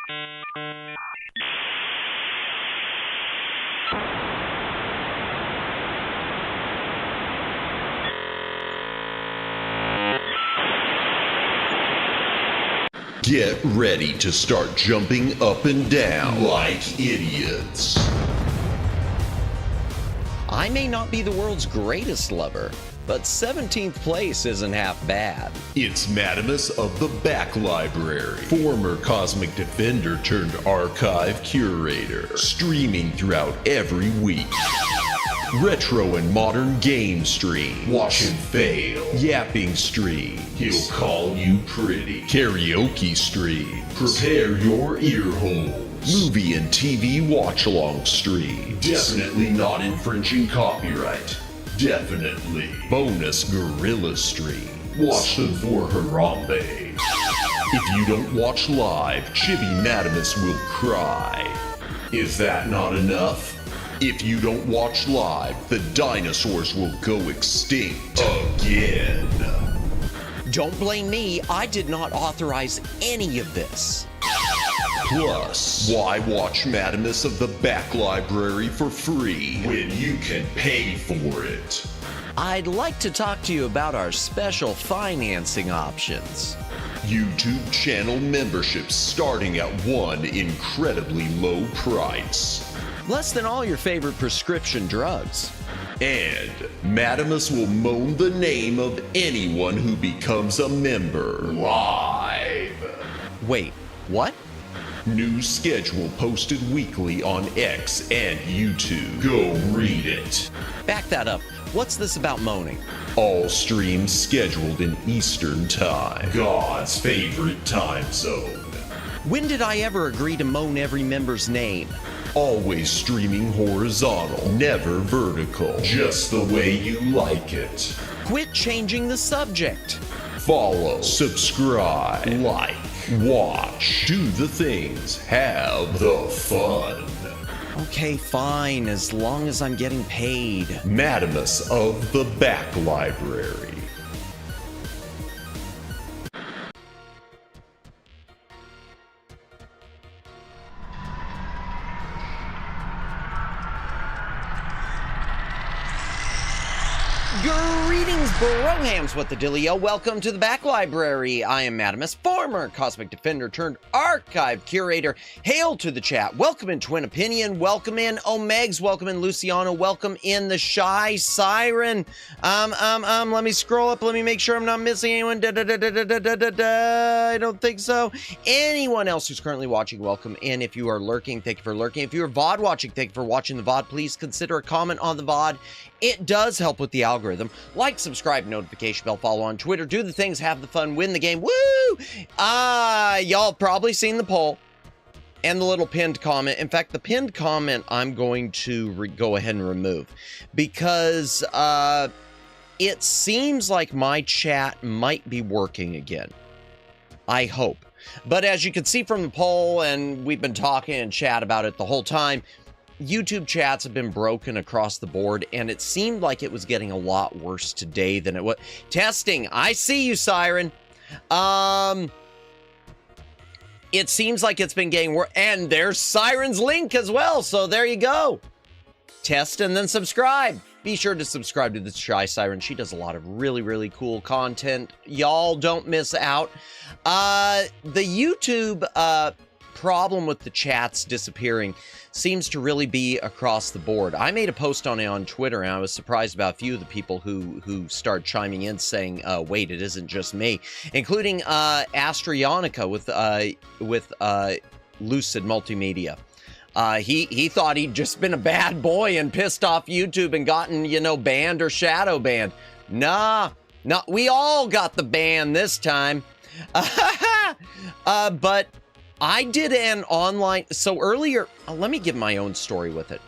Get ready to start jumping up and down like idiots. I may not be the world's greatest lover, but 17th place isn't half bad. It's Madamus of the Back Library, former Cosmic Defender turned archive curator, streaming throughout every week. Retro and modern game stream. Watch him fail. Yapping stream. He'll call you pretty. Karaoke stream. Prepare your ear holes. Movie and TV watch-along stream. Definitely not infringing copyright. Definitely. Bonus gorilla stream. Watch them for Harambe. If you don't watch live, Chibi Madamus will cry. Is that not enough? If you don't watch live, the dinosaurs will go extinct again. Don't blame me, I did not authorize any of this. Plus, why watch Madamus of the Back Library for free when you can pay for it? I'd like to talk to you about our special financing options. YouTube channel memberships starting at one incredibly low price. Less than all your favorite prescription drugs. And Madamus will moan the name of anyone who becomes a member live. Wait, what? New schedule posted weekly on X and YouTube. Go read it. Back that up. What's this about moaning? All streams scheduled in Eastern Time, God's favorite time zone. When did I ever agree to moan every member's name? Always streaming horizontal, never vertical, just the way you like it. Quit changing the subject. Follow, subscribe, like, watch, do the things, have the fun. Okay, fine, as long as I'm getting paid. Madamus of the Back Library. Greetings, brohams, what the dealio? Welcome to the Back Library. I am Madamus, former Cosmic Defender turned archive curator. Hail to the chat. Welcome in Twin Opinion. Welcome in Omegs. Welcome in Luciano. Welcome in the Shy Siren. Let me scroll up. Let me make sure I'm not missing anyone. I don't think so. Anyone else who's currently watching, welcome in. If you are lurking, thank you for lurking. If you are VOD watching, thank you for watching the VOD. Please consider a comment on the VOD. It does help with the algorithm. Like, subscribe, notification bell, follow on Twitter, do the things, have the fun, win the game. Woo! Y'all probably seen the poll and the little pinned comment. In fact, the pinned comment I'm going to go ahead and remove because it seems like my chat might be working again. I hope. But as you can see from the poll, and we've been talking and chat about it the whole time, YouTube chats have been broken across the board, and it seemed like it was getting a lot worse today than it was. Testing. I see you, Siren. It seems like it's been getting worse, and there's Siren's link as well, so there you go. Test and then subscribe. Be sure to subscribe to the Shy Siren. She does a lot of really, really cool content. Y'all don't miss out. The YouTube problem with the chats disappearing seems to really be across the board. I made a post on it on Twitter, and I was surprised about a few of the people who start chiming in saying, wait, it isn't just me, including Astrionica with Lucid Multimedia. He thought he'd just been a bad boy and pissed off YouTube and gotten, you know, banned or shadow banned. Nah, we all got the ban this time. But I did an online, so earlier, let me give my own story with it.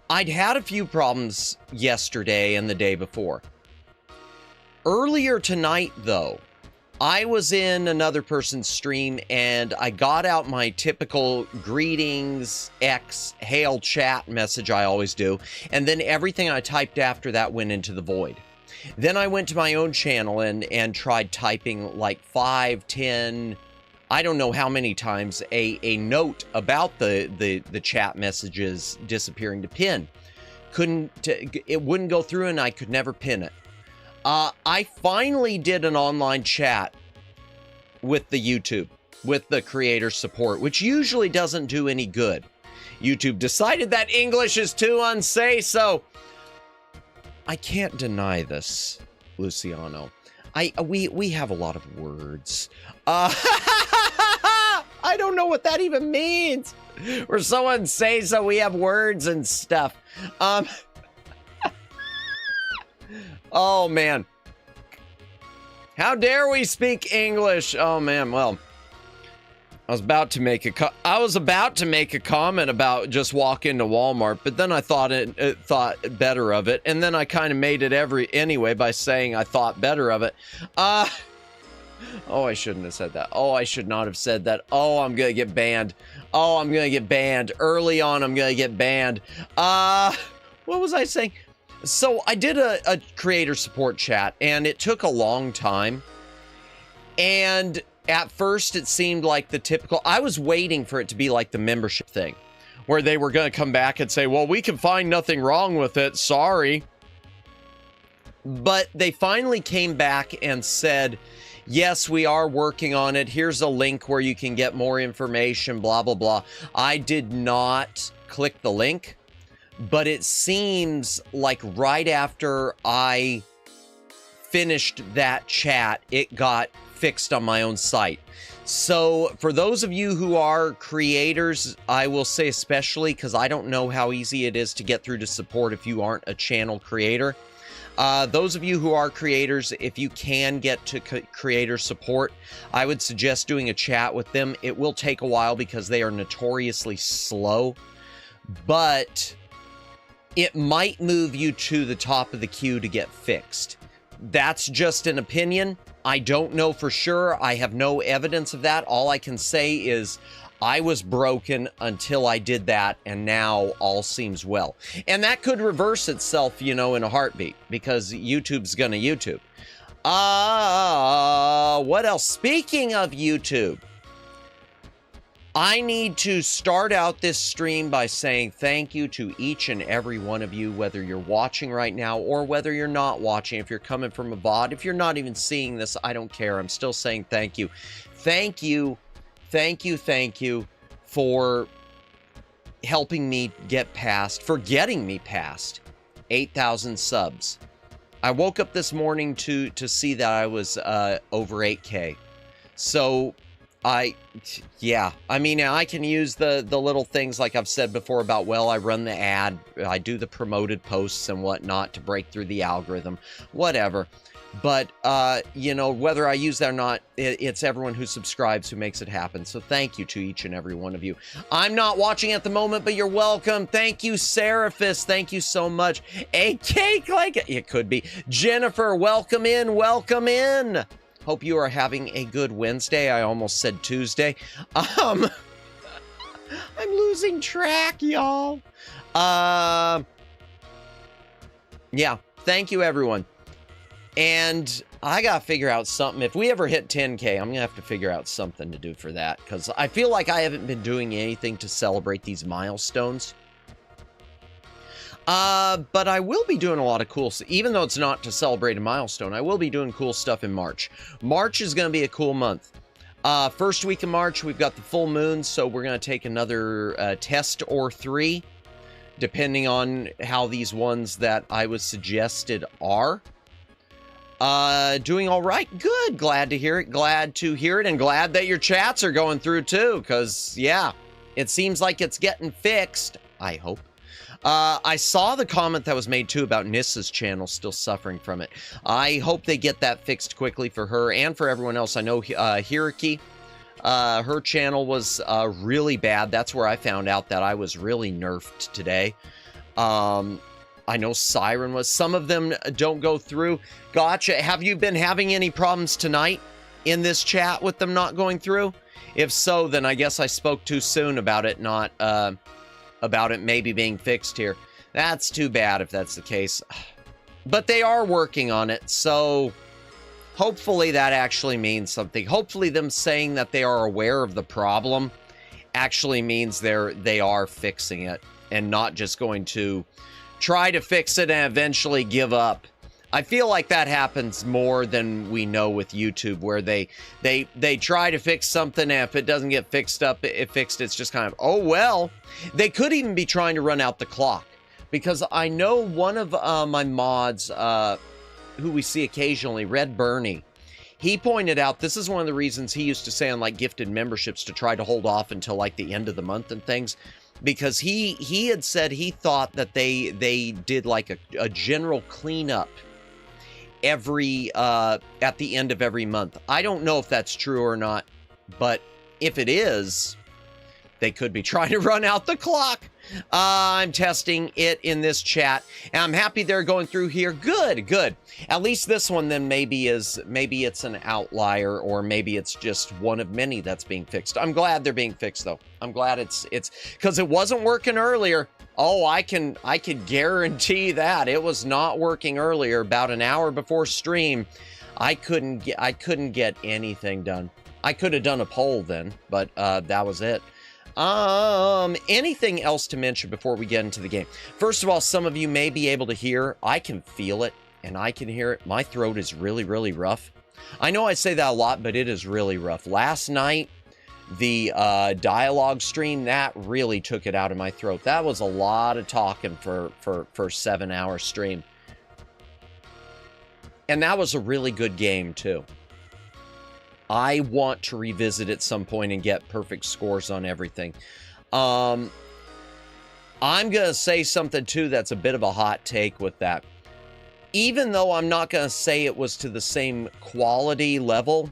I'd had a few problems yesterday and the day before. Earlier tonight, though, I was in another person's stream and I got out my typical greetings, hail chat message I always do, and then everything I typed after that went into the void. Then I went to my own channel and tried typing like 5, 10 I don't know how many times a note about the chat messages disappearing to pin. It wouldn't go through and I could never pin it. I finally did an online chat with the YouTube, with the creator support, which usually doesn't do any good. YouTube decided that English is too unsafe, so I can't deny this, Luciano. We have a lot of words. I don't know what that even means. Where someone says so we have words and stuff. Oh man. How dare we speak English? Oh man, well, I was about to make a comment about just walk into Walmart, but then I thought thought better of it, and then I kind of made it anyway by saying I thought better of it. Oh, I shouldn't have said that. Oh, I should not have said that. Oh, I'm gonna get banned. Oh, I'm gonna get banned. Early on, I'm gonna get banned. What was I saying? So I did a creator support chat, and it took a long time. And at first, it seemed like the typical... I was waiting for it to be like the membership thing, where they were going to come back and say, well, we can find nothing wrong with it. Sorry. But they finally came back and said, yes, we are working on it. Here's a link where you can get more information, blah, blah, blah. I did not click the link, but it seems like right after I finished that chat, it got fixed on my own site. So for those of you who are creators, I will say especially, because I don't know how easy it is to get through to support if you aren't a channel creator. Those of you who are creators, if you can get to creator support, I would suggest doing a chat with them. It will take a while because they are notoriously slow, but it might move you to the top of the queue to get fixed. That's just an opinion. I don't know for sure. I have no evidence of that. All I can say is I was broken until I did that, and now all seems well. And that could reverse itself, you know, in a heartbeat, because YouTube's gonna YouTube. What else? Speaking of YouTube, I need to start out this stream by saying thank you to each and every one of you, whether you're watching right now or whether you're not watching. If you're coming from a VOD, if you're not even seeing this, I don't care. I'm still saying thank you. Thank you. Thank you, thank you for helping me get past, for getting me past 8,000 subs. I woke up this morning to see that I was over 8K. So yeah, I mean, I can use the little things like I've said before about, well, I run the ad, I do the promoted posts and whatnot to break through the algorithm, whatever. But, you know, whether I use that or not, it's everyone who subscribes who makes it happen. So thank you to each and every one of you. I'm not watching at the moment, but you're welcome. Thank you, Seraphis. Thank you so much. A cake like it could be. Jennifer, welcome in. Welcome in. Hope you are having a good Wednesday. I almost said Tuesday. I'm losing track, y'all. Yeah, thank you, everyone. And I gotta figure out something. If we ever hit 10K, I'm gonna have to figure out something to do for that, because I feel like I haven't been doing anything to celebrate these milestones. But I will be doing a lot of cool stuff, even though it's not to celebrate a milestone. I will be doing cool stuff in March. March is gonna be a cool month. First week of March, we've got the full moon, so we're gonna take another test or 3, depending on how these ones that I was suggested are. Doing all right. Good. Glad to hear it. Glad to hear it. And glad that your chats are going through too. Because, yeah, it seems like it's getting fixed. I hope. I saw the comment that was made too about Nissa's channel still suffering from it. I hope they get that fixed quickly for her and for everyone else. I know Hiraki, her channel was really bad. That's where I found out that I was really nerfed today. I know Siren was. Some of them don't go through. Gotcha. Have you been having any problems tonight in this chat with them not going through? If so, then I guess I spoke too soon about it, not about it maybe being fixed here. That's too bad if that's the case. But they are working on it, so hopefully that actually means something. Hopefully them saying that they are aware of the problem actually means they are fixing it and not just going to try to fix it and eventually give up. I feel like that happens more than we know with YouTube, where they try to fix something, and if it doesn't get fixed, it's just kind of, oh well. They could even be trying to run out the clock, because I know one of my mods, who we see occasionally, Red Bernie, he pointed out this is one of the reasons he used to say on like gifted memberships to try to hold off until like the end of the month and things, because he had said he thought that they did like a general cleanup every at the end of every month. I don't know if that's true or not, but if it is, they could be trying to run out the clock. I'm testing it in this chat, and I'm happy they're going through here. Good. At least this one then maybe it's an outlier, or maybe it's just one of many that's being fixed. I'm glad they're being fixed though. I'm glad it's because it wasn't working earlier. Oh, I can guarantee that it was not working earlier. About an hour before stream, I couldn't get anything done. I could have done a poll then, but that was it. Anything else to mention before we get into the game? First of all, some of you may be able to hear, I can feel it and I can hear it. My throat is really, really rough. I know I say that a lot, but it is really rough. Last night, the dialogue stream, that really took it out of my throat. That was a lot of talking for a 7-hour stream. And that was a really good game too. I want to revisit at some point and get perfect scores on everything. I'm going to say something too that's a bit of a hot take with that. Even though I'm not going to say it was to the same quality level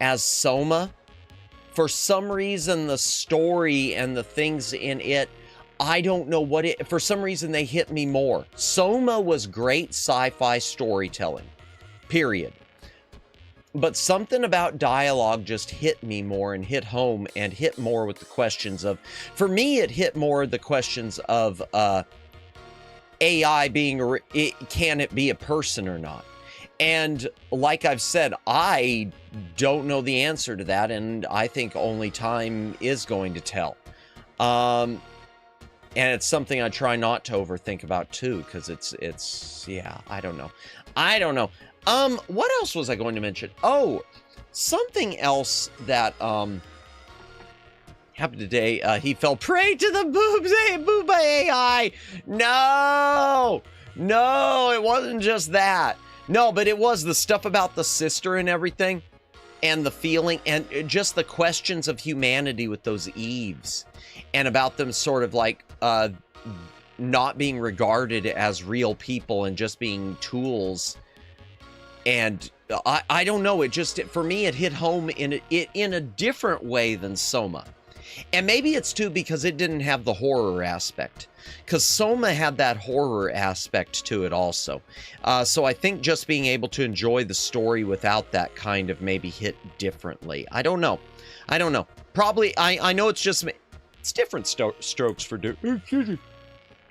as Soma, for some reason the story and the things in it, I don't know what it, for some reason they hit me more. Soma was great sci-fi storytelling, period. But something about dialogue just hit me more and hit home and hit more with the questions of, for me, it hit more the questions of AI being, can it be a person or not? And like I've said, I don't know the answer to that, and I think only time is going to tell. And it's something I try not to overthink about too, because it's, yeah, I don't know. What else was I going to mention? Oh, something else that, happened today. He fell prey to the booba AI. No, it wasn't just that. No, but it was the stuff about the sister and everything, and the feeling, and just the questions of humanity with those Eves, and about them sort of like, not being regarded as real people and just being tools. And I don't know, it just, for me, it hit home in a different way than Soma. And maybe it's too because it didn't have the horror aspect, because Soma had that horror aspect to it also. So I think just being able to enjoy the story without that kind of maybe hit differently. I don't know. Probably, I know it's just, it's different strokes for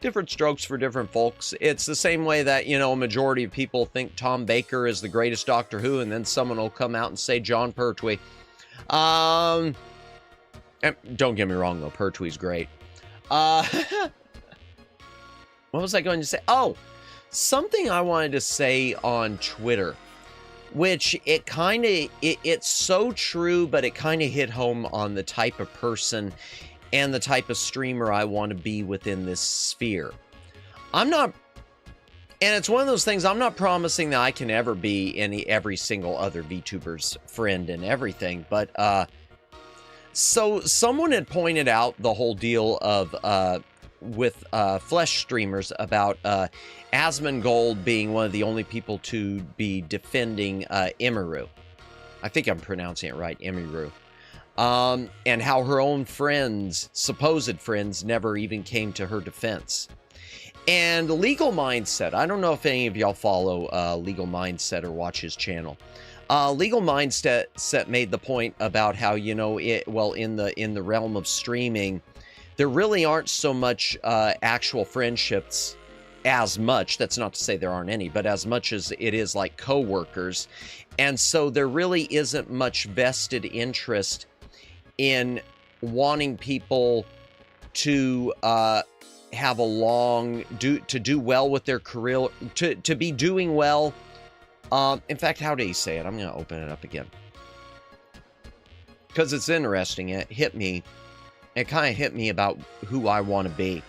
different strokes for different folks. It's the same way that, you know, a majority of people think Tom Baker is the greatest Doctor Who, and then someone will come out and say John Pertwee. And don't get me wrong, though, Pertwee's great. What was I going to say? Oh, something I wanted to say on Twitter, which it kind of, it's so true, but it kind of hit home on the type of person and the type of streamer I want to be within this sphere. I'm not, and it's one of those things, I'm not promising that I can ever be every single other VTuber's friend and everything, but so someone had pointed out the whole deal of with flesh streamers about Asmongold being one of the only people to be defending Emiru. I think I'm pronouncing it right, Emiru. And how her own friends, supposed friends, never even came to her defense. And Legal Mindset, I don't know if any of y'all follow Legal Mindset or watch his channel. Legal Mindset made the point about how, you know, in the realm of streaming, there really aren't so much actual friendships as much. That's not to say there aren't any, but as much as it is like coworkers. And so there really isn't much vested interest in wanting people to have a long to do well with their career, to be doing well. In fact, how do you say it? I'm going to open it up again because it's interesting. It hit me. It kind of hit me about who I want to be.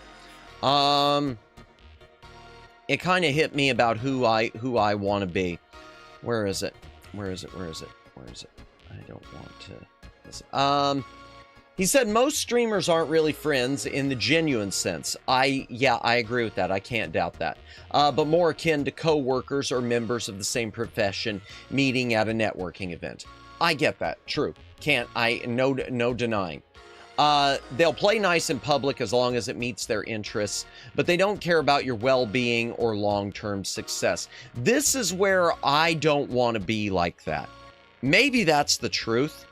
It kind of hit me about who I want to be. Where is it? Where is it? Where is it? Where is it? I don't want to. He said most streamers aren't really friends in the genuine sense. I agree with that. I can't doubt that. But more akin to co-workers or members of the same profession meeting at a networking event. I get that. True. No denying. They'll play nice in public as long as it meets their interests, but they don't care about your well-being or long-term success. This is where I don't want to be like that. Maybe that's the truth.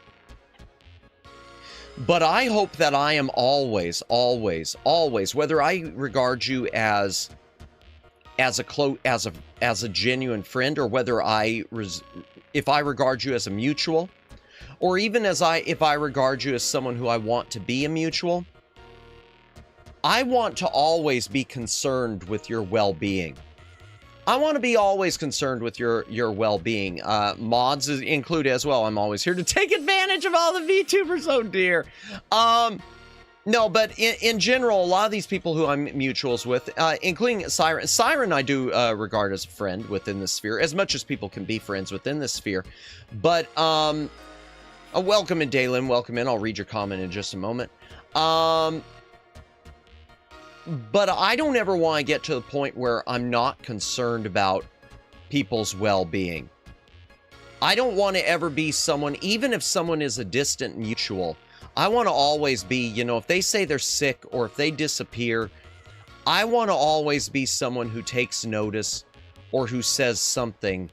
But I hope that I am always, whether I regard you as a genuine friend, or whether if I regard you as a mutual, or even if I regard you as someone who I want to be a mutual, I want to always be concerned with your well-being. I want to be always concerned with your well-being. Mods included as well. I'm always here to take advantage of all the VTubers. Oh dear. No, but in general, a lot of these people who I'm mutuals with, including Siren. Siren I do regard as a friend within this sphere, as much as people can be friends within this sphere. But welcome in, Daylin. Welcome in. I'll read your comment in just a moment. But I don't ever want to get to the point where I'm not concerned about people's well-being. I don't want to ever be someone, even if someone is a distant mutual, I want to always be, if they say they're sick or if they disappear, I want to always be someone who takes notice or who says something.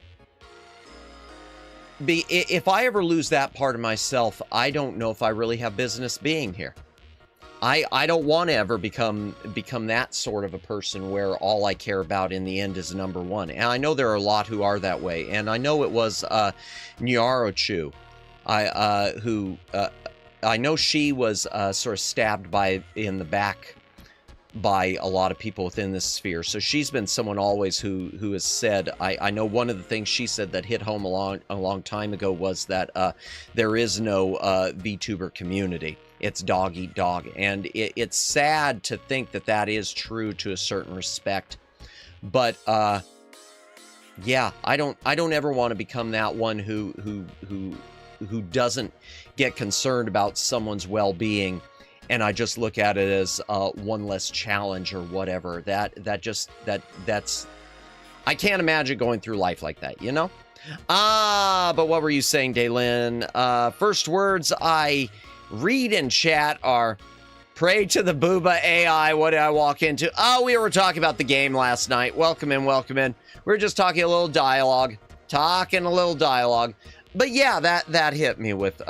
If I ever lose that part of myself, I don't know if I really have business being here. I don't want to ever become that sort of a person where all I care about in the end is number one. And I know there are a lot who are that way. And I know it was Nyarochu, I know she was sort of stabbed in the back by a lot of people within this sphere. So she's been someone always who has said, I know one of the things she said that hit home a long time ago was that there is no VTuber community. It's dog eat dog. And it's sad to think that that is true to a certain respect. But yeah, I don't ever want to become that one who doesn't get concerned about someone's well-being, and I just look at it as one less challenge or whatever. That's I can't imagine going through life like that, but what were you saying, Daylin? First words I read in chat are, pray to the booba AI. What did I walk into? Oh, we were talking about the game last night. Welcome in, welcome in. We were just talking a little dialogue. But yeah, that hit me with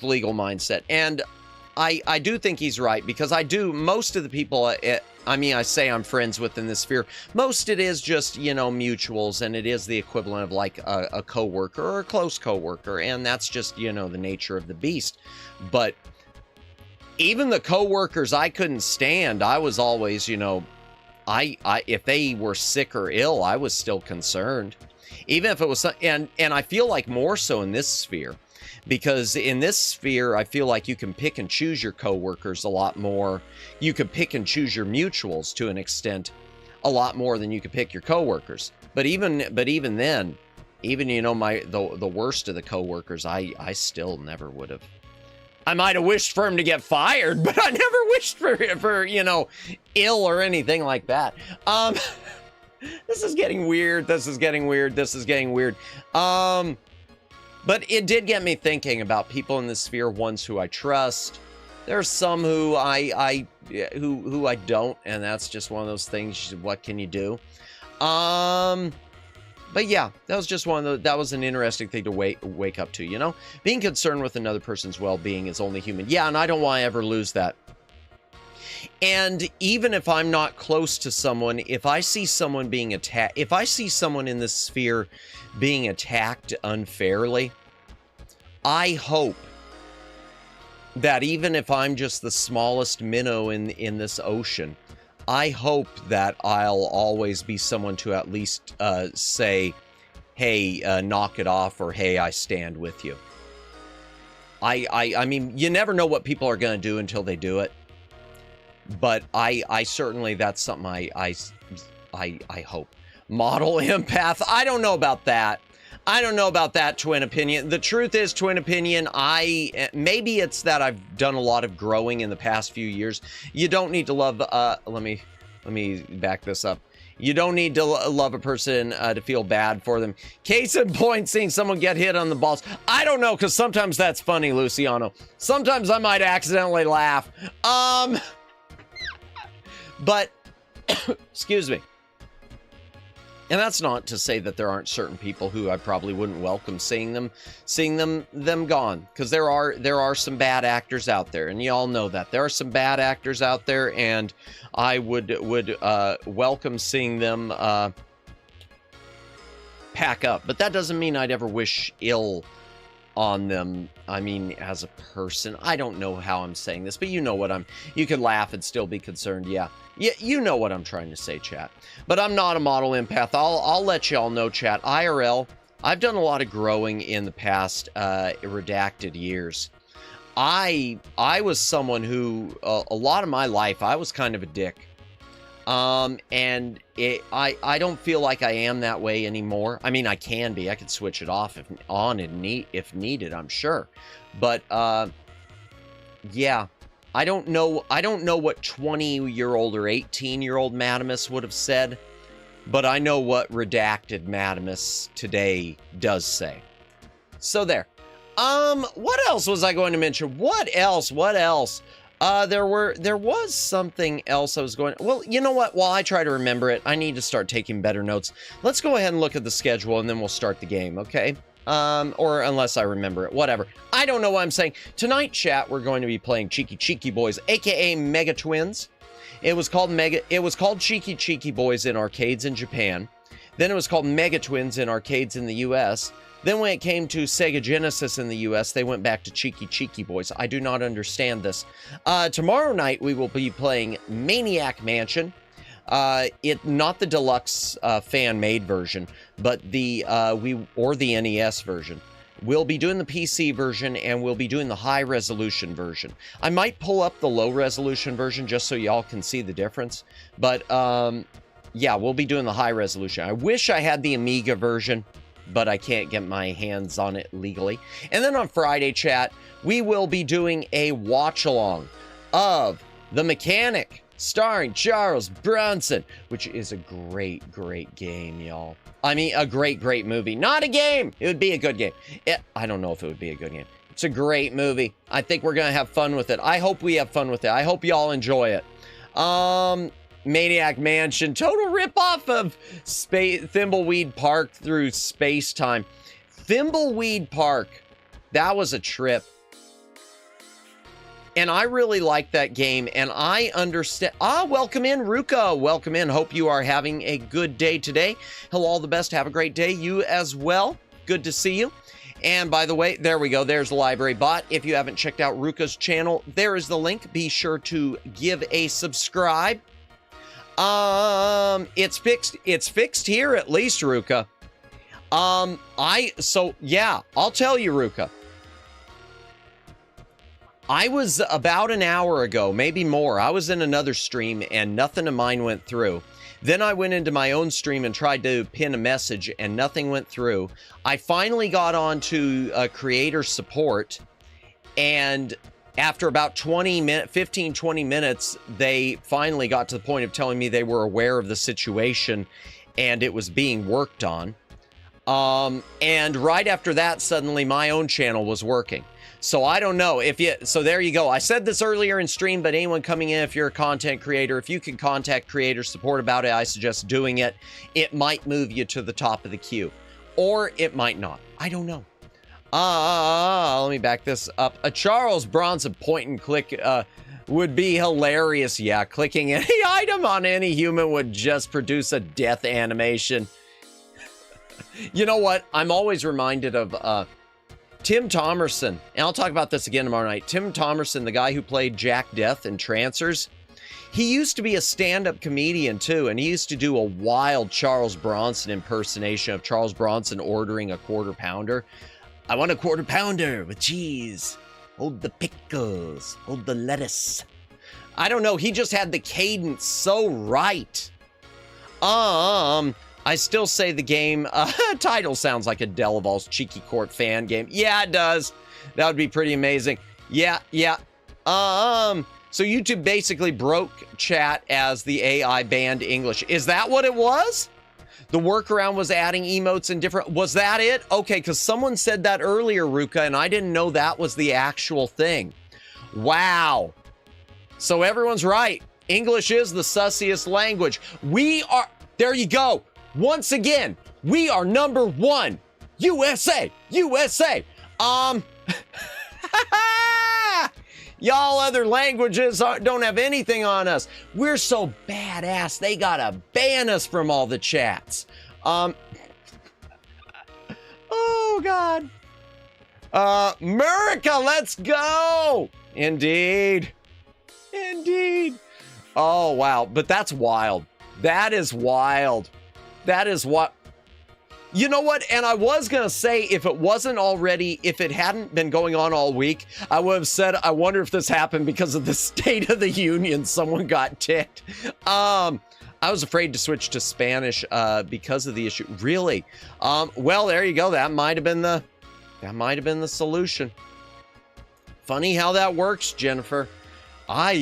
legal mindset. And I do think he's right, because most of the people, I say I'm friends within this sphere. Most it is just, mutuals, and it is the equivalent of like a coworker or a close coworker, and that's just, the nature of the beast. But even the coworkers I couldn't stand, I was always, if they were sick or ill, I was still concerned. Even if it was, and I feel like more so in this sphere. Because in this sphere, I feel like you can pick and choose your coworkers a lot more. You can pick and choose your mutuals to an extent a lot more than you could pick your coworkers. But even then, the worst of the coworkers, I still never would have. I might have wished for him to get fired, but I never wished for ill or anything like that. This is getting weird. But it did get me thinking about people in this sphere, ones who I trust. There's some who I don't, and that's just one of those things. What can you do? But yeah, that was just that was an interesting thing to wake up to, Being concerned with another person's well-being is only human. Yeah, and I don't want to ever lose that. And even if I'm not close to someone, if I see someone being attacked, if I see someone in this sphere being attacked unfairly, I hope that even if I'm just the smallest minnow in this ocean, I hope that I'll always be someone to at least say, hey, knock it off, or hey, I stand with you. I mean, you never know what people are going to do until they do it. But I certainly, that's something I hope. Model empath. I don't know about that. I don't know about that, Twin Opinion. The truth is, Twin Opinion, maybe it's that I've done a lot of growing in the past few years. You don't need to love, let me back this up. You don't need to love a person to feel bad for them. Case in point, seeing someone get hit on the balls. I don't know, because sometimes that's funny, Luciano. Sometimes I might accidentally laugh. But, excuse me. And that's not to say that there aren't certain people who I probably wouldn't welcome seeing them gone, because there are some bad actors out there, and you all know that there are some bad actors out there, and I would welcome seeing them pack up. But that doesn't mean I'd ever wish ill on them. I mean, as a person, I don't know how I'm saying this, but you know what you could laugh and still be concerned. Yeah, you know what I'm trying to say, chat. But I'm not a model empath. I'll let y'all know, chat. IRL, I've done a lot of growing in the past redacted years. I was someone who a lot of my life I was kind of a dick. And I don't feel like I am that way anymore. I mean, I can be. I could switch it off if needed, I'm sure. But yeah, I don't know what 20-year-old or 18-year-old Madamus would have said, but I know what redacted Madamus today does say. So there. What else was I going to mention? What else? There was something else I was going... Well, you know what? While I try to remember it, I need to start taking better notes. Let's go ahead and look at the schedule, and then we'll start the game, okay? Or unless I remember it. Whatever. I don't know what I'm saying. Tonight, chat, we're going to be playing Chiki Boys, aka Mega Twins. It was called Chiki Boys in arcades in Japan. Then it was called Mega Twins in arcades in the US. Then when it came to Sega Genesis in the US, they went back to Chiki Boys. I do not understand this. Tomorrow night, we will be playing Maniac Mansion. Not the deluxe fan-made version, but the NES version. We'll be doing the PC version, and we'll be doing the high-resolution version. I might pull up the low-resolution version just so y'all can see the difference. But, yeah, we'll be doing the high-resolution. I wish I had the Amiga version, but I can't get my hands on it legally. And then on Friday, chat, we will be doing a watch-along of The Mechanic, starring Charles Bronson, which is a great, great game, y'all. I mean, a great, great movie. Not a game! It would be a good game. I don't know if it would be a good game. It's a great movie. I think we're gonna have fun with it. I hope we have fun with it. I hope y'all enjoy it. Maniac Mansion, total ripoff of Thimbleweed Park through space time. Thimbleweed Park, that was a trip. And I really like that game, and I understand. Welcome in, Ruka. Welcome in. Hope you are having a good day today. Hello, all the best. Have a great day. You as well. Good to see you. And by the way, there we go. There's the library bot. If you haven't checked out Ruka's channel, there is the link. Be sure to give a subscribe. It's fixed. It's fixed here at least, Ruka. Yeah, I'll tell you, Ruka. I was about an hour ago, maybe more. I was in another stream and nothing of mine went through. Then I went into my own stream and tried to pin a message and nothing went through. I finally got on to creator support, and after about 15, 20 minutes, they finally got to the point of telling me they were aware of the situation and it was being worked on. And right after that, suddenly my own channel was working. So I don't know so there you go. I said this earlier in stream, but anyone coming in, if you're a content creator, if you can contact creator support about it, I suggest doing it. It might move you to the top of the queue, or it might not. I don't know. Let me back this up. A Charles Bronson point and click would be hilarious. Yeah, clicking any item on any human would just produce a death animation. You know what? I'm always reminded of Tim Thomerson, and I'll talk about this again tomorrow night. Tim Thomerson, the guy who played Jack Death in Trancers, he used to be a stand-up comedian too, and he used to do a wild Charles Bronson impersonation of Charles Bronson ordering a quarter pounder. I want a quarter pounder with cheese. Hold the pickles. Hold the lettuce. I don't know. He just had the cadence so right. I still say the game title sounds like a Delaval's Cheeky Court fan game. Yeah, it does. That would be pretty amazing. Yeah. So YouTube basically broke chat as the AI banned English. Is that what it was? The workaround was adding emotes and different... Was that it? Okay, because someone said that earlier, Ruka, and I didn't know that was the actual thing. Wow. So everyone's right. English is the sussiest language. We are... There you go. Once again, we are number one. USA! USA! Y'all other languages don't have anything on us. We're so badass, they gotta ban us from all the chats. Oh, God. America, let's go! Indeed. Indeed. Oh, wow. But that's wild. That is wild. That is what... You know what? And I was going to say, if it wasn't already, if it hadn't been going on all week, I would have said, I wonder if this happened because of the State of the Union. Someone got ticked. I was afraid to switch to Spanish because of the issue. Really? Well, there you go. That might have been the solution. Funny how that works, Jennifer. I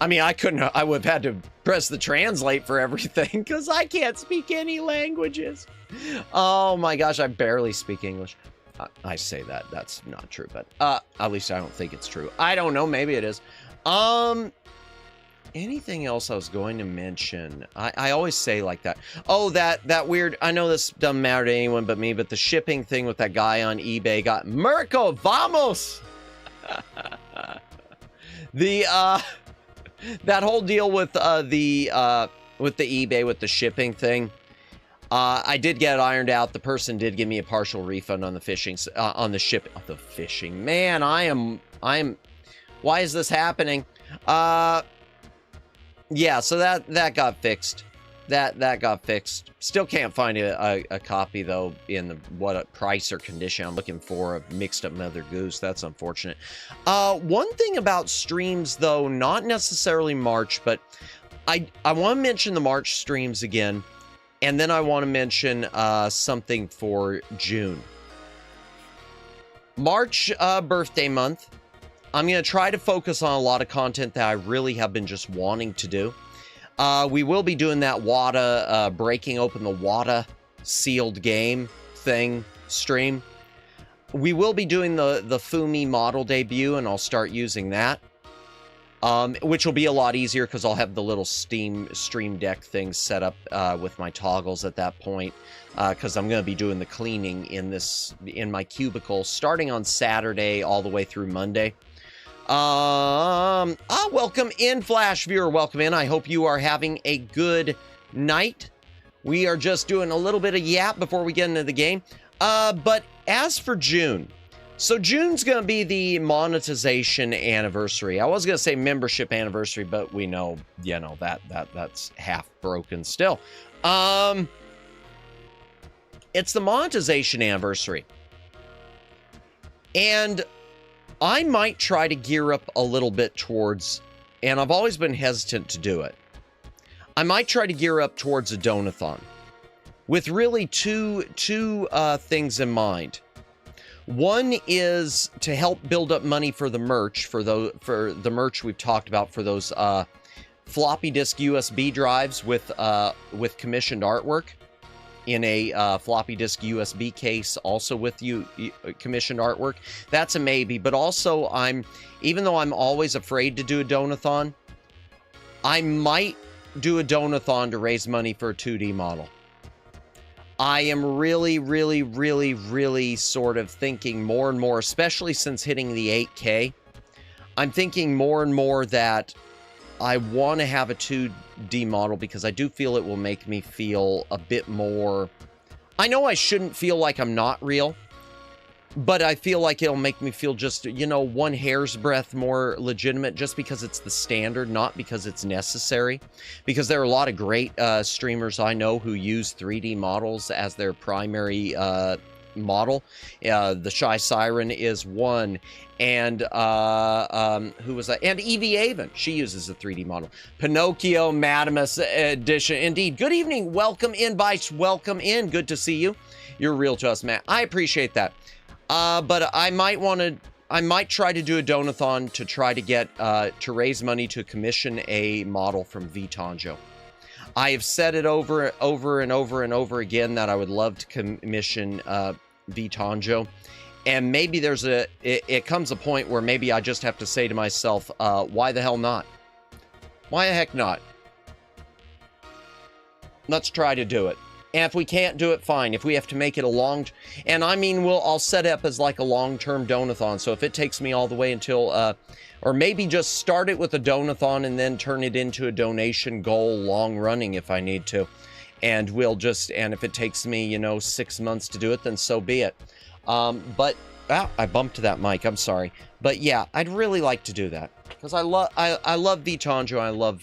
mean, I would have had to press the translate for everything because I can't speak any languages. Oh my gosh, I barely speak English. I say that. That's not true, but at least I don't think it's true. I don't know. Maybe it is. Anything else I was going to mention? I always say like that. Oh, that weird, I know this doesn't matter to anyone but me, but the shipping thing with that guy on eBay got Mirko, vamos! That whole deal with the eBay with the shipping thing, I did get it ironed out. The person did give me a partial refund on the fishing, on the ship, the fishing. Man, I am. Why is this happening? Yeah, so that got fixed. That got fixed. Still can't find a copy though in what price or condition I'm looking for. I've mixed up Mother Goose. That's unfortunate. One thing about streams though, not necessarily March, but I want to mention the March streams again, and then I want to mention something for June. March birthday month. I'm going to try to focus on a lot of content that I really have been just wanting to do. We will be doing that WATA, breaking open the WATA sealed game thing stream. We will be doing the Fumi model debut, and I'll start using that. Which will be a lot easier because I'll have the little Stream Deck thing set up with my toggles at that point. Because I'm going to be doing the cleaning in my cubicle starting on Saturday all the way through Monday. Welcome in, Flash viewer. Welcome in. I hope you are having a good night. We are just doing a little bit of yap before we get into the game. But as for June, so June's going to be the monetization anniversary. I was going to say membership anniversary, but we know, you know, that's half broken still. It's the monetization anniversary. And I might try to gear up a little bit towards, and I've always been hesitant to do it, I might try to gear up towards a donathon with really two things in mind. One is to help build up money for the merch, for the merch we've talked about, for those floppy disk USB drives with commissioned artwork in a floppy disk USB case, also with commissioned artwork. That's a maybe, but also even though I'm always afraid to do a donathon, I might do a donathon to raise money for a 2D model. I am really sort of thinking more and more, especially since hitting the 8K, I'm thinking more and more that I want to have a 2D model because I do feel it will make me feel a bit more... I know I shouldn't feel like I'm not real, but I feel like it'll make me feel just, you know, one hair's breadth more legitimate just because it's the standard, not because it's necessary. Because there are a lot of great streamers I know who use 3D models as their primary model. The Shy Siren is one. And who was that? And Evie Avon, she uses a 3D model. Pinocchio Madamus edition, indeed. Good evening, welcome in, Bites, welcome in. Good to see you. You're real to us, Matt. I appreciate that. But I might try to do a donathon to try to get to raise money to commission a model from vTanjo. I have said it over and over again that I would love to commission vTanjo. And maybe it comes a point where maybe I just have to say to myself, why the hell not? Why the heck not? Let's try to do it. And if we can't do it, fine. If we have to make it a long... And I mean, I'll set it up as like a long-term donathon. So if it takes me all the way until... or maybe just start it with a donathon and then turn it into a donation goal long-running if I need to. And and if it takes me, you know, 6 months to do it, then so be it. I bumped that mic. I'm sorry, but yeah, I'd really like to do that because I love vTanjo. I love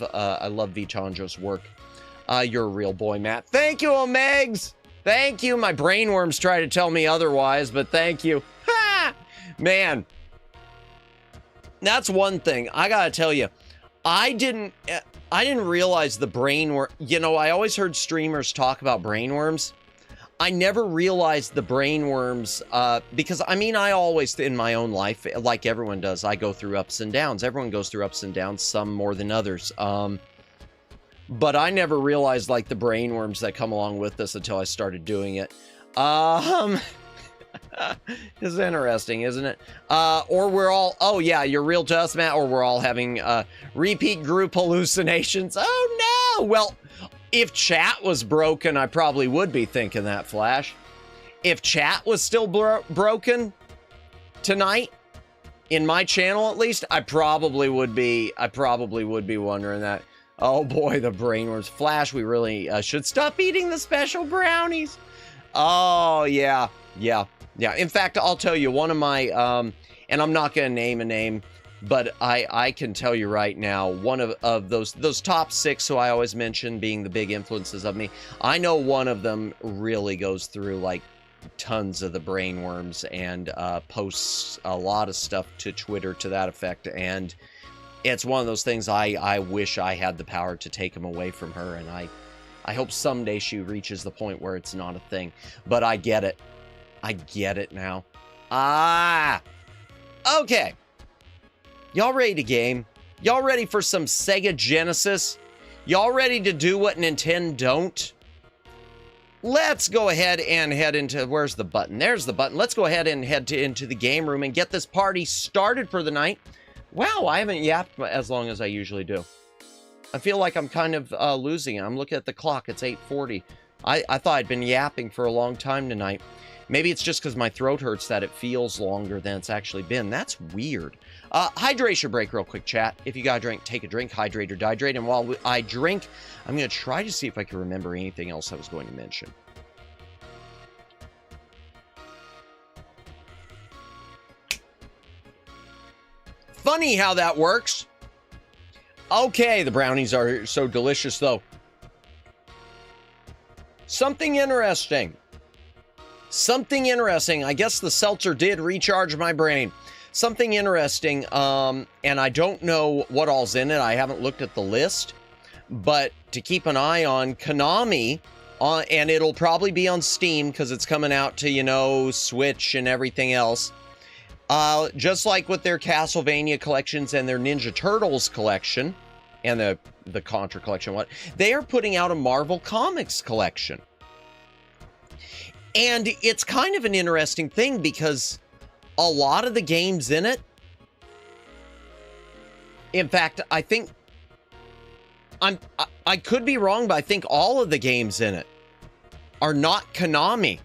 vTanjo's work. You're a real boy, Matt. Thank you, Omegs. Thank you. My brainworms try to tell me otherwise, but thank you. Ha! Man, that's one thing I gotta tell you. I didn't realize the brainworm. You know, I always heard streamers talk about brainworms. I never realized the brainworms, because, I mean, I always, in my own life, like everyone does, I go through ups and downs. Everyone goes through ups and downs, some more than others. But I never realized, like, the brainworms that come along with this until I started doing it. It's interesting, isn't it? Or we're all, oh yeah, you're real to us, Matt, or we're all having repeat group hallucinations. Oh no! Well, if chat was broken, I probably would be thinking that, Flash. If chat was still broken tonight, in my channel at least, I probably would be wondering that. Oh boy, the brainworms. Flash, we really should stop eating the special brownies. Oh, yeah. In fact, I'll tell you, one of my, and I'm not going to name a name, but I can tell you right now, one of those top 6 who I always mention being the big influences of me, I know one of them really goes through, like, tons of the brainworms and posts a lot of stuff to Twitter to that effect, and it's one of those things I wish I had the power to take them away from her, and I hope someday she reaches the point where it's not a thing. But I get it. I get it now. Okay. Y'all ready to game? Y'all ready for some Sega Genesis? Y'all ready to do what Nintendo don't? Let's go ahead and head into... Where's the button? There's the button. Let's go ahead and head into the game room and get this party started for the night. Wow, I haven't yapped as long as I usually do. I feel like I'm kind of losing it. I'm looking at the clock. It's 8:40. I thought I'd been yapping for a long time tonight. Maybe it's just because my throat hurts that it feels longer than it's actually been. That's weird. Hydration break real quick, chat. If you gotta drink, take a drink, hydrate or dihydrate. And while I drink, I'm going to try to see if I can remember anything else I was going to mention. Funny how that works. Okay, the brownies are so delicious, though. Something interesting. Something interesting. I guess the seltzer did recharge my brain. Something interesting, and I don't know what all's in it. I haven't looked at the list, but to keep an eye on, Konami, and it'll probably be on Steam because it's coming out to, you know, Switch and everything else. Just like with their Castlevania collections and their Ninja Turtles collection, and the Contra collection, they are putting out a Marvel Comics collection. And it's kind of an interesting thing because a lot of the games in it, in fact, I think, I could be wrong, but I think all of the games in it are not Konami.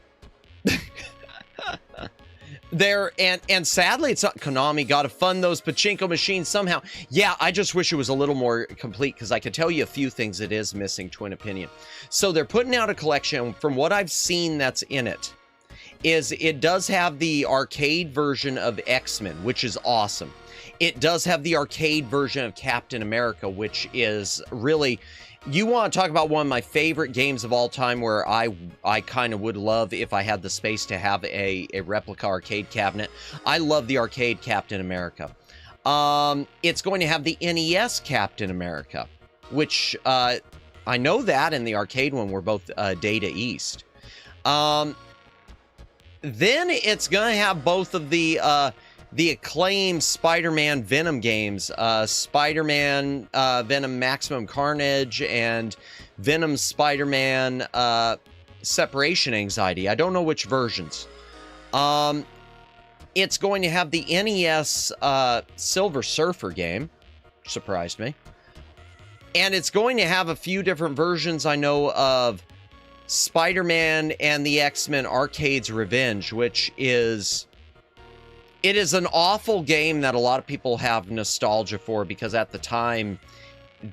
There, and sadly, it's not Konami. Got to fund those pachinko machines somehow. Yeah, I just wish it was a little more complete, because I could tell you a few things it is missing, Twin Opinion. So they're putting out a collection. From what I've seen that's in it, is it does have the arcade version of X-Men, which is awesome. It does have the arcade version of Captain America, which is really... You want to talk about one of my favorite games of all time, where I kind of would love if I had the space to have a replica arcade cabinet. I love the arcade Captain America. It's going to have the NES Captain America, which I know that and the arcade one were both Data East. Then it's going to have both of the acclaimed Spider-Man Venom games, Spider-Man Venom Maximum Carnage and Venom Spider-Man Separation Anxiety. I don't know which versions. It's going to have the NES Silver Surfer game, which surprised me. And it's going to have a few different versions, I know, of Spider-Man and the X-Men Arcade's Revenge, which is... It is an awful game that a lot of people have nostalgia for, because at the time,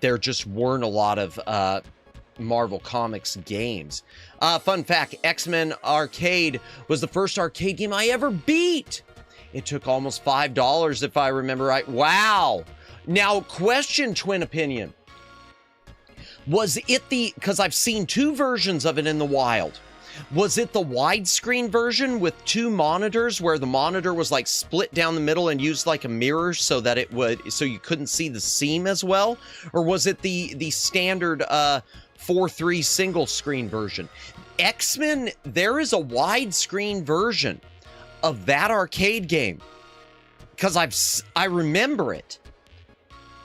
there just weren't a lot of Marvel Comics games. Fun fact, X-Men Arcade was the first arcade game I ever beat. It took almost $5 if I remember right. Wow. Now, question, Twin Opinion. Was it because I've seen two versions of it in the wild. Was it the widescreen version with two monitors, where the monitor was like split down the middle and used like a mirror so that so you couldn't see the seam as well? Or was it the standard 4:3 single screen version? X-Men, there is a widescreen version of that arcade game, because I remember it.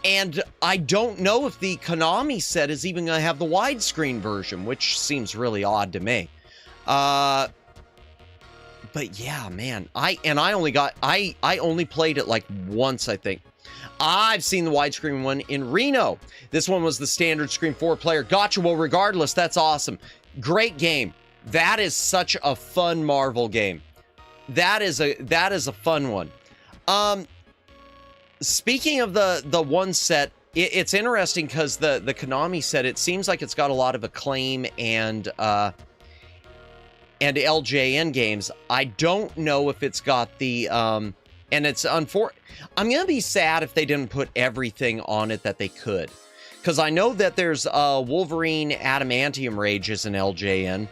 And I don't know if the Konami set is even going to have the widescreen version, which seems really odd to me. But yeah, man, I only played it like once, I think. I've seen the widescreen one in Reno. This one was the standard screen 4-player. Gotcha. Well, regardless, that's awesome. Great game. That is such a fun Marvel game. That is a fun one. Speaking of the one set, it's interesting because the Konami set, it seems like it's got a lot of Acclaim and LJN games. I don't know if it's got the, and it's I'm going to be sad if they didn't put everything on it that they could. Because I know that there's Wolverine Adamantium Rage is an LJN.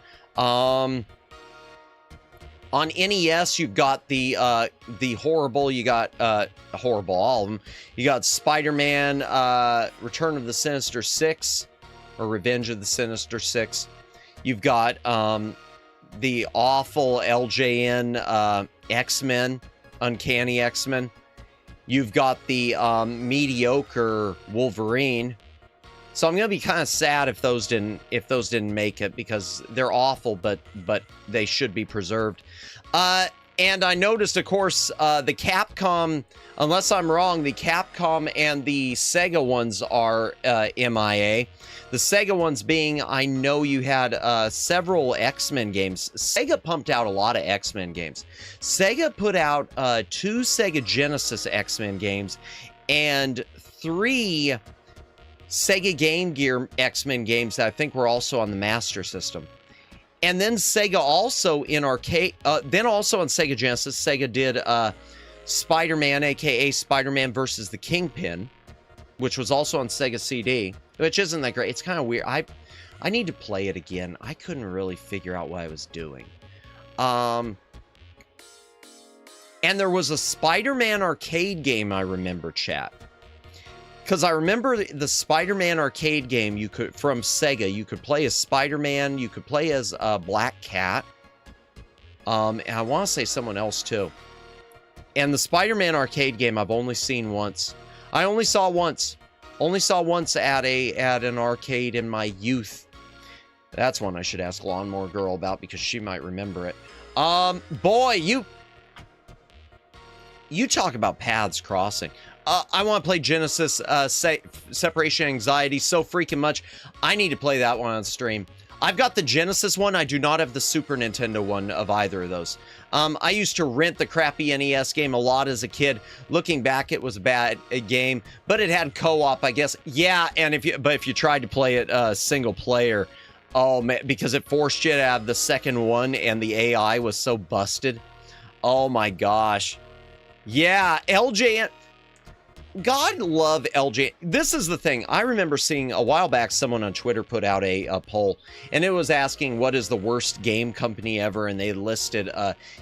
On NES, you've got the horrible, you got horrible, all of them. You got Spider-Man, Return of the Sinister Six, or Revenge of the Sinister Six. You've got the awful LJN X-Men, Uncanny X-Men. You've got the mediocre Wolverine. So I'm gonna be kind of sad if those didn't make it, because they're awful, but they should be preserved. And I noticed, of course, the Capcom, unless I'm wrong, the Capcom and the Sega ones are MIA. The Sega ones being, I know you had several X-Men games. Sega pumped out a lot of X-Men games. Sega put out 2 Sega Genesis X-Men games and 3 Sega Game Gear X-Men games that I think were also on the Master System. And then Sega also in arcade, then also on Sega Genesis, Sega did Spider-Man, aka Spider-Man versus the Kingpin, which was also on Sega CD, which isn't that great. It's kind of weird. I need to play it again. I couldn't really figure out what I was doing. And there was a Spider-Man arcade game, I remember, chat. Because I remember the Spider-Man arcade game from Sega. You could play as Spider-Man. You could play as Black Cat. And I want to say someone else too. And the Spider-Man arcade game I've only seen once. I only saw once. Only saw once at an arcade in my youth. That's one I should ask Lawnmower Girl about, because she might remember it. Boy, you talk about paths crossing. I want to play Genesis Separation Anxiety so freaking much. I need to play that one on stream. I've got the Genesis one. I do not have the Super Nintendo one of either of those. I used to rent the crappy NES game a lot as a kid. Looking back, it was a bad game, but it had co-op, I guess. Yeah, and if you tried to play it single player, oh man, because it forced you to have the second one, and the AI was so busted. Oh my gosh. Yeah, LJN. God love LJ. This is the thing. I remember seeing a while back someone on Twitter put out a poll, and it was asking what is the worst game company ever, and they listed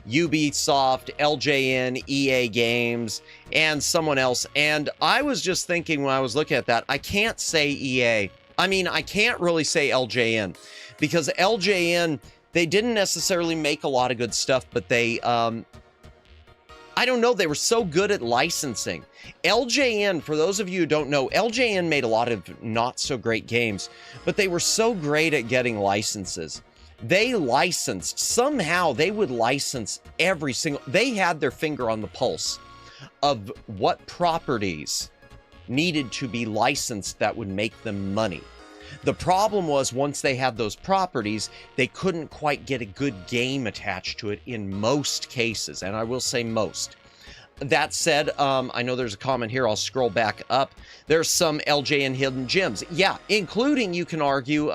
Ubisoft, LJN, EA Games, and someone else. And I was just thinking when I was looking at that, I can't say EA. I mean, I can't really say LJN, because LJN, they didn't necessarily make a lot of good stuff, but they, I don't know, they were so good at licensing. LJN, for those of you who don't know, LJN made a lot of not so great games, but they were so great at getting licenses. They licensed, somehow they would license every single, they had their finger on the pulse of what properties needed to be licensed that would make them money. The problem was once they had those properties, they couldn't quite get a good game attached to it in most cases, and I will say most. That said, I know there's a comment here. I'll scroll back up. There's some LJN hidden gems. Yeah, including, you can argue,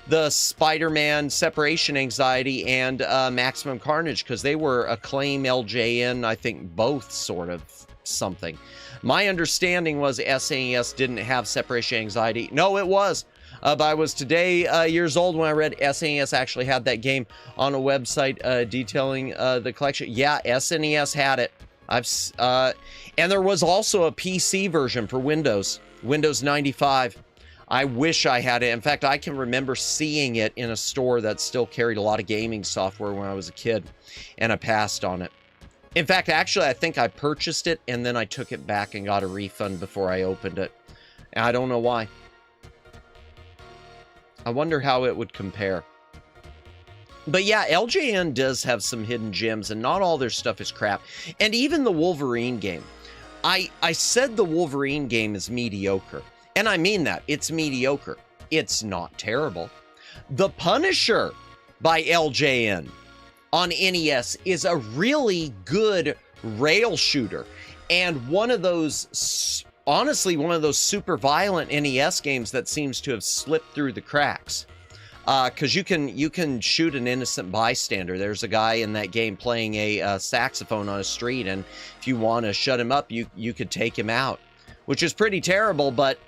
the Spider-Man Separation Anxiety and Maximum Carnage, because they were Acclaim, LJN, I think both sort of something. My understanding was SNES didn't have Separation Anxiety. No, it was. But I was today years old when I read SNES actually had that game on a website detailing the collection. Yeah, SNES had it. And there was also a PC version for Windows 95. I wish I had it. In fact, I can remember seeing it in a store that still carried a lot of gaming software when I was a kid, and I passed on it. In fact, actually, I think I purchased it and then I took it back and got a refund before I opened it. I don't know why. I wonder how it would compare. But yeah, LJN does have some hidden gems, and not all their stuff is crap. And even the Wolverine game. I said the Wolverine game is mediocre. And I mean that. It's mediocre. It's not terrible. The Punisher by LJN on NES is a really good rail shooter. And one of those, honestly, one of those super violent NES games that seems to have slipped through the cracks. Because you can shoot an innocent bystander. There's a guy in that game playing a saxophone on a street, and if you want to shut him up, you could take him out, which is pretty terrible. But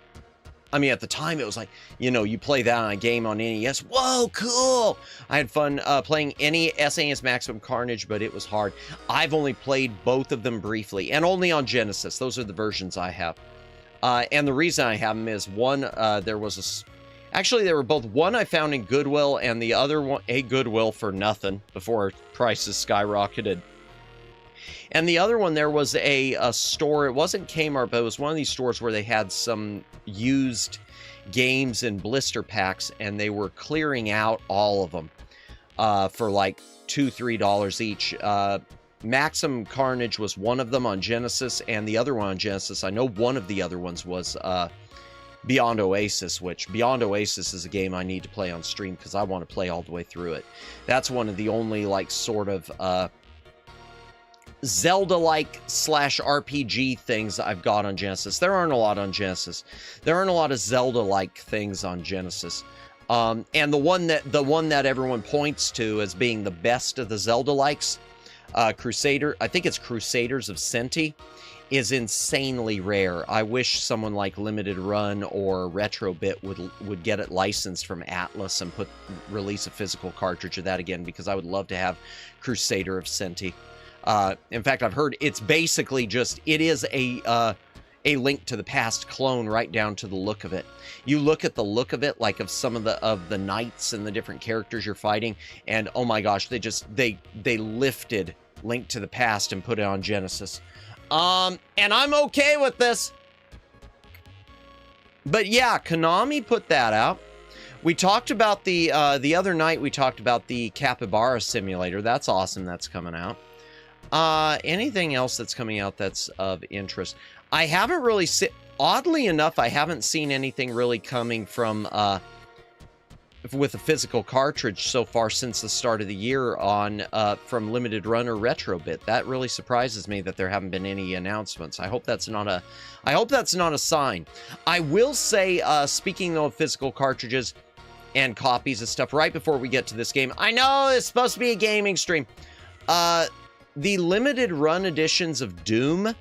I mean, at the time, it was like, you know, you play that on a game on NES. Whoa, cool! I had fun playing any SNES Maximum Carnage, but it was hard. I've only played both of them briefly, and only on Genesis. Those are the versions I have. And the reason I have them is, one, there was a... Actually, they were both, one I found in Goodwill, and the other one, a Goodwill for nothing before prices skyrocketed. And the other one, there was a store, it wasn't Kmart, but it was one of these stores where they had some used games in blister packs, and they were clearing out all of them for like $2, $3 each. Maximum Carnage was one of them on Genesis, and the other one on Genesis, I know one of the other ones was... Beyond Oasis, which Beyond Oasis is a game I need to play on stream because I want to play all the way through it. That's one of the only, like, sort of Zelda-like / RPG things I've got on Genesis. There aren't a lot on Genesis. There aren't a lot of Zelda-like things on Genesis. And the one that everyone points to as being the best of the Zelda-likes, Crusader, I think it's Crusaders of Senti, is insanely rare. I wish someone like Limited Run or Retrobit would get it licensed from Atlas and release a physical cartridge of that again, because I would love to have Crusader of Senti. In fact, I've heard it's basically just, it is a Link to the Past clone right down to the look of it. You look at the look of it, like of some of the knights and the different characters you're fighting, and oh my gosh, they lifted Link to the Past and put it on Genesis. And I'm okay with this. But yeah, Konami put that out. We talked about the other night, we talked about the Capybara Simulator. That's awesome, that's coming out. Anything else that's coming out that's of interest? I haven't really oddly enough, I haven't seen anything really coming from with a physical cartridge so far since the start of the year on from Limited Run or Retrobit. That really surprises me that there haven't been any announcements. I hope that's not a sign. I will say, speaking though of physical cartridges and copies of stuff, right before we get to this game, I know it's supposed to be a gaming stream. The limited run editions of Doom,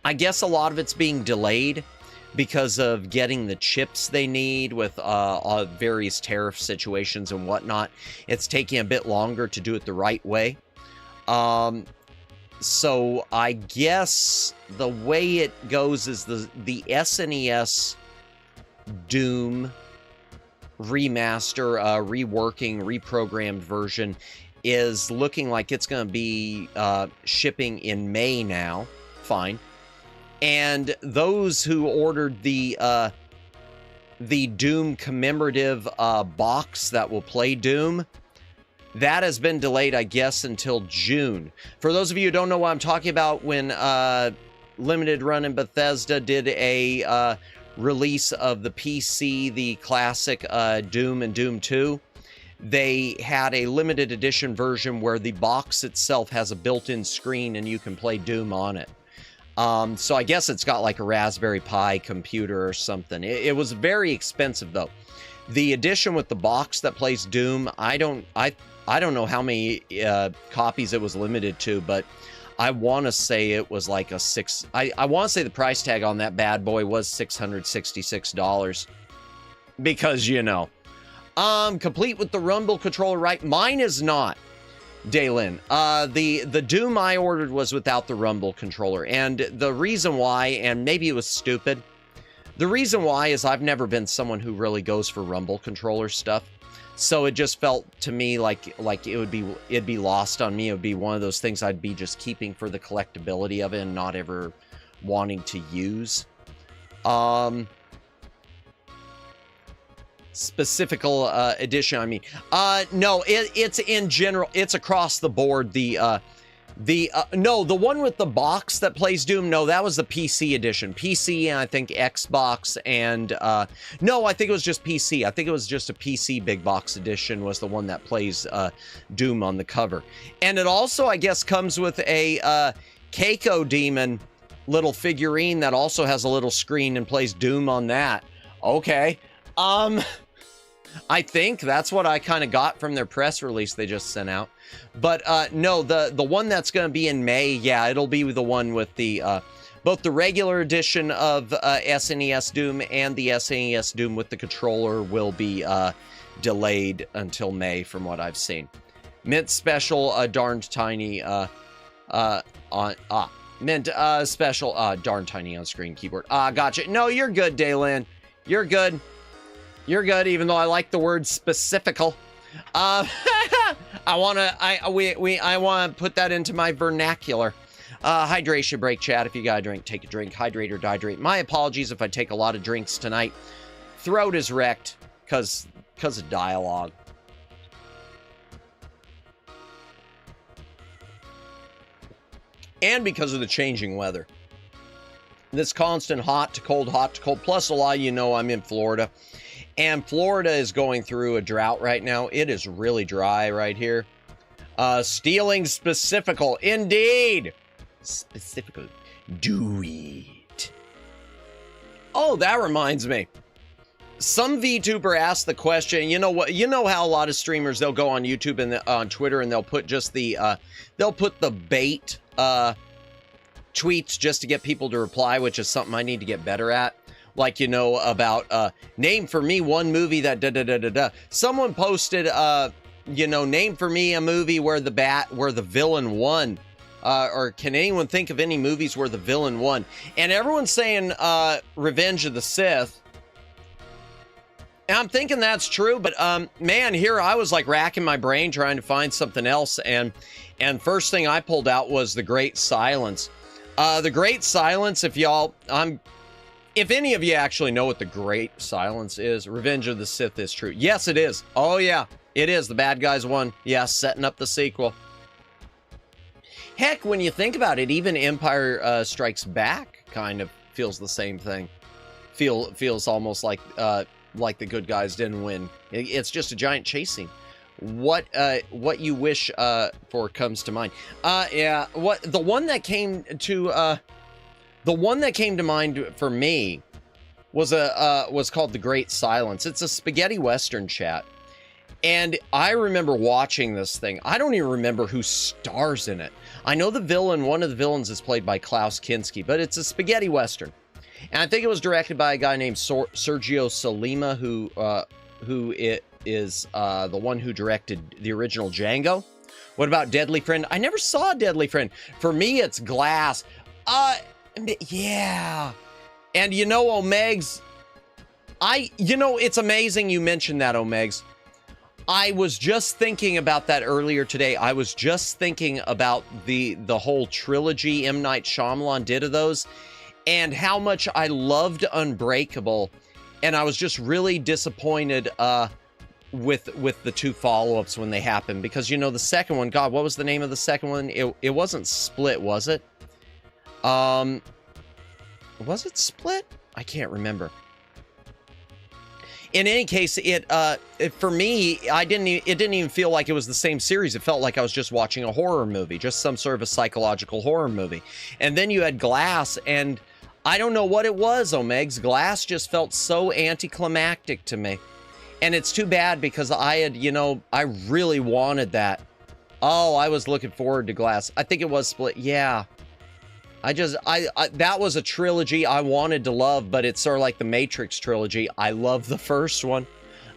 I guess a lot of it's being delayed because of getting the chips they need with various tariff situations and whatnot. It's taking a bit longer to do it the right way. So I guess the way it goes is the SNES Doom remaster, reworking, reprogrammed version is looking like it's going to be shipping in May now. Fine. And those who ordered the Doom commemorative box that will play Doom, that has been delayed, I guess, until June. For those of you who don't know what I'm talking about, when Limited Run and Bethesda did a release of the PC, the classic Doom and Doom 2, they had a limited edition version where the box itself has a built-in screen and you can play Doom on it. So I guess it's got like a Raspberry Pi computer or something. It was very expensive though. The edition with the box that plays Doom, I don't know how many copies it was limited to, but I want to say it was like I want to say the price tag on that bad boy was $666 because, you know, complete with the Rumble controller, right? Mine is not. Daylin, the Doom I ordered was without the Rumble controller, and the reason why, and maybe it was stupid, the reason why is I've never been someone who really goes for Rumble controller stuff, so it just felt to me like it'd be lost on me. It would be one of those things I'd be just keeping for the collectability of it and not ever wanting to use. Specifical edition, I mean, no, it's in general, it's across the board. No, the one with the box that plays Doom, no, that was the PC edition. PC and I think Xbox and no, I think it was just PC. I think it was just a PC big box edition was the one that plays Doom on the cover. And it also, I guess, comes with a Keiko Demon little figurine that also has a little screen and plays Doom on that. Okay. I think that's what I kind of got from their press release they just sent out. But no, the one that's going to be in May, yeah, it'll be the one with the both the regular edition of SNES Doom and the SNES Doom with the controller will be delayed until May from what I've seen. Mint special darned tiny Mint special darn tiny on screen keyboard. Gotcha. No, you're good, Daylin. You're good. You're good, even though I like the word specifical. I wanna put that into my vernacular. Hydration break, chat. If you got a drink, take a drink. Hydrate or dihydrate. My apologies if I take a lot of drinks tonight. Throat is wrecked because of dialogue. And because of the changing weather. This constant hot to cold, hot to cold. Plus, a lot of you know I'm in Florida. And Florida is going through a drought right now. It is really dry right here. Stealing specifical. Indeed. Specifical. Do it. Oh, that reminds me. Some VTuber asked the question, you know what? You know how a lot of streamers, they'll go on YouTube and on Twitter and they'll put just the, they'll put the bait tweets just to get people to reply, which is something I need to get better at. Like, you know, about, name for me one movie that da-da-da-da-da. Someone posted, you know, name for me a movie where the villain won. Or can anyone think of any movies where the villain won? And everyone's saying, Revenge of the Sith. And I'm thinking that's true, but, man, here I was like racking my brain trying to find something else. And first thing I pulled out was The Great Silence. The Great Silence, if any of you actually know what The Great Silence is, Revenge of the Sith is true. Yes, it is. Oh, yeah, it is. The bad guys won. Yeah, setting up the sequel. Heck, when you think about it, even Empire Strikes Back kind of feels the same thing. Feels almost like like the good guys didn't win. It's just a giant chase scene. What you wish for comes to mind. Yeah, the one that came to mind for me was called The Great Silence. It's a spaghetti western, chat. And I remember watching this thing. I don't even remember who stars in it. I know the villain, one of the villains is played by Klaus Kinski, but it's a spaghetti western. And I think it was directed by a guy named Sergio Solima, who is the one who directed the original Django. What about Deadly Friend? I never saw Deadly Friend. For me, it's Glass. Yeah. And you know, Omegs, it's amazing you mentioned that, Omegs. I was just thinking about that earlier today. I was just thinking about the whole trilogy M. Night Shyamalan did of those, and how much I loved Unbreakable, and I was just really disappointed with the two follow-ups when they happened, because the second one, God, what was the name of the second one? It wasn't Split, was it? Was it Split? I can't remember. In any case, for me, it didn't even feel like it was the same series. It felt like I was just watching a horror movie, just some sort of a psychological horror movie. And then you had Glass, and I don't know what it was, Omegs. Glass just felt so anticlimactic to me. And it's too bad, because I had, I really wanted that. Oh, I was looking forward to Glass. I think it was Split. Yeah. That was a trilogy I wanted to love, but it's sort of like the Matrix trilogy. I love the first one.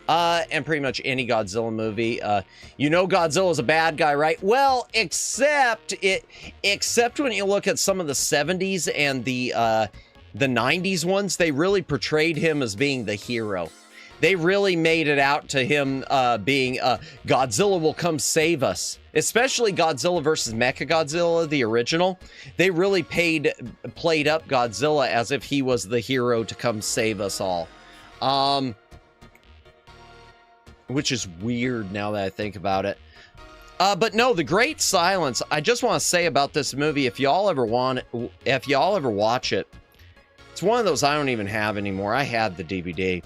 And pretty much any Godzilla movie. Godzilla's a bad guy, right? Well, except when you look at some of the 70s and the 90s ones, they really portrayed him as being the hero. They really made it out to him being Godzilla will come save us. Especially Godzilla versus Mechagodzilla, the original. They really played up Godzilla as if he was the hero to come save us all. Which is weird now that I think about it. But no, The Great Silence, I just want to say about this movie, if y'all ever watch it, it's one of those I don't even have anymore. I had the DVD.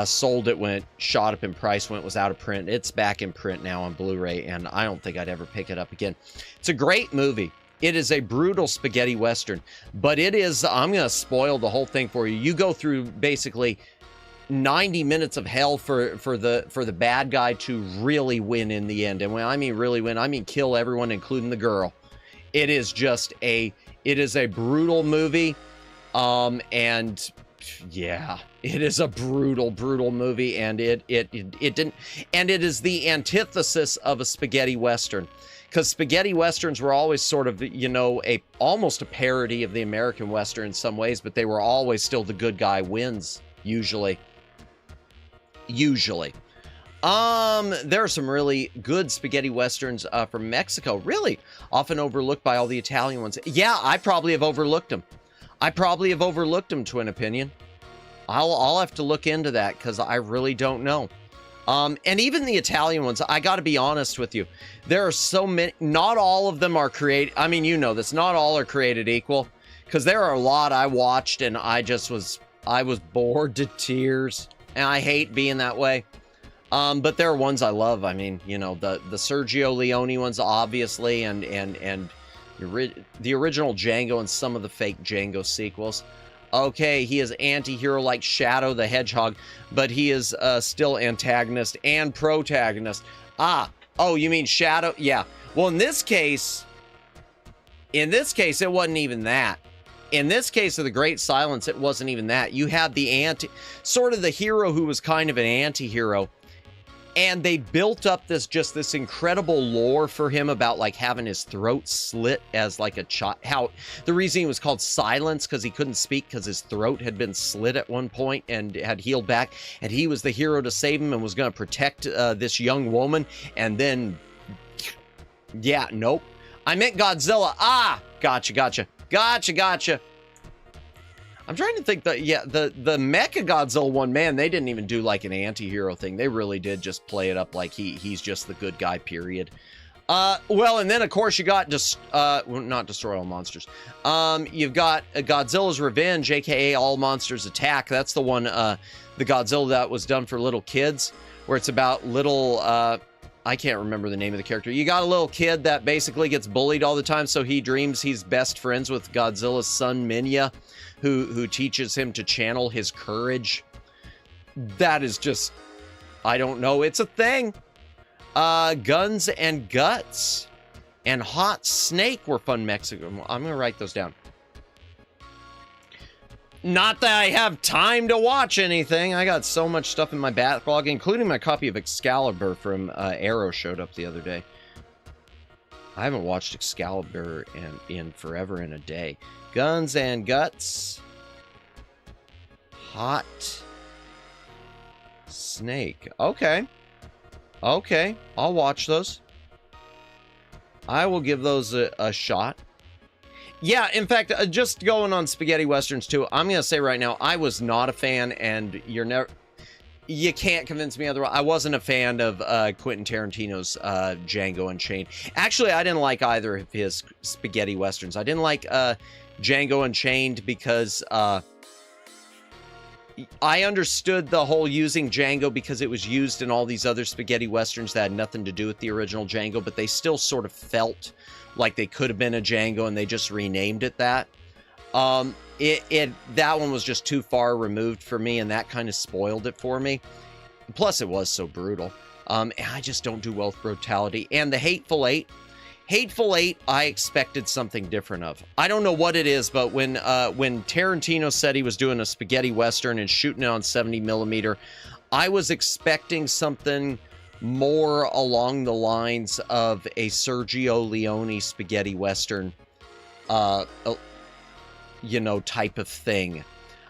Sold it when it shot up in price when it was out of print. It's back in print now on Blu-ray, and I don't think I'd ever pick it up again. It's a great movie. It is a brutal spaghetti western, but it is, I'm going to spoil the whole thing for you. You go through basically 90 minutes of hell for the bad guy to really win in the end. And when I mean really win, I mean kill everyone, including the girl. It is a brutal movie. And yeah, it is a brutal movie, and it didn't, and it is the antithesis of a spaghetti western, because spaghetti westerns were always sort of, almost a parody of the American western in some ways, but they were always still the good guy wins, usually. There are some really good spaghetti westerns from Mexico, really often overlooked by all the Italian ones. Yeah, I probably have overlooked them. Twin Opinion. I'll have to look into that, because I really don't know. And even the Italian ones, I got to be honest with you. There are so many, not all of them are created. I mean, this, not all are created equal, because there are a lot I watched and I was bored to tears, and I hate being that way. But there are ones I love. I mean, the Sergio Leone ones, obviously, and the original Django and some of the fake Django sequels. Okay, he is anti-hero like Shadow the Hedgehog, but he is still antagonist and protagonist. Oh, you mean Shadow? Yeah. Well, in this case, it wasn't even that. In this case of The Great Silence, it wasn't even that. You had the sort of the hero who was kind of an anti-hero. And they built up this incredible lore for him about like having his throat slit as like a child. How the reason he was called Silence, because he couldn't speak because his throat had been slit at one point and had healed back. And he was the hero to save him and was going to protect this young woman. And then, yeah, nope. I meant Godzilla. Gotcha. I'm trying to think the Mechagodzilla one, man, they didn't even do like an anti-hero thing. They really did just play it up like he's just the good guy, period. Well, and then of course you got well, not Destroy All Monsters. You've got Godzilla's Revenge, aka All Monsters Attack. That's the one, the Godzilla that was done for little kids, where it's about little, I can't remember the name of the character. You got a little kid that basically gets bullied all the time, so he dreams he's best friends with Godzilla's son, Minya, who teaches him to channel his courage. That is just, I don't know, it's a thing. Guns and Guts and Hot Snake were fun Mexican. I'm gonna write those down. Not that I have time to watch anything. I got so much stuff in my backlog, including my copy of Excalibur from Arrow showed up the other day. I haven't watched Excalibur in forever and a day. Guns and Guts. Hot Snake. Okay. Okay. I'll watch those. I will give those a shot. Yeah, in fact, just going on spaghetti westerns too, I'm going to say right now, I was not a fan, and you can't convince me otherwise. I wasn't a fan of Quentin Tarantino's Django Unchained. Actually, I didn't like either of his spaghetti westerns. I didn't like Django Unchained because I understood the whole using Django because it was used in all these other spaghetti westerns that had nothing to do with the original Django, but they still sort of felt like they could have been a Django, and they just renamed it that. That one was just too far removed for me, and that kind of spoiled it for me. Plus, it was so brutal. I just don't do well with brutality. And the Hateful Eight. Hateful Eight, I expected something different of. I don't know what it is, but when Tarantino said he was doing a spaghetti western and shooting it on 70mm, I was expecting something more along the lines of a Sergio Leone spaghetti western, you know, type of thing.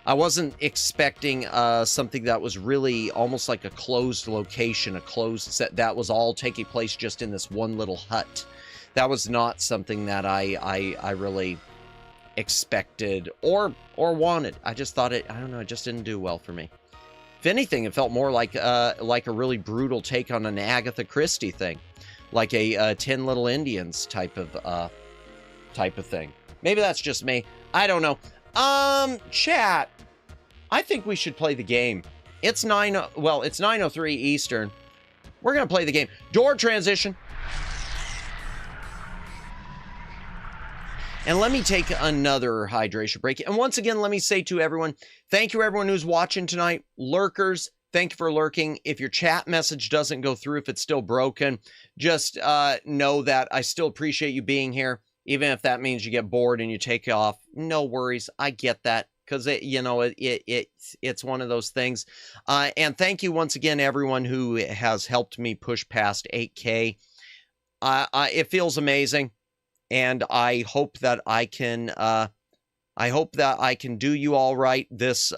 I wasn't expecting something that was really almost like a closed location, a closed set that was all taking place just in this one little hut. That was not something that I really expected or wanted. I just thought it, I don't know, it just didn't do well for me. If anything, it felt more like a really brutal take on an Agatha Christie thing, like a 10 Little Indians type of thing. Maybe that's just me. I don't know. Chat. I think we should play the game. It's 9:03 Eastern. We're gonna play the game. Door transition. And let me take another hydration break. And once again, let me say to everyone, thank you everyone who's watching tonight. Lurkers, thank you for lurking. If your chat message doesn't go through, if it's still broken, just know that I still appreciate you being here. Even if that means you get bored and you take off. No worries. I get that. Because, you know, it's one of those things. And thank you once again, everyone who has helped me push past 8K. It feels amazing. And I hope that I can do you all right this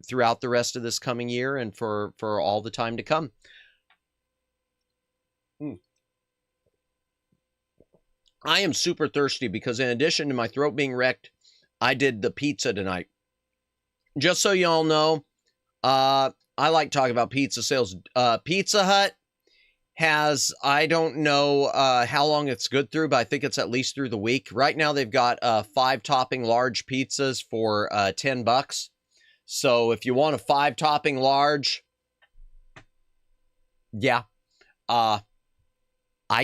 throughout the rest of this coming year and for all the time to come. I am super thirsty because in addition to my throat being wrecked, I did the pizza tonight. Just so y'all know, I like talking about pizza sales. Pizza Hut has, I don't know how long it's good through, but I think it's at least through the week. Right now, they've got 5-topping large pizzas for $10. So if you want a 5-topping large, yeah, I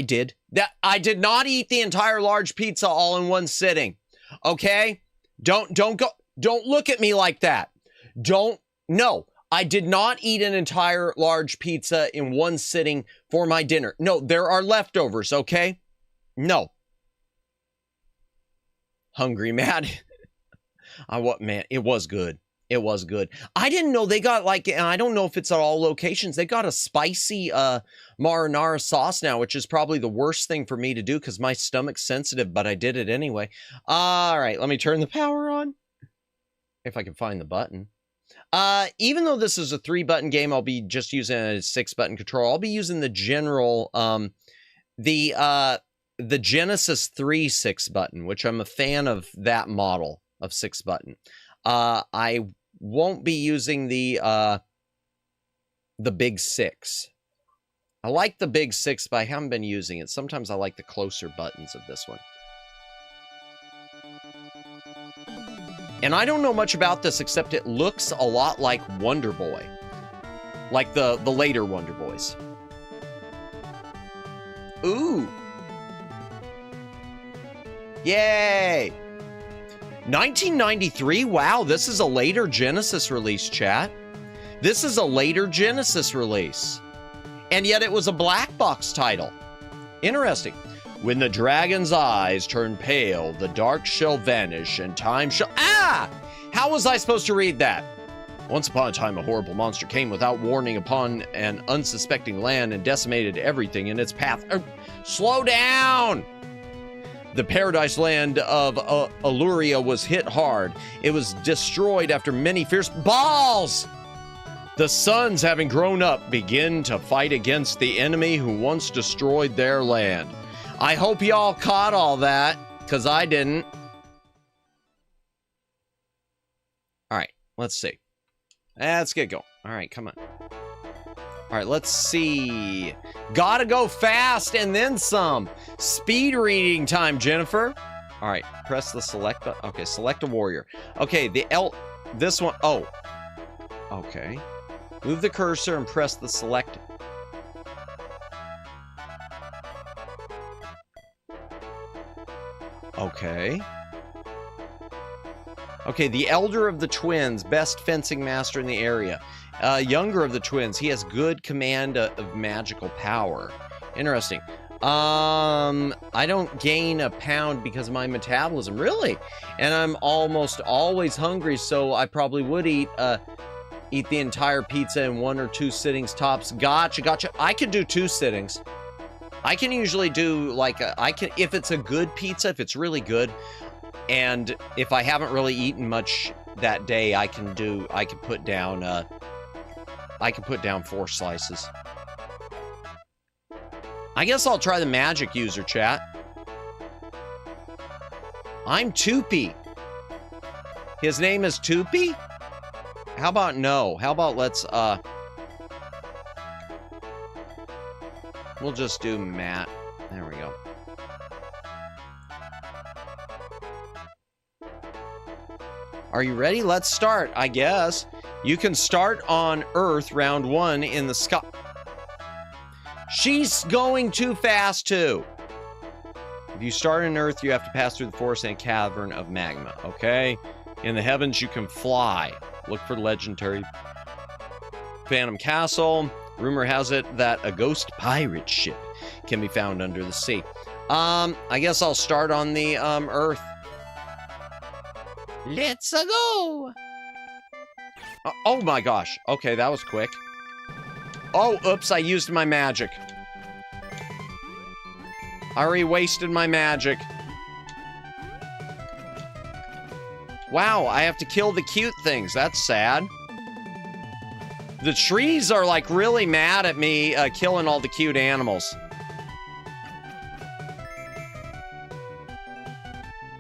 did. I did not eat the entire large pizza all in one sitting. Okay? Don't look at me like that. No. I did not eat an entire large pizza in one sitting for my dinner. No, there are leftovers, okay? No. Hungry mad. Man, it was good. It was good. I didn't know they got, like, and I don't know if it's at all locations, they got a spicy marinara sauce now, which is probably the worst thing for me to do because my stomach's sensitive, but I did it anyway. All right, let me turn the power on. If I can find the button. Even though this is a 3-button game, I'll be just using a 6-button control. I'll be using the general, the Genesis 3 6-button, which I'm a fan of that model of 6-button. I won't be using the big 6. I like the big 6, but I haven't been using it. Sometimes I like the closer buttons of this one. And I don't know much about this, except it looks a lot like Wonder Boy. Like the later Wonder Boys. Ooh. Yay! 1993? Wow, this is a later Genesis release, chat. This is a later Genesis release. And yet it was a black box title. Interesting. When the dragon's eyes turn pale, the dark shall vanish, and time shall... Ah! How was I supposed to read that? Once upon a time, a horrible monster came without warning upon an unsuspecting land and decimated everything in its path. Slow down! The paradise land of Aluria was hit hard. It was destroyed after many fierce balls! The sons, having grown up, begin to fight against the enemy who once destroyed their land. I hope y'all caught all that, because I didn't. All right, let's see. Let's get going. All right, come on. All right, let's see. Gotta go fast and then some. Speed reading time, Jennifer. All right, press the select button. Okay, select a warrior. Okay, this one. Oh. Okay. Move the cursor and press the select. Okay. Okay, the elder of the twins, best fencing master in the area. Younger of the twins, he has good command of magical power. Interesting. I don't gain a pound because of my metabolism, really? And I'm almost always hungry, so I probably would eat the entire pizza in 1 or 2 sittings tops. Gotcha. I could do 2 sittings. I can usually do like if it's a good pizza, if it's really good, and if I haven't really eaten much that day, I can put down 4 slices. I guess I'll try the magic user, chat. I'm Toopy. His name is Toopy? How about no? How about let's we'll just do Matt. There we go. Are you ready? Let's start, I guess. You can start on Earth round 1 in the sky. She's going too fast, too. If you start on Earth, you have to pass through the forest and cavern of magma, okay? In the heavens, you can fly. Look for the legendary Phantom Castle. Rumor has it that a ghost pirate ship can be found under the sea. I guess I'll start on the Earth. Let's go. Oh my gosh. Okay, that was quick. Oh, oops, I used my magic. I already wasted my magic. Wow, I have to kill the cute things. That's sad. The trees are like really mad at me killing all the cute animals.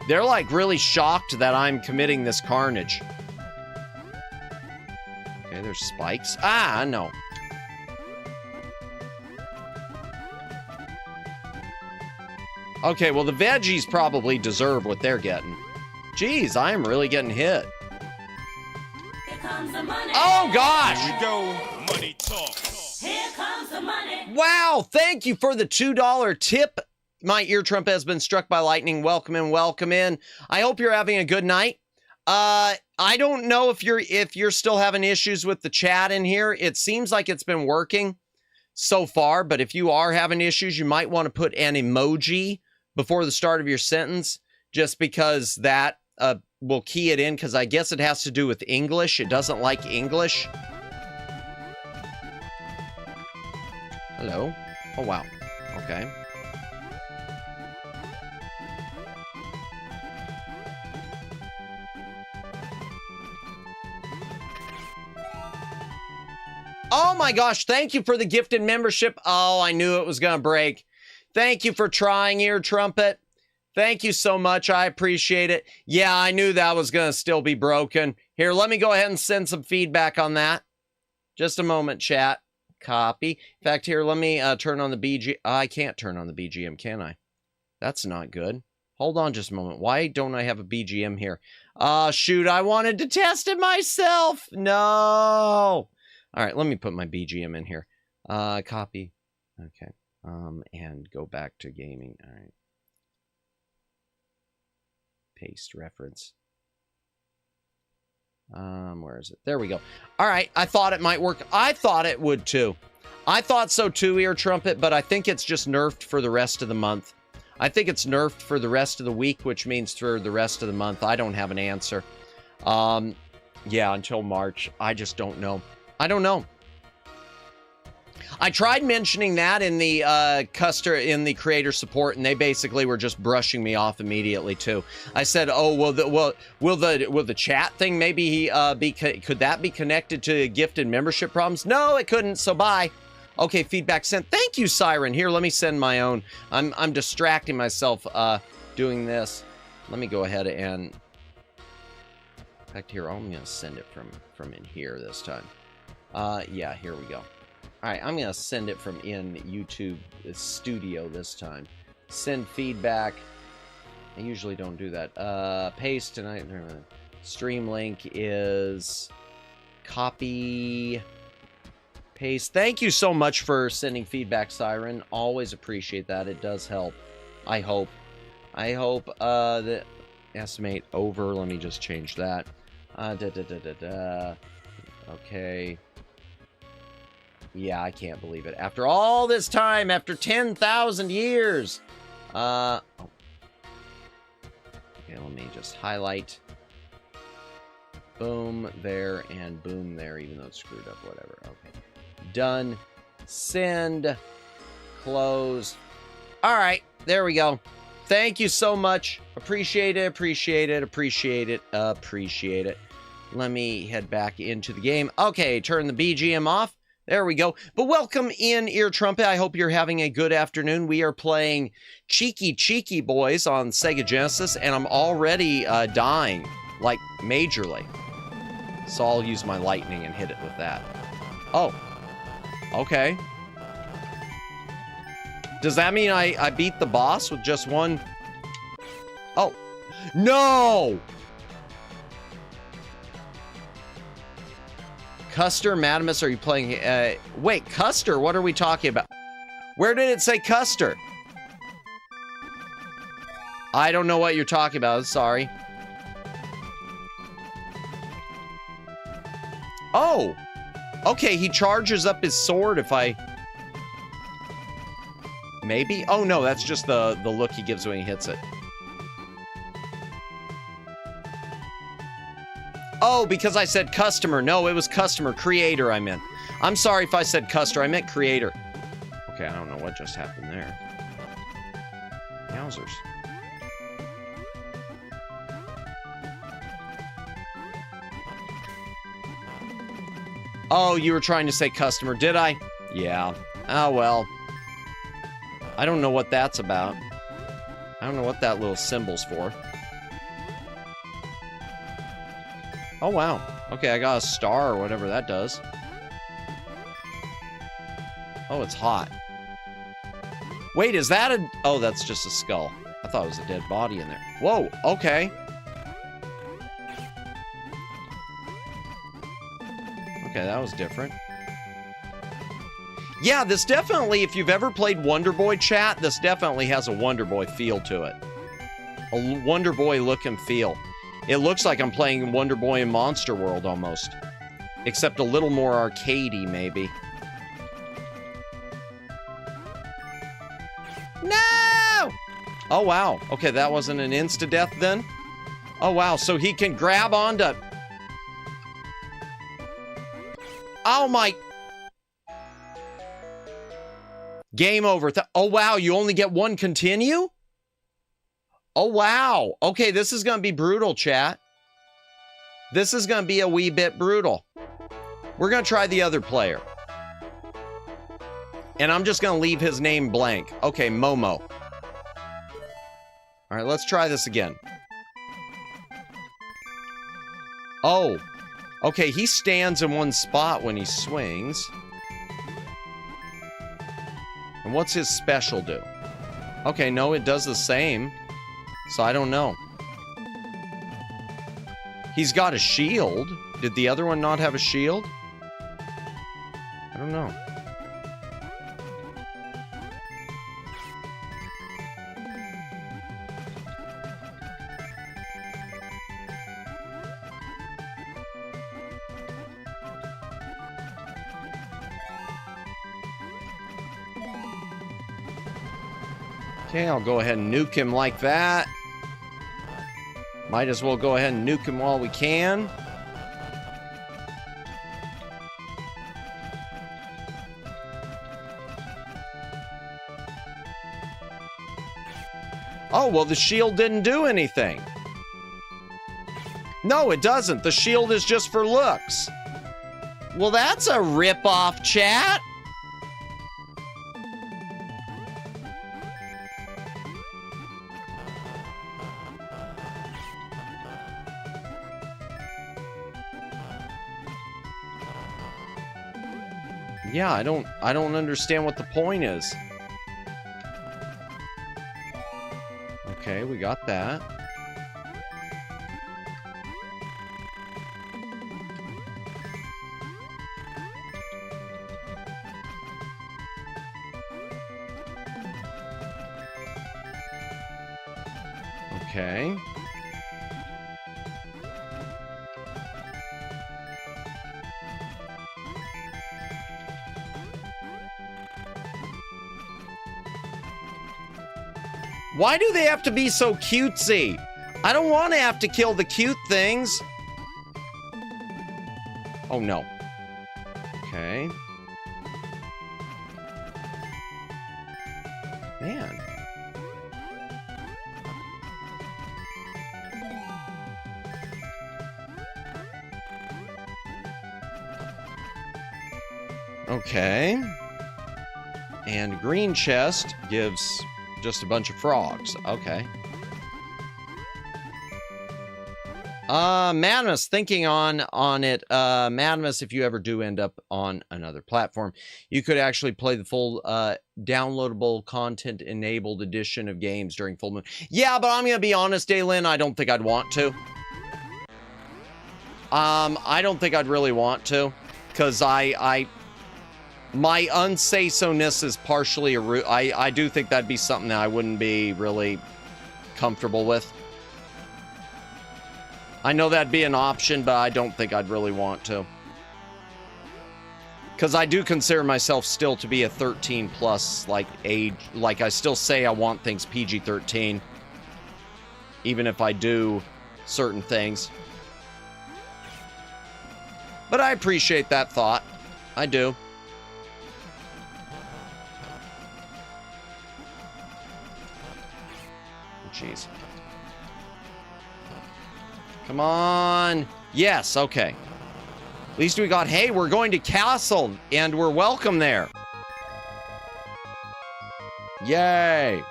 They're like really shocked that I'm committing this carnage. Okay, there's spikes. Ah, no. Okay, well the veggies probably deserve what they're getting. Jeez, I am really getting hit. Here comes the money. Oh gosh! Here we go. Money talk. Here comes the money. Wow, thank you for the $2 tip. My ear trumpet has been struck by lightning. Welcome in, welcome in. I hope you're having a good night. I don't know if you're still having issues with the chat in here. It seems like it's been working so far, but if you are having issues, you might want to put an emoji before the start of your sentence, just because that will key it in, because I guess it has to do with English. It doesn't like English. Hello? Oh, wow. Okay. Oh my gosh, thank you for the gifted membership. Oh, I knew it was gonna break. Thank you for trying, Ear Trumpet. Thank you so much, I appreciate it. Yeah, I knew that was gonna still be broken. Here, let me go ahead and send some feedback on that. Just a moment, chat. Copy. In fact, here, let me turn on the BG. I can't turn on the BGM, can I? That's not good. Hold on just a moment. Why don't I have a BGM here? Shoot, I wanted to test it myself. No. All right, let me put my BGM in here. Copy. Okay. And go back to gaming. All right. Paste reference. Where is it? There we go. All right, I thought it might work. I thought it would too. I thought so too, Ear Trumpet, but I think it's just nerfed for the rest of the month. I think it's nerfed for the rest of the week, which means for the rest of the month. I don't have an answer. Yeah, until March. I just don't know. I don't know. I tried mentioning that in the creator support, and they basically were just brushing me off immediately too. I said, "Oh, will the chat thing maybe could that be connected to gifted membership problems?" No, it couldn't. So bye. Okay, feedback sent. Thank you, Siren. Here, let me send my own. I'm distracting myself doing this. Let me go ahead and, in fact, here, I'm gonna send it from in here this time. Yeah, here we go. All right, I'm gonna send it from in YouTube Studio this time. Send feedback. I usually don't do that. Paste tonight. Stream link is copy. Paste. Thank you so much for sending feedback, Siren. Always appreciate that. It does help. I hope. The estimate over. Let me just change that. Okay. Yeah, I can't believe it. After all this time, after 10,000 years. Oh. Okay, let me just highlight. Boom there and boom there, even though it's screwed up, whatever. Okay. Done. Send. Close. All right, there we go. Thank you so much. Appreciate it, appreciate it, appreciate it, appreciate it. Let me head back into the game. Okay, turn the BGM off. There we go. But welcome in, Ear Trumpet. I hope you're having a good afternoon. We are playing Chiki Boys on Sega Genesis, and I'm already dying, like, majorly. So I'll use my lightning and hit it with that. Oh. Okay. Does that mean I beat the boss with just one? Oh. No! Custer, Madamus, are you playing? Wait, Custer, what are we talking about? Where did it say Custer? I don't know what you're talking about, sorry. Oh! Okay, he charges up his sword if I... Maybe? Oh no, that's just the look he gives when he hits it. Oh, because I said customer. No, it was customer. Creator, I meant. I'm sorry if I said customer. I meant creator. Okay, I don't know what just happened there. Yowzers. Oh, you were trying to say customer, did I? Yeah. Oh, well. I don't know what that's about. I don't know what that little symbol's for. Oh, wow. Okay, I got a star or whatever that does. Oh, it's hot. Wait, is that a... Oh, that's just a skull. I thought it was a dead body in there. Whoa, okay. Okay, that was different. Yeah, this definitely, if you've ever played Wonder Boy chat, this definitely has a Wonder Boy feel to it. A Wonder Boy look and feel. It looks like I'm playing Wonder Boy in Monster World almost. Except a little more arcadey, maybe. No! Oh, wow. Okay, that wasn't an insta-death then? Oh, wow. So he can grab onto... Oh, my... Game over. Oh, wow. You only get one continue? Oh, wow. Okay, this is going to be brutal, chat. This is going to be a wee bit brutal. We're going to try the other player. And I'm just going to leave his name blank. Okay, Momo. All right, let's try this again. Oh. Okay, he stands in one spot when he swings. And what's his special do? Okay, no, it does the same. So I don't know. He's got a shield. Did the other one not have a shield? I don't know. Okay, I'll go ahead and nuke him like that. Might as well go ahead and nuke him while we can. Oh, well, the shield didn't do anything. No, it doesn't. The shield is just for looks. Well, that's a rip-off, chat. Yeah, I don't understand what the point is. Okay, we got that. Okay. Why do they have to be so cutesy? I don't want to have to kill the cute things. Oh, no. Okay. Man. Okay. And green chest gives just a bunch of frogs. Okay. Madness, thinking on it. Madness, if you ever do end up on another platform, you could actually play the full downloadable content enabled edition of games during full moon. Yeah, but I'm gonna be honest, Daylin, I don't think I'd want to. I don't think I'd really want to, because my unsay-so-ness is partially a root. I do think that'd be something that I wouldn't be really comfortable with. I know that'd be an option, but I don't think I'd really want to. Because I do consider myself still to be a 13 plus, like, age. Like, I still say I want things PG-13. Even if I do certain things. But I appreciate that thought. I do. Jeez. Come on. Yes, okay. At least we got, hey, we're going to castle, and we're welcome there. Yay.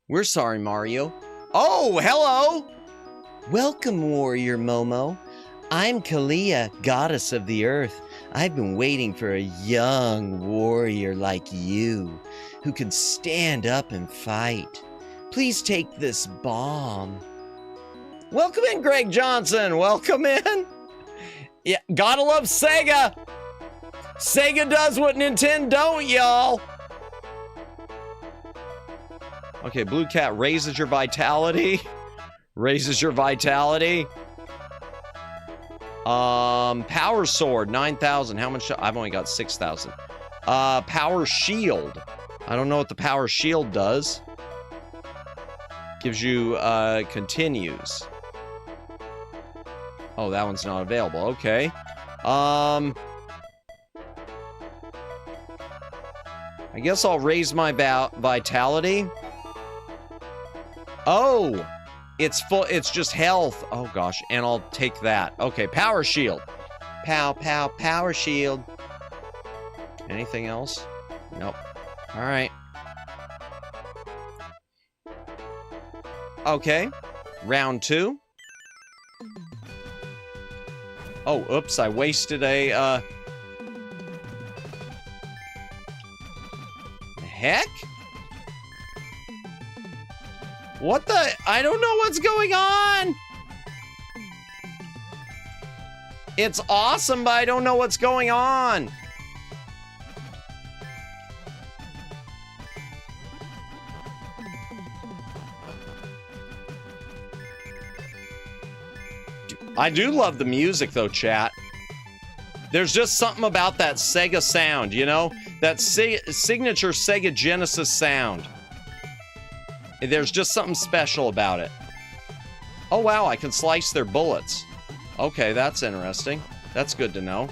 We're sorry, Mario. Oh, hello. Welcome, Warrior Momo. I'm Kalia, goddess of the earth. I've been waiting for a young warrior like you who can stand up and fight. Please take this bomb. Welcome in, Greg Johnson. Welcome in. Yeah, gotta love Sega. Sega does what Nintendo don't, y'all. Okay, Blue Cat raises your vitality. Raises your vitality. Power Sword, 9,000. How much? I've only got 6,000. Power Shield. I don't know what the Power Shield does. Gives you, continues. Oh, that one's not available. Okay. I guess I'll raise my vitality. Oh! It's full, it's just health. Oh gosh, and I'll take that. Okay, Power Shield. Pow, pow, Power Shield. Anything else? Nope. Alright. Okay. Round 2. Oh, oops, I wasted a, heck? What the? I don't know what's going on. It's awesome, but I don't know what's going on. I do love the music, though, chat. There's just something about that Sega sound, you know? That signature Sega Genesis sound. There's just something special about it. Oh, wow, I can slice their bullets. Okay, that's interesting. That's good to know.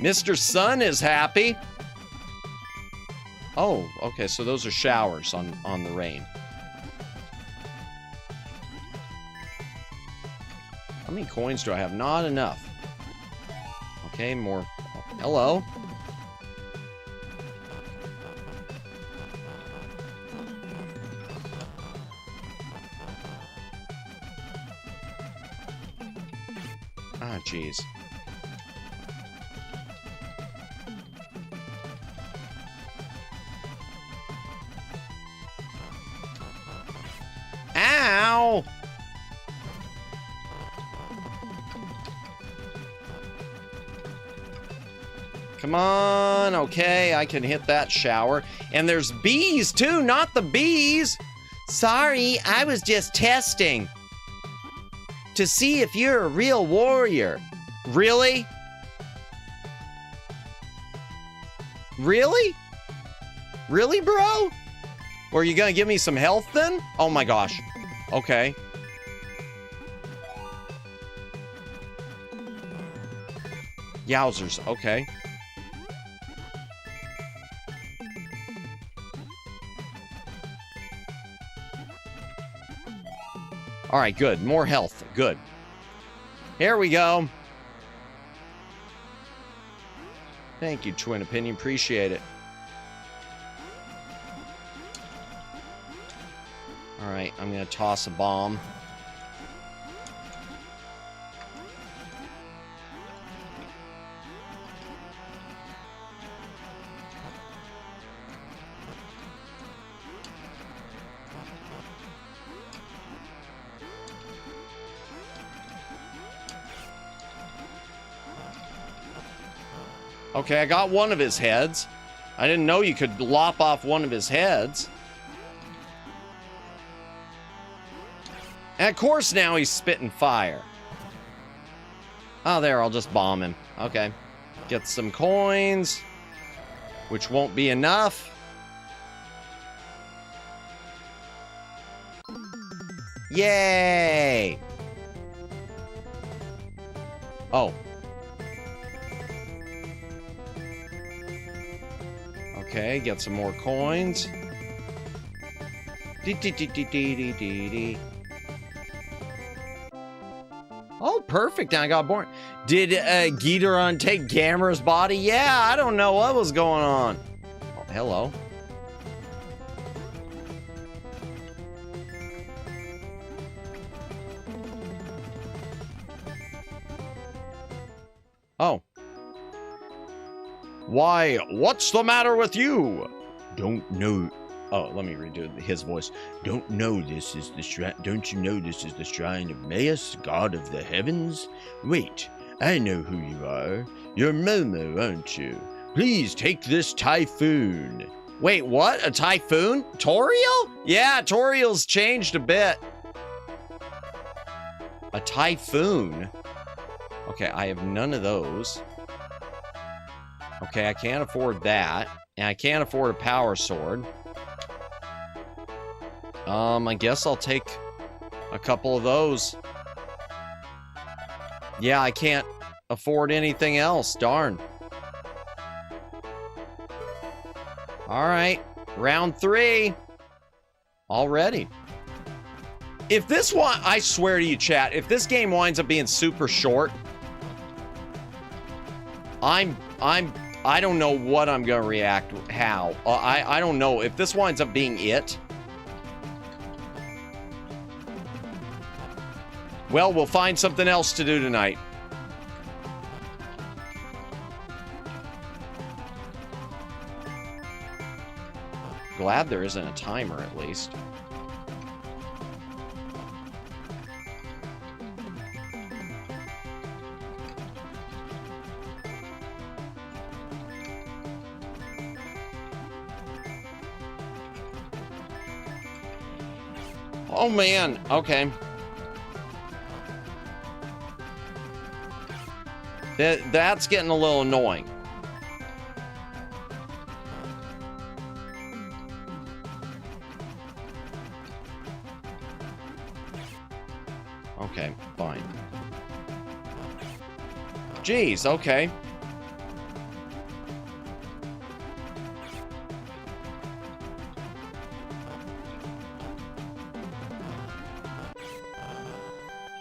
Mr. Sun is happy. Oh, okay, so those are showers on the rain. How many coins do I have? Not enough. Okay, more. Hello. Ah, jeez. Ow! Come on, okay, I can hit that shower. And there's bees too, not the bees. Sorry, I was just testing to see if you're a real warrior. Really? Really? Really, bro? Or are you gonna give me some health then? Oh my gosh. Okay. Yowzers, okay. All right, good. More health. Good. Here we go. Thank you, Twin Opinion. Appreciate it. All right, I'm going to toss a bomb. Okay, I got one of his heads. I didn't know you could lop off one of his heads. And of course now he's spitting fire. Oh, there, I'll just bomb him. Okay. Get some coins, which won't be enough. Yay! Oh. Okay, get some more coins. Oh, perfect. I got born. Did Gideon take Gamera's body? Yeah, I don't know what was going on. Oh, hello. Oh. Why, what's the matter with you? Don't know. Oh, let me redo his voice. Don't know this is the shrine. Don't you know this is the shrine of Maius, god of the heavens? Wait, I know who you are. You're Momo, aren't you? Please take this typhoon. Wait, what? A typhoon? Toriel? Yeah, Toriel's changed a bit. A typhoon? Okay, I have none of those. Okay, I can't afford that. And I can't afford a power sword. I guess I'll take a couple of those. Yeah, I can't afford anything else. Darn. Alright. Round 3. Already. If this one, I swear to you, chat, if this game winds up being super short, I don't know what I'm gonna react, how. I don't know. If this winds up being it, Well, we'll find something else to do tonight. Glad there isn't a timer, at least. Oh, man. Okay. That's getting a little annoying. Okay, fine. Jeez, okay.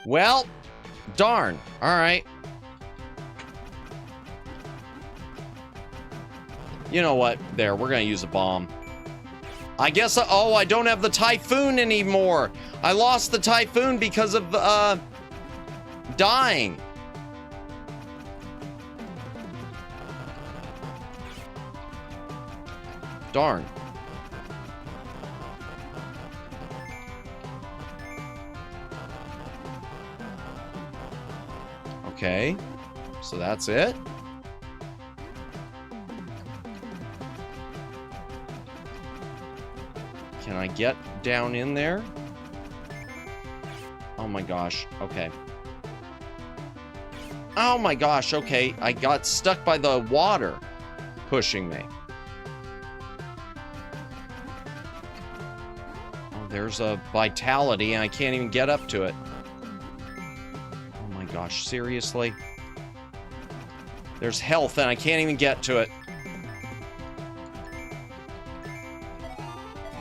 Well, darn. All right. You know what? There, we're going to use a bomb. I guess, oh, I don't have the typhoon anymore. I lost the typhoon because of, dying. Darn. Okay, so that's it. Can I get down in there? Oh my gosh, okay. Oh my gosh, okay. I got stuck by the water pushing me. Oh, there's a vitality and I can't even get up to it. Oh my gosh, seriously? There's health and I can't even get to it.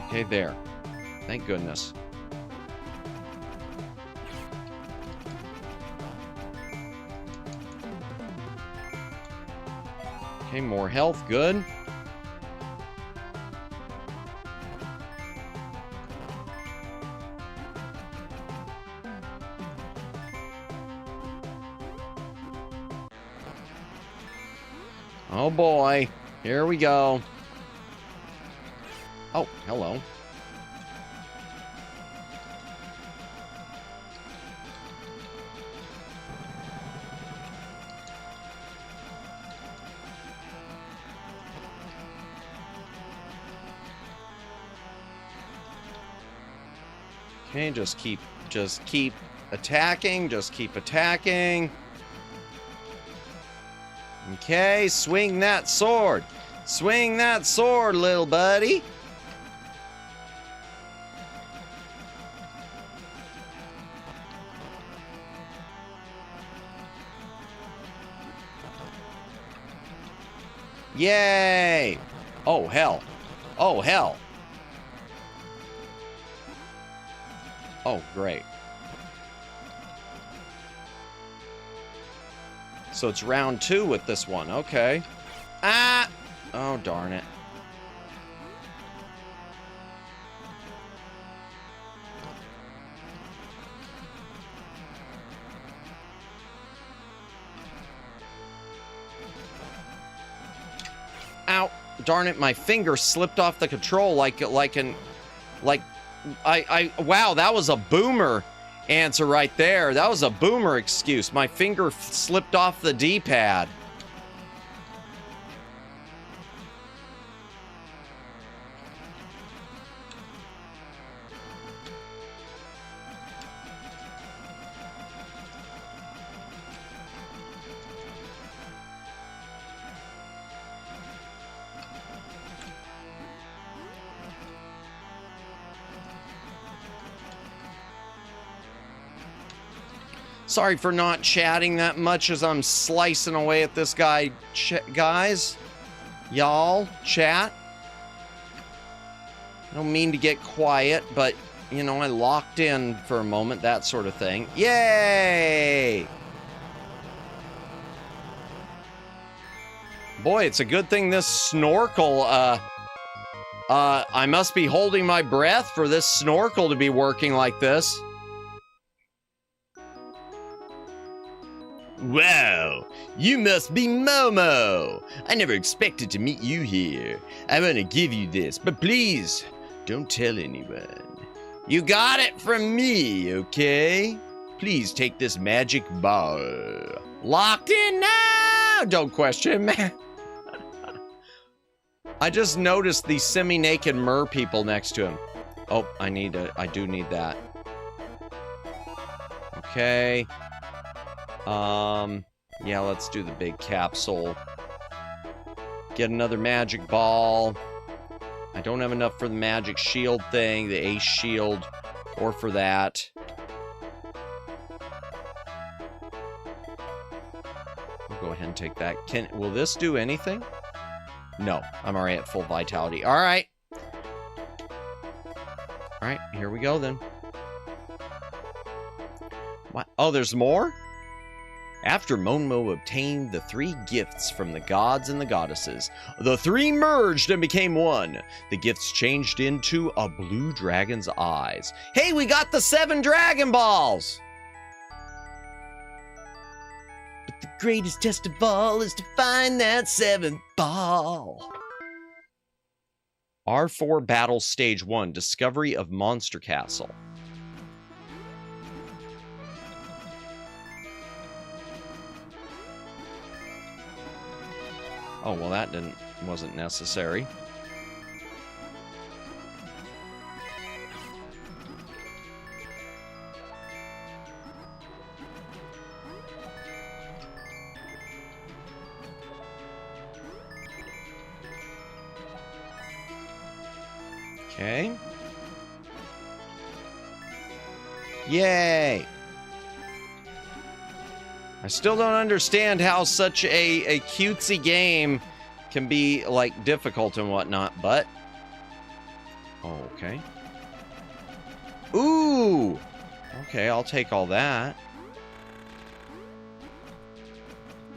Okay, there. Thank goodness. Okay, more health, good. Oh boy, here we go. Oh, hello. Okay, just keep attacking, just keep attacking. Okay, swing that sword. Swing that sword, little buddy. Yay! Oh, hell. Oh, hell. Oh, great. So it's round 2 with this one. Okay. Ah! Oh, darn it. Ow. Darn it, my finger slipped off the control wow, that was a boomer answer right there. That was a boomer excuse. My finger slipped off the D-pad. Sorry for not chatting that much as I'm slicing away at this guy, guys. Y'all, chat. I don't mean to get quiet, but, you know, I locked in for a moment, that sort of thing. Yay! Boy, it's a good thing this snorkel, I must be holding my breath for this snorkel to be working like this. Wow, you must be Momo. I never expected to meet you here. I want to give you this, but please, don't tell anyone. You got it from me, okay? Please take this magic ball. Locked in now! Don't question me. I just noticed these semi-naked mer people next to him. Oh, I do need that. Okay. Yeah, let's do the big capsule. Get another magic ball. I don't have enough for the magic shield thing, the ace shield, or for that. I'll go ahead and take that. Will this do anything? No, I'm already at full vitality. All right. All right, here we go then. What? Oh, there's more? After Momo obtained the 3 gifts from the gods and the goddesses, the 3 merged and became one. The gifts changed into a blue dragon's eyes. Hey, we got the 7 Dragon Balls! But the greatest test of all is to find that 7th ball. R4 Battle Stage 1, Discovery of Monster Castle. Oh, well, that wasn't necessary. Okay. Yay! I still don't understand how such a cutesy game can be, like, difficult and whatnot, but... Oh, okay. Ooh! Okay, I'll take all that.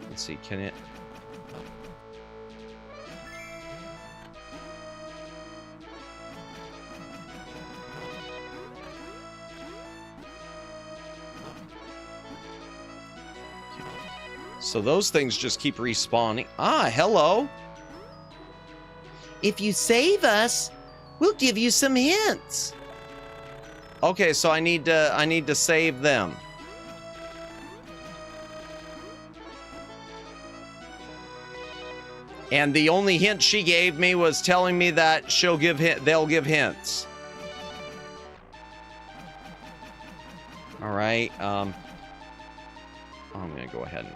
Let's see, can it... So those things just keep respawning. Ah, hello. If you save us, we'll give you some hints. Okay, so I need to save them. And the only hint she gave me was telling me that they'll give hints. All right. I'm gonna go ahead and...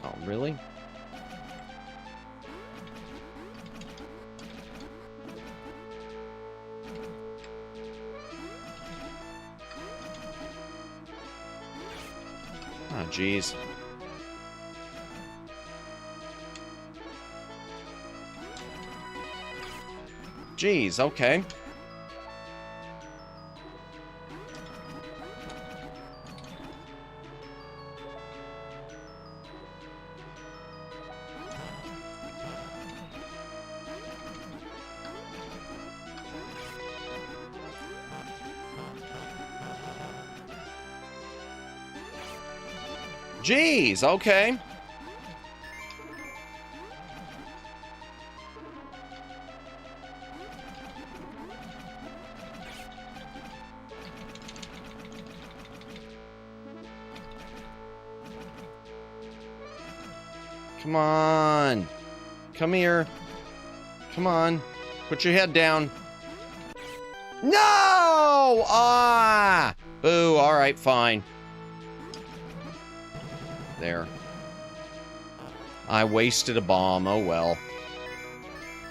Oh, really? Oh, jeez. Jeez, okay. Jeez, okay. Come on. Come here. Come on. Put your head down. No! Ah! Boo, all right, fine. There. I wasted a bomb. Oh, well.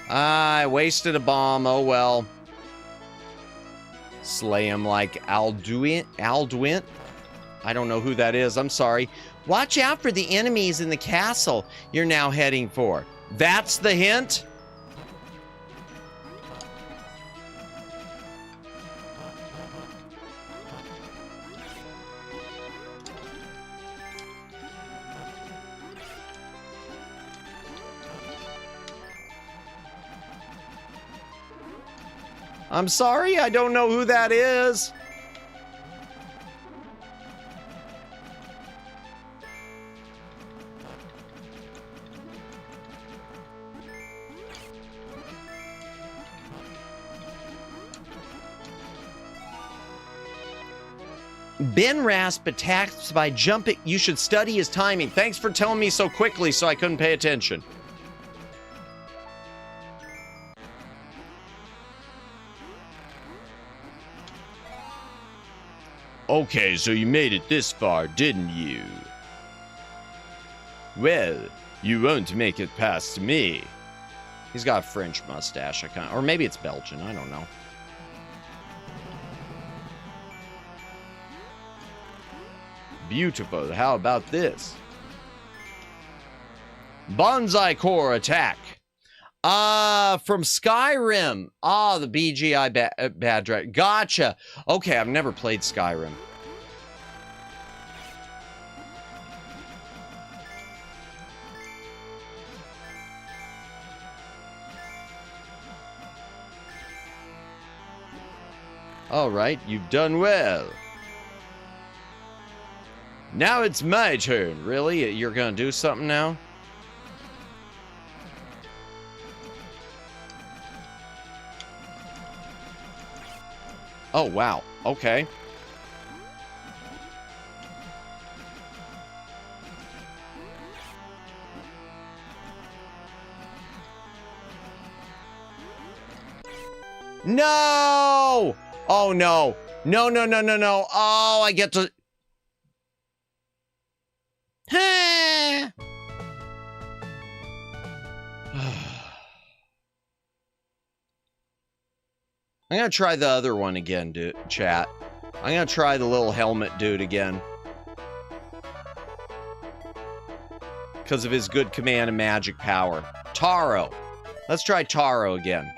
I wasted a bomb. Oh, well. Slay him like Alduin? I don't know who that is. I'm sorry. Watch out for the enemies in the castle you're now heading for. That's the hint? I'm sorry, I don't know who that is. Ben Rasp attacks by jumping. You should study his timing. Thanks for telling me so quickly so I couldn't pay attention. Okay, so you made it this far, didn't you? Well, you won't make it past me. He's got a French mustache, or maybe it's Belgian, I don't know. Beautiful, how about this? Bonsai Core attack. From Skyrim. The BGI bad drive. Gotcha. Okay, I've never played Skyrim. All right, you've done well. Now it's my turn. Really? You're gonna do something now? Oh, wow. Okay. No! Oh, no. No, no, no, no, no. Oh, I get to... I'm gonna try the other one again, dude, chat. I'm gonna try the little helmet dude again. Because of his good command and magic power. Taro. Let's try Taro again.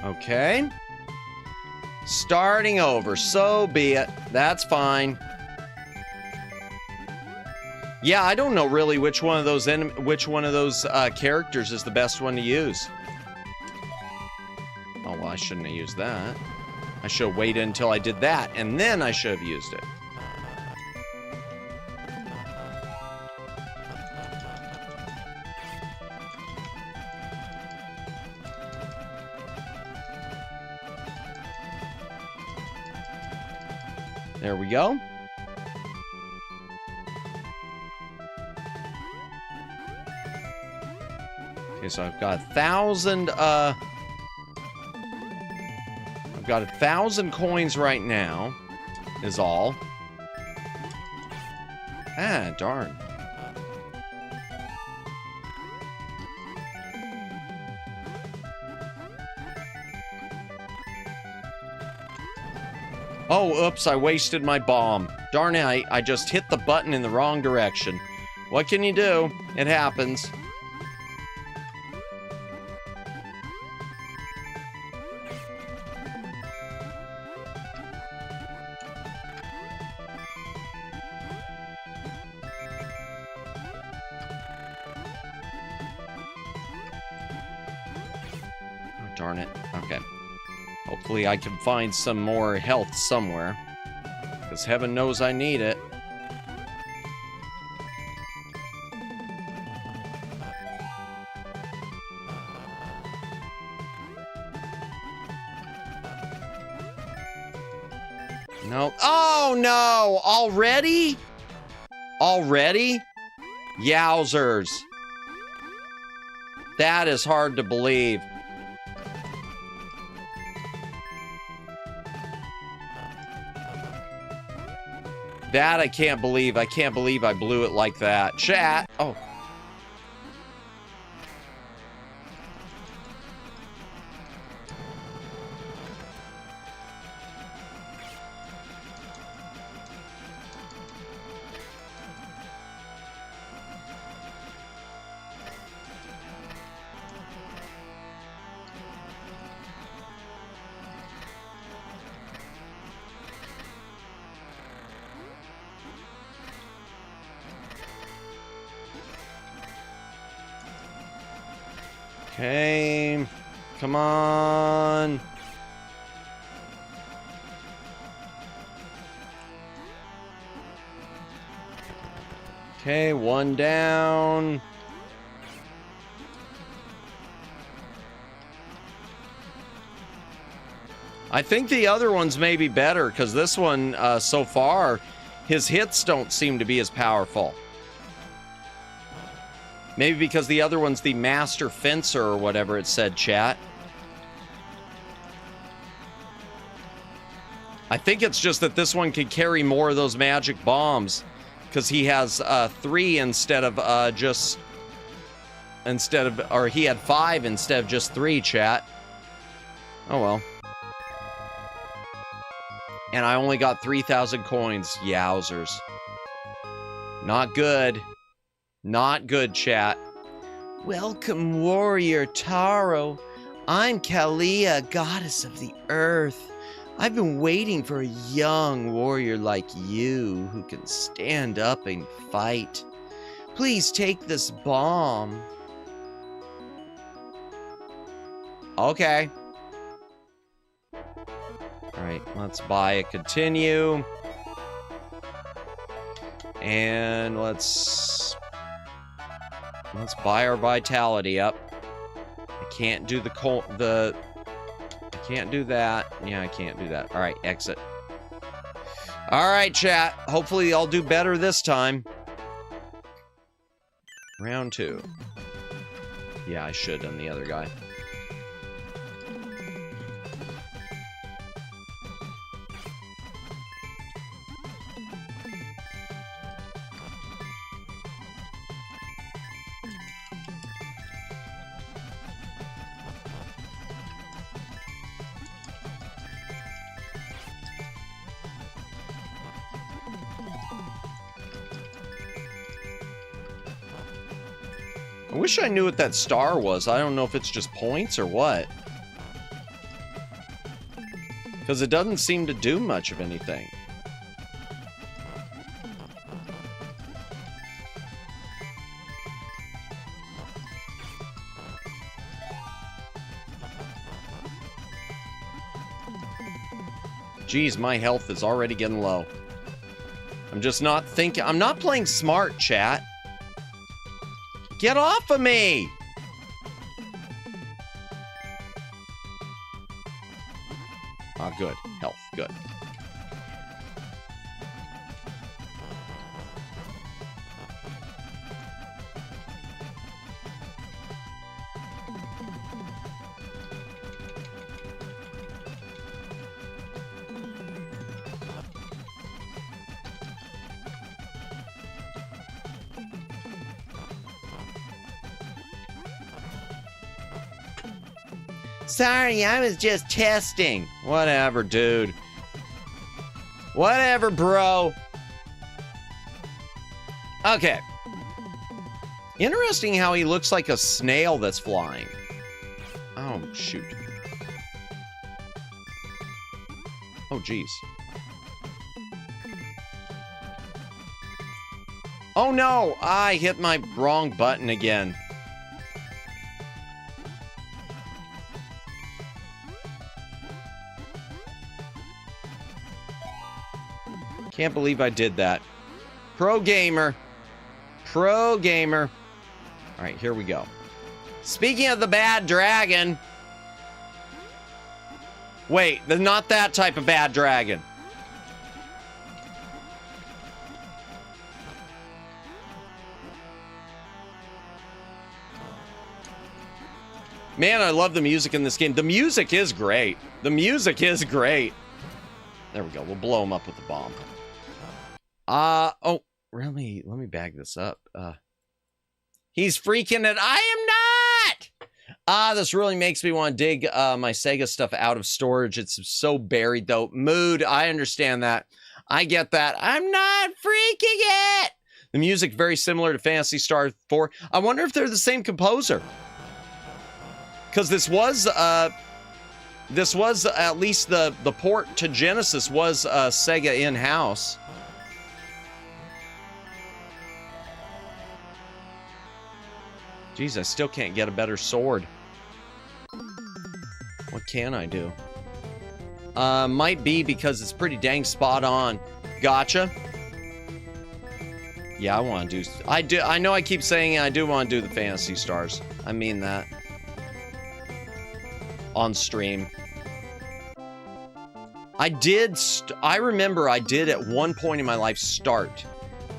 Okay. Starting over. So be it. That's fine. Yeah, I don't know really which one of those characters is the best one to use. Oh, well, I shouldn't have used that. I should have waited until I did that, and then I should have used it. There we go. Okay, so I've got 1,000, I've got 1,000 coins right now, is all. Ah, darn. Oh, oops, I wasted my bomb. Darn it, I just hit the button in the wrong direction. What can you do? It happens. Oh, darn it. Okay. Hopefully I can find some more health somewhere. Because heaven knows I need it. No. Oh, no! Already? Already? Yowzers. That is hard to believe. That I can't believe. I can't believe I blew it like that. Chat. Oh. Okay. Come on. Okay, one down. I think the other ones may be better, because this one, so far, his hits don't seem to be as powerful. Maybe because the other one's the master fencer or whatever it said, chat. I think it's just that this one can carry more of those magic bombs, because he has 3 instead of or he had 5 instead of just 3, chat. Oh well. And I only got 3,000 coins. Yowzers. Not good. Not good, chat. Welcome, warrior Taro. I'm Kalia, goddess of the earth. I've been waiting for a young warrior like you who can stand up and fight. Please take this bomb. Okay. Alright, let's buy a continue. And let's buy our vitality up. I can't do I can't do that. Yeah, I can't do that. Alright, exit. Alright, chat. Hopefully I'll do better this time. Round 2. Yeah, I should on the other guy. I wish I knew what that star was. I don't know if it's just points or what. Because it doesn't seem to do much of anything. Geez, my health is already getting low. I'm just not thinking. I'm not playing smart, chat. Get off of me! Ah, good. Health. Good. Sorry, I was just testing. Whatever, dude. Whatever, bro. Okay. Interesting how he looks like a snail that's flying. Oh, shoot. Oh, jeez. Oh, no! I hit my wrong button again. Can't believe I did that. Pro gamer. Pro gamer. All right, here we go. Speaking of the bad dragon. Wait, not that type of bad dragon. Man, I love the music in this game. The music is great. The music is great. There we go. We'll blow him up with the bomb. Oh, really? Let me bag this up. He's freaking it. I am not! This really makes me want to dig my Sega stuff out of storage. It's so buried, though. Mood, I understand that. I get that. I'm not freaking it! The music very similar to Phantasy Star 4. I wonder if they're the same composer. Because this was at least the port to Genesis was Sega in-house. Jeez, I still can't get a better sword. What can I do? Might be because it's pretty dang spot on. Gotcha. Yeah, I want to do... I know I keep saying it, I do want to do the Fantasy Stars. I mean that. On stream. I remember I did at one point in my life start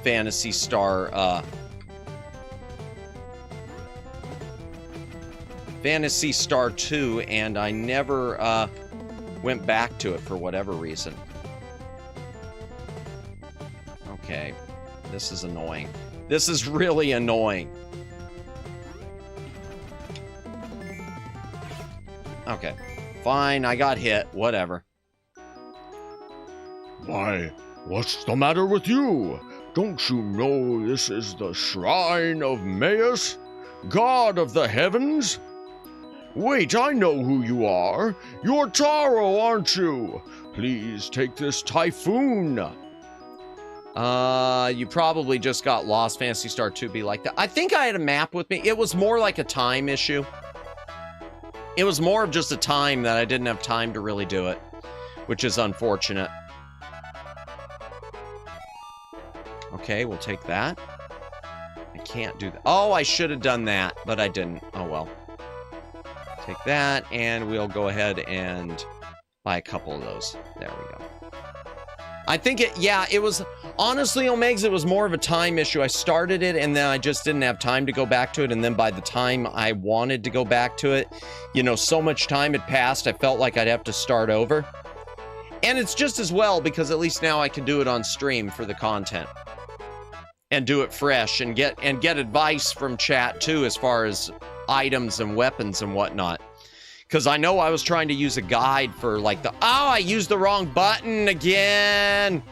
Fantasy Star, Fantasy Star 2, and I never, went back to it for whatever reason. Okay. This is annoying. This is really annoying. Okay. Fine, I got hit. Whatever. Why, what's the matter with you? Don't you know this is the shrine of Maius, god of the heavens? Wait, I know who you are. You're Taro, aren't you? Please take this typhoon. You probably just got lost. Fantasy Star 2 be like that. I think I had a map with me. It was more like a time issue. It was more of just a time that I didn't have time to really do it, which is unfortunate. Okay, we'll take that. I can't do that. Oh, I should have done that, but I didn't. Oh, well. Take that, and we'll go ahead and buy a couple of those. There we go. I think it was, honestly, Omegs, it was more of a time issue. I started it, and then I just didn't have time to go back to it, and then by the time I wanted to go back to it, you know, so much time had passed, I felt like I'd have to start over. And it's just as well, because at least now I can do it on stream for the content. And do it fresh, and get advice from chat, too, as far as items and weapons and whatnot. Because I know I was trying to use a guide for, like, oh, I used the wrong button again!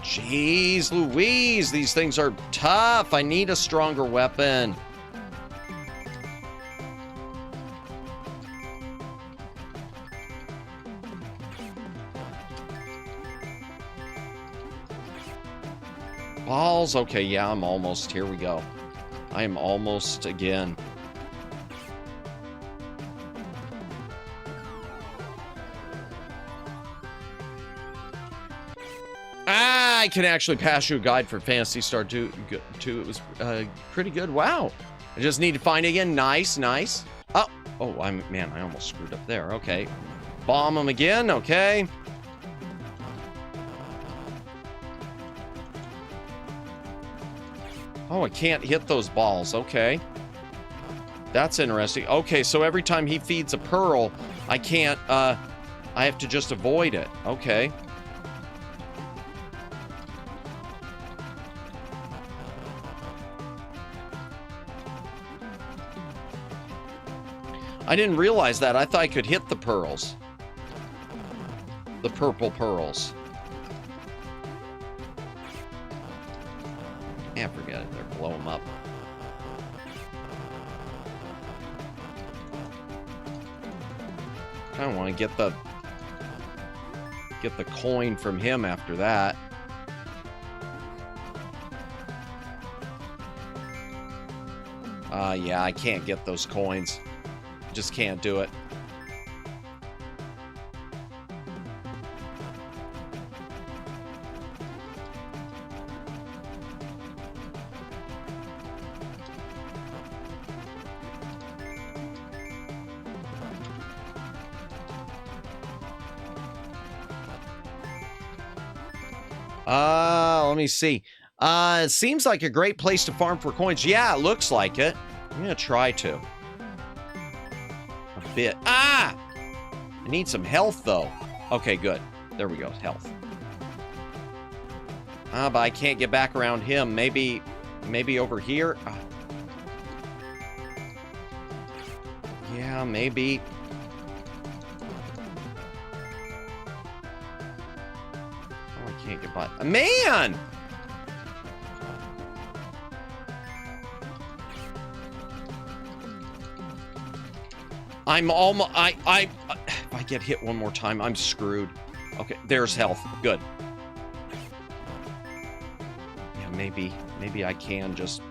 Jeez Louise, these things are tough. I need a stronger weapon. Balls. Okay, yeah, I'm almost. Here we go. I am almost again. I can actually pass you a guide for Fantasy Star 2. It was pretty good. Wow. I just need to find it again. Nice, nice. Oh, man, I almost screwed up there. Okay. Bomb him again. Okay. Oh, I can't hit those balls. Okay. That's interesting. Okay, so every time he feeds a pearl, I can't, I have to just avoid it. Okay. I didn't realize that. I thought I could hit the pearls. The purple pearls. Yeah, forget it. They're blow them up. I don't want to get the coin from him after that. Yeah, I can't get those coins. Just can't do it. Let me see. It seems like a great place to farm for coins. Yeah, it looks like it. I'm gonna try to. A bit. Ah! I need some health, though. Okay, good. There we go. Health. But I can't get back around him. Maybe over here? Yeah, maybe. Oh, I can't get by. Man! I'm almost, if I get hit one more time, I'm screwed. Okay, there's health. Good. Yeah, maybe I can just...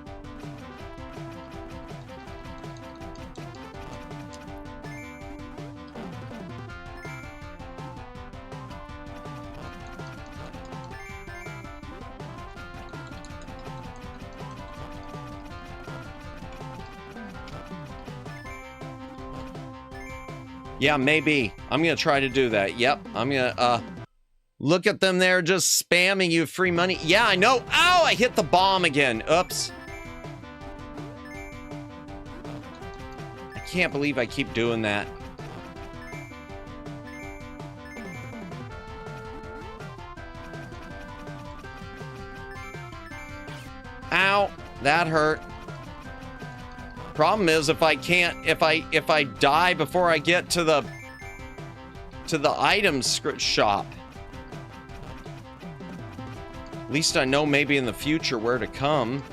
Yeah, maybe. I'm gonna try to do that. Yep, I'm gonna, look at them there just spamming you free money. Yeah, I know. Ow, I hit the bomb again. Oops. I can't believe I keep doing that. Ow, that hurt. Problem is, if I can't, if I die before I get to the items shop, at least I know maybe in the future where to come.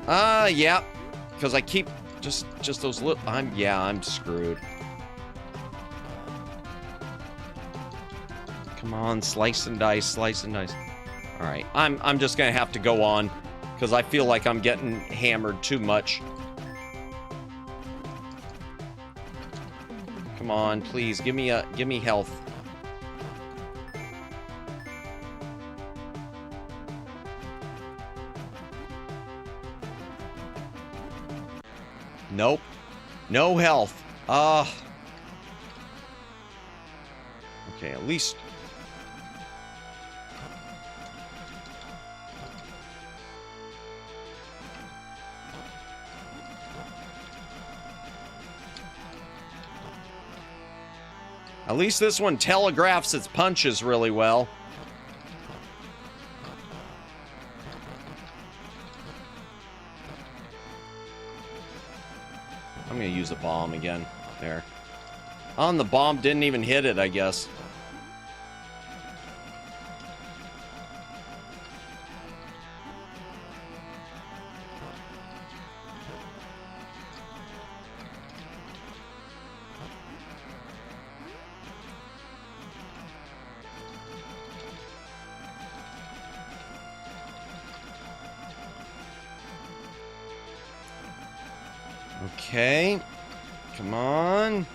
Yeah, because I keep just those little. I'm screwed. Come on, slice and dice, slice and dice. All right, I'm just gonna have to go on because I feel like I'm getting hammered too much. Come on, please give me health. Nope, no health. Okay, at least. At least this one telegraphs its punches really well. I'm gonna use a bomb again. There. The bomb didn't even hit it, I guess. Okay, come on.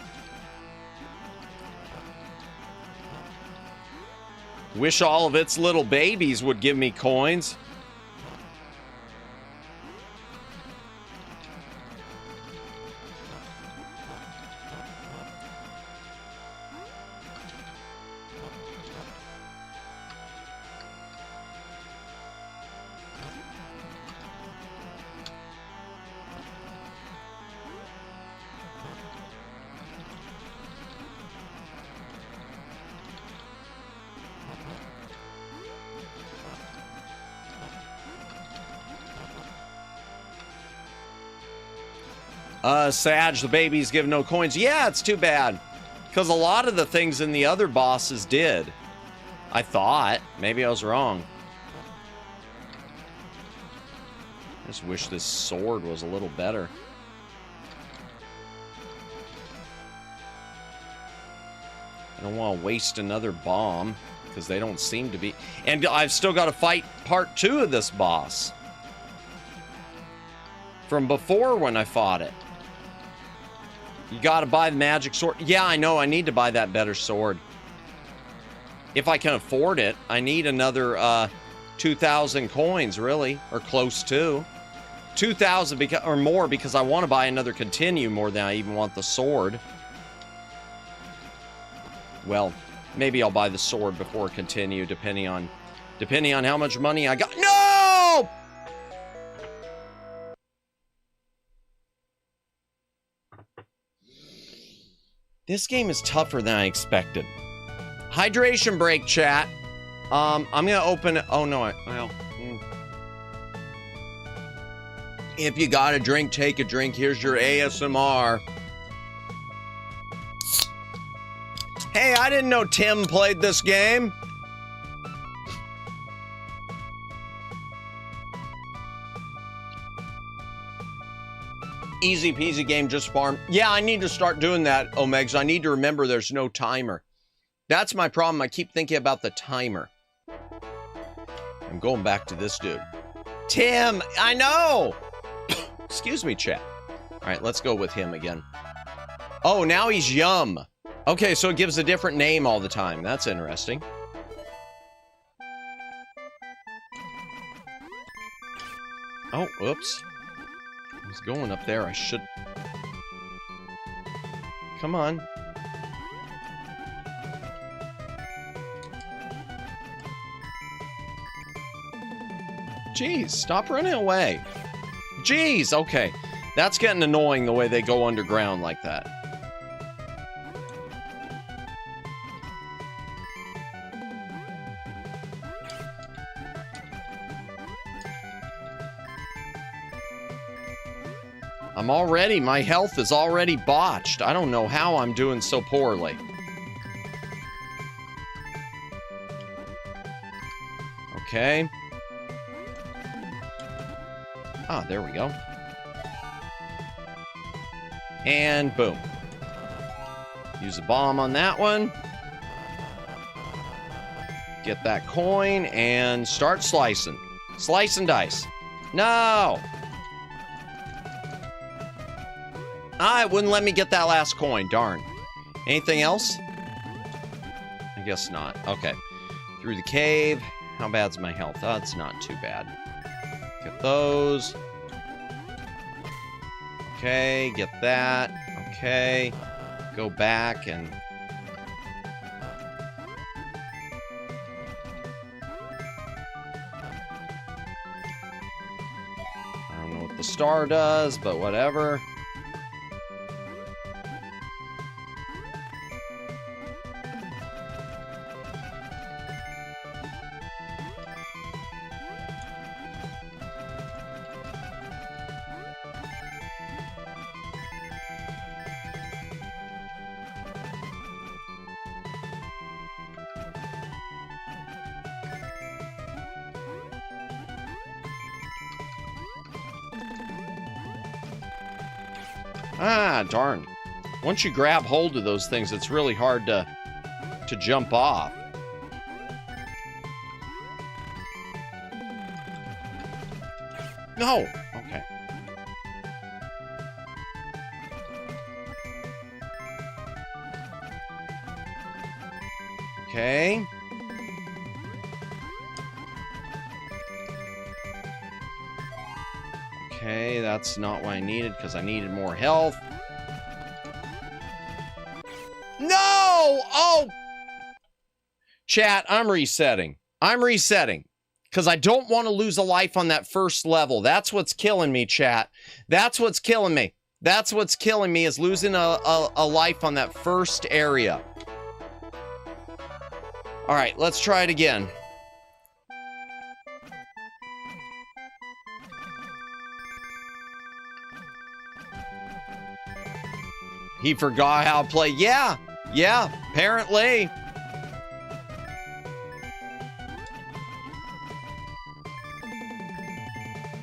Wish all of its little babies would give me coins. Sag, the babies give no coins. Yeah, it's too bad. Because a lot of the things in the other bosses did. I thought. Maybe I was wrong. I just wish this sword was a little better. I don't want to waste another bomb. Because they don't seem to be... And I've still got to fight part 2 of this boss. From before when I fought it. You gotta buy the magic sword. Yeah, I know. I need to buy that better sword. If I can afford it. I need another 2,000 coins, really. Or close to. 2,000 or more because I want to buy another continue more than I even want the sword. Well, maybe I'll buy the sword before continue, depending on how much money I got. No! This game is tougher than I expected. Hydration break, chat. I'm gonna open it. Oh no, If you got a drink, take a drink. Here's your ASMR. Hey, I didn't know Tim played this game. Easy peasy game, just farm. Yeah, I need to start doing that, Omegs. I need to remember there's no timer. That's my problem. I keep thinking about the timer. I'm going back to this dude. Tim, I know! Excuse me, chat. All right, let's go with him again. Oh, now he's Yum. Okay, so it gives a different name all the time. That's interesting. Oh, whoops. I was going up there. I should... Come on. Jeez, stop running away. Jeez, okay. That's getting annoying the way they go underground like that. My health is already botched. I don't know how I'm doing so poorly. Okay. Ah, there we go. And boom. Use a bomb on that one. Get that coin and start slicing. Slice and dice. No! Ah, it wouldn't let me get that last coin. Darn. Anything else? I guess not. Okay. Through the cave. How bad's my health? Oh, it's not too bad. Get those. Okay, get that. Okay. Go back and... I don't know what the star does, but whatever. Ah, darn. Once you grab hold of those things, it's really hard to jump off. No! Okay. Okay. Okay, that's not what I needed because I needed more health. No! Oh! Chat, I'm resetting. I'm resetting. Because I don't want to lose a life on that first level. That's what's killing me, chat. That's what's killing me. That's what's killing me is losing a life on that first area. All right, let's try it again. He forgot how to play. Yeah, apparently.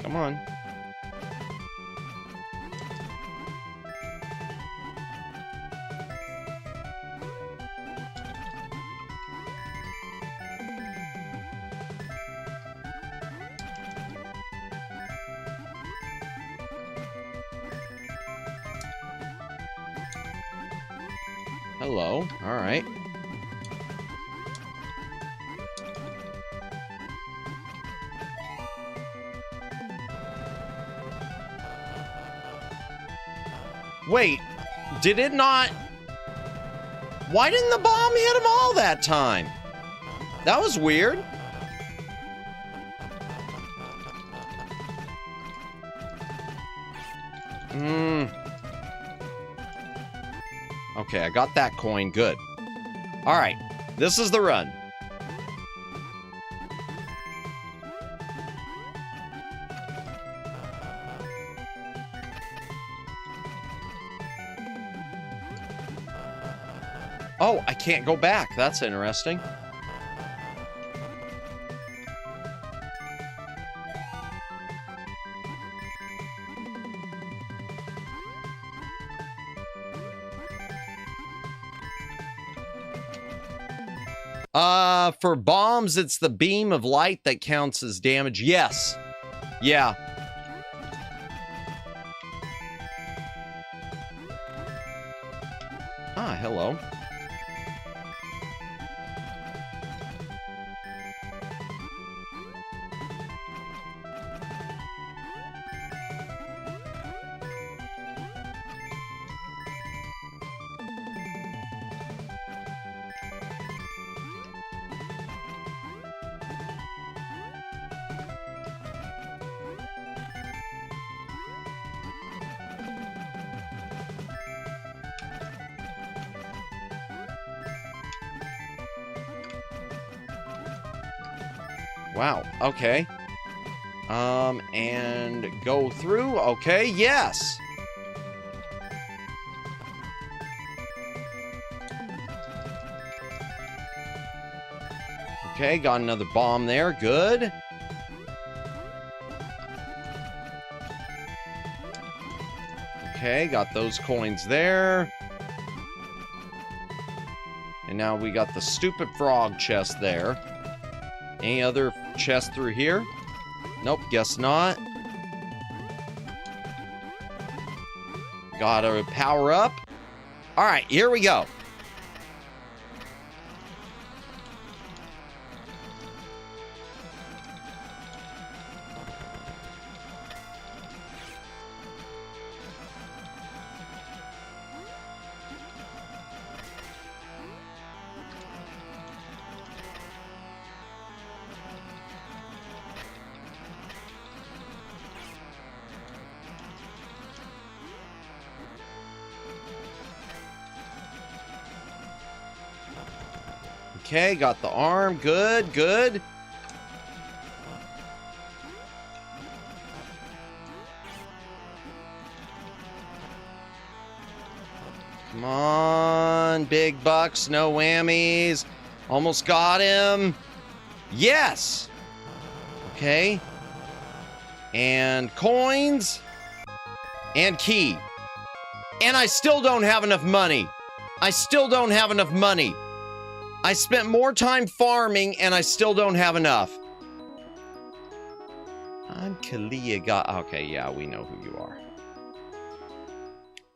Come on. Hello. All right. Wait, did it not? Why didn't the bomb hit him all that time? That was weird. Okay, I got that coin. Good. All right, this is the run. Oh, I can't go back. That's interesting. For bombs, it's the beam of light that counts as damage. Yes. Yeah. Ah, hello. Wow, okay. And go through, okay, yes. Okay, got another bomb there, good. Okay, got those coins there. And now we got the stupid frog chest there. Any other chest through here? Nope, guess not. Gotta power up. All right, here we go. Okay, got the arm. Good, good. Come on, big bucks, no whammies. Almost got him. Yes. Okay. And coins. And key. And I still don't have enough money. I still don't have enough money. I spent more time farming, and I still don't have enough. I'm Kalia God. Okay, yeah, we know who you are.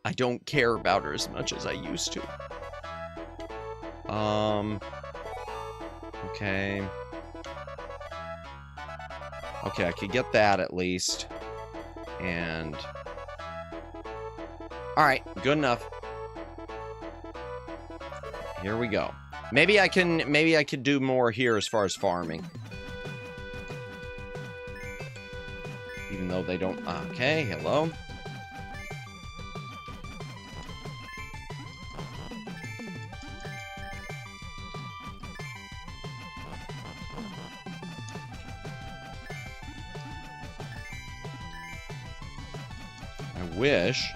I don't care about her as much as I used to. Okay. Okay, I could get that at least. And... Alright, good enough. Here we go. Maybe I could do more here as far as farming. Even though they don't... Okay, hello. I wish...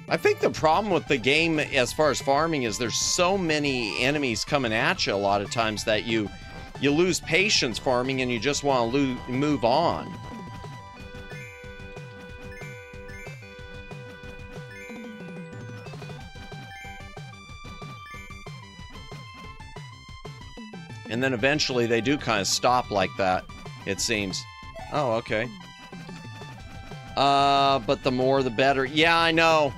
I think the problem with the game as far as farming is there's so many enemies coming at you a lot of times that you lose patience farming and you just want to move on. And then eventually they do kind of stop like that, it seems. Oh, okay. But the more the better. Yeah, I know.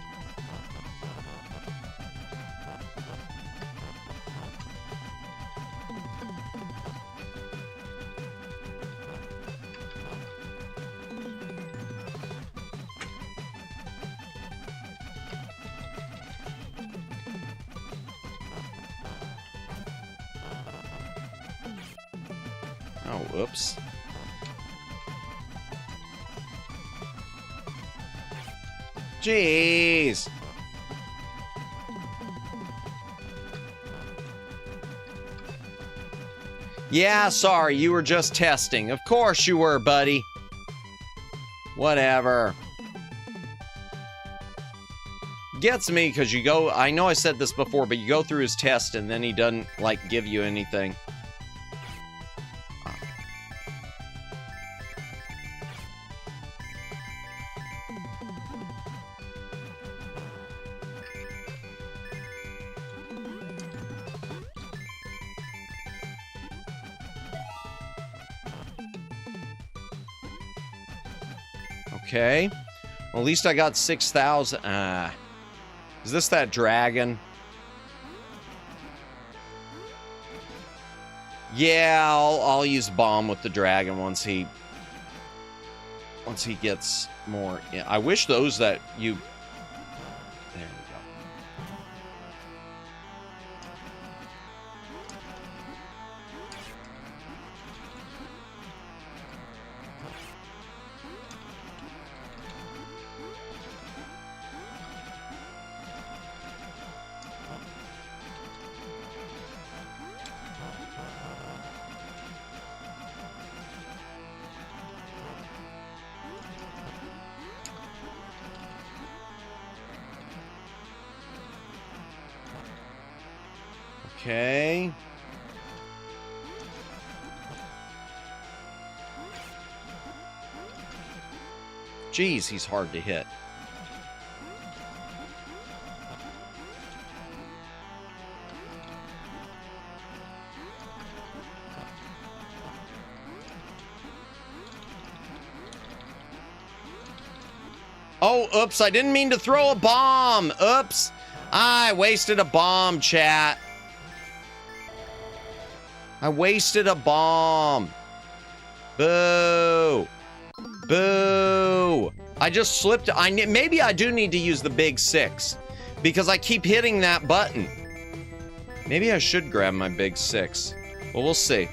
Oh, whoops. Jeez. Yeah, sorry, you were just testing. Of course you were, buddy. Whatever. gets me because you go, I know I said this before, but you go through his test and then he doesn't, like, give you anything. Okay. Well, at least I got 6,000. Is this that dragon? Yeah, I'll use bomb with the dragon once he gets more. Yeah, I wish those that you. There we go. Okay. Jeez, he's hard to hit. Oh, oops, I didn't mean to throw a bomb. Oops. I wasted a bomb, chat. I wasted a bomb. Boo. Boo. I just slipped. Maybe I do need to use the big 6 because I keep hitting that button. Maybe I should grab my big 6. Well, we'll see.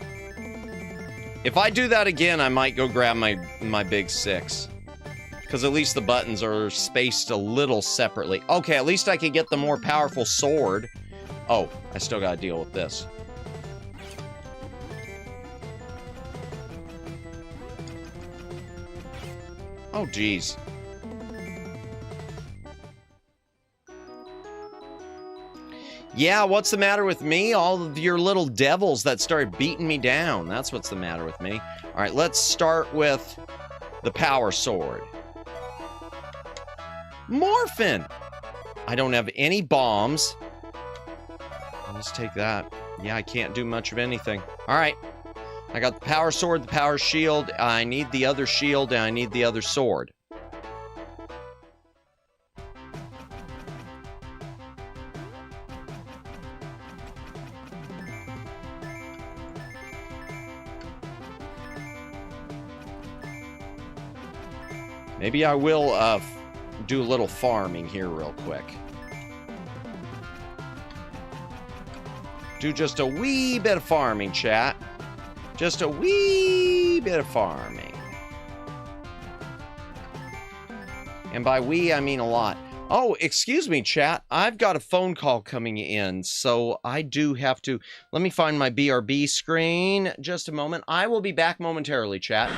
If I do that again, I might go grab my big 6. Because at least the buttons are spaced a little separately. Okay, at least I can get the more powerful sword. Oh, I still gotta deal with this. Oh, geez. Yeah, what's the matter with me? All of your little devils that started beating me down. That's what's the matter with me. All right, let's start with the power sword. Morphin! I don't have any bombs. Let's take that. Yeah, I can't do much of anything. All right. I got the power sword, the power shield. I need the other shield, and I need the other sword. Maybe I will do a little farming here real quick. Do just a wee bit of farming, chat. Just a wee bit of farming. And by we, I mean a lot. Oh, excuse me, chat. I've got a phone call coming in, so I do have to... Let me find my BRB screen. Just a moment. I will be back momentarily, chat.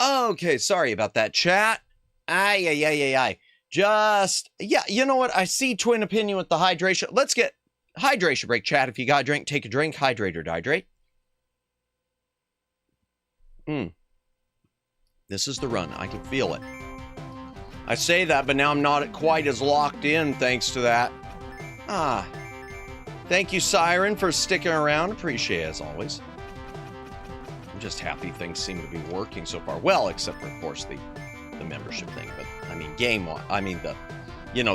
Okay, sorry about that, chat. Ay. Just, yeah, you know what? I see Twin Opinion with the hydration. Let's get hydration break, chat. If you got a drink, take a drink. Hydrate or dehydrate. This is the run. I can feel it. I say that, but now I'm not quite as locked in thanks to that. Thank you, Siren, for sticking around. Appreciate it, as always. I'm just happy things seem to be working so far. Well, except for, of course, the membership thing. But, I mean,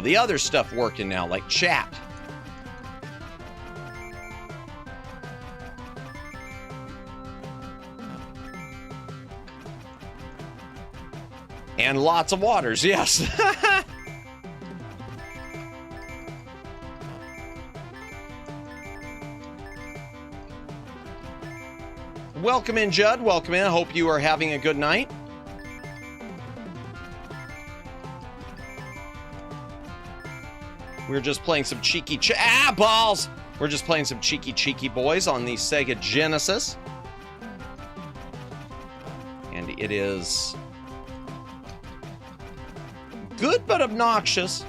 the other stuff working now, like chat. And lots of waters, yes. Welcome in, Judd. Welcome in. I hope you are having a good night. We're just playing some cheeky balls! We're just playing some cheeky boys on the Sega Genesis. And it is good but obnoxious.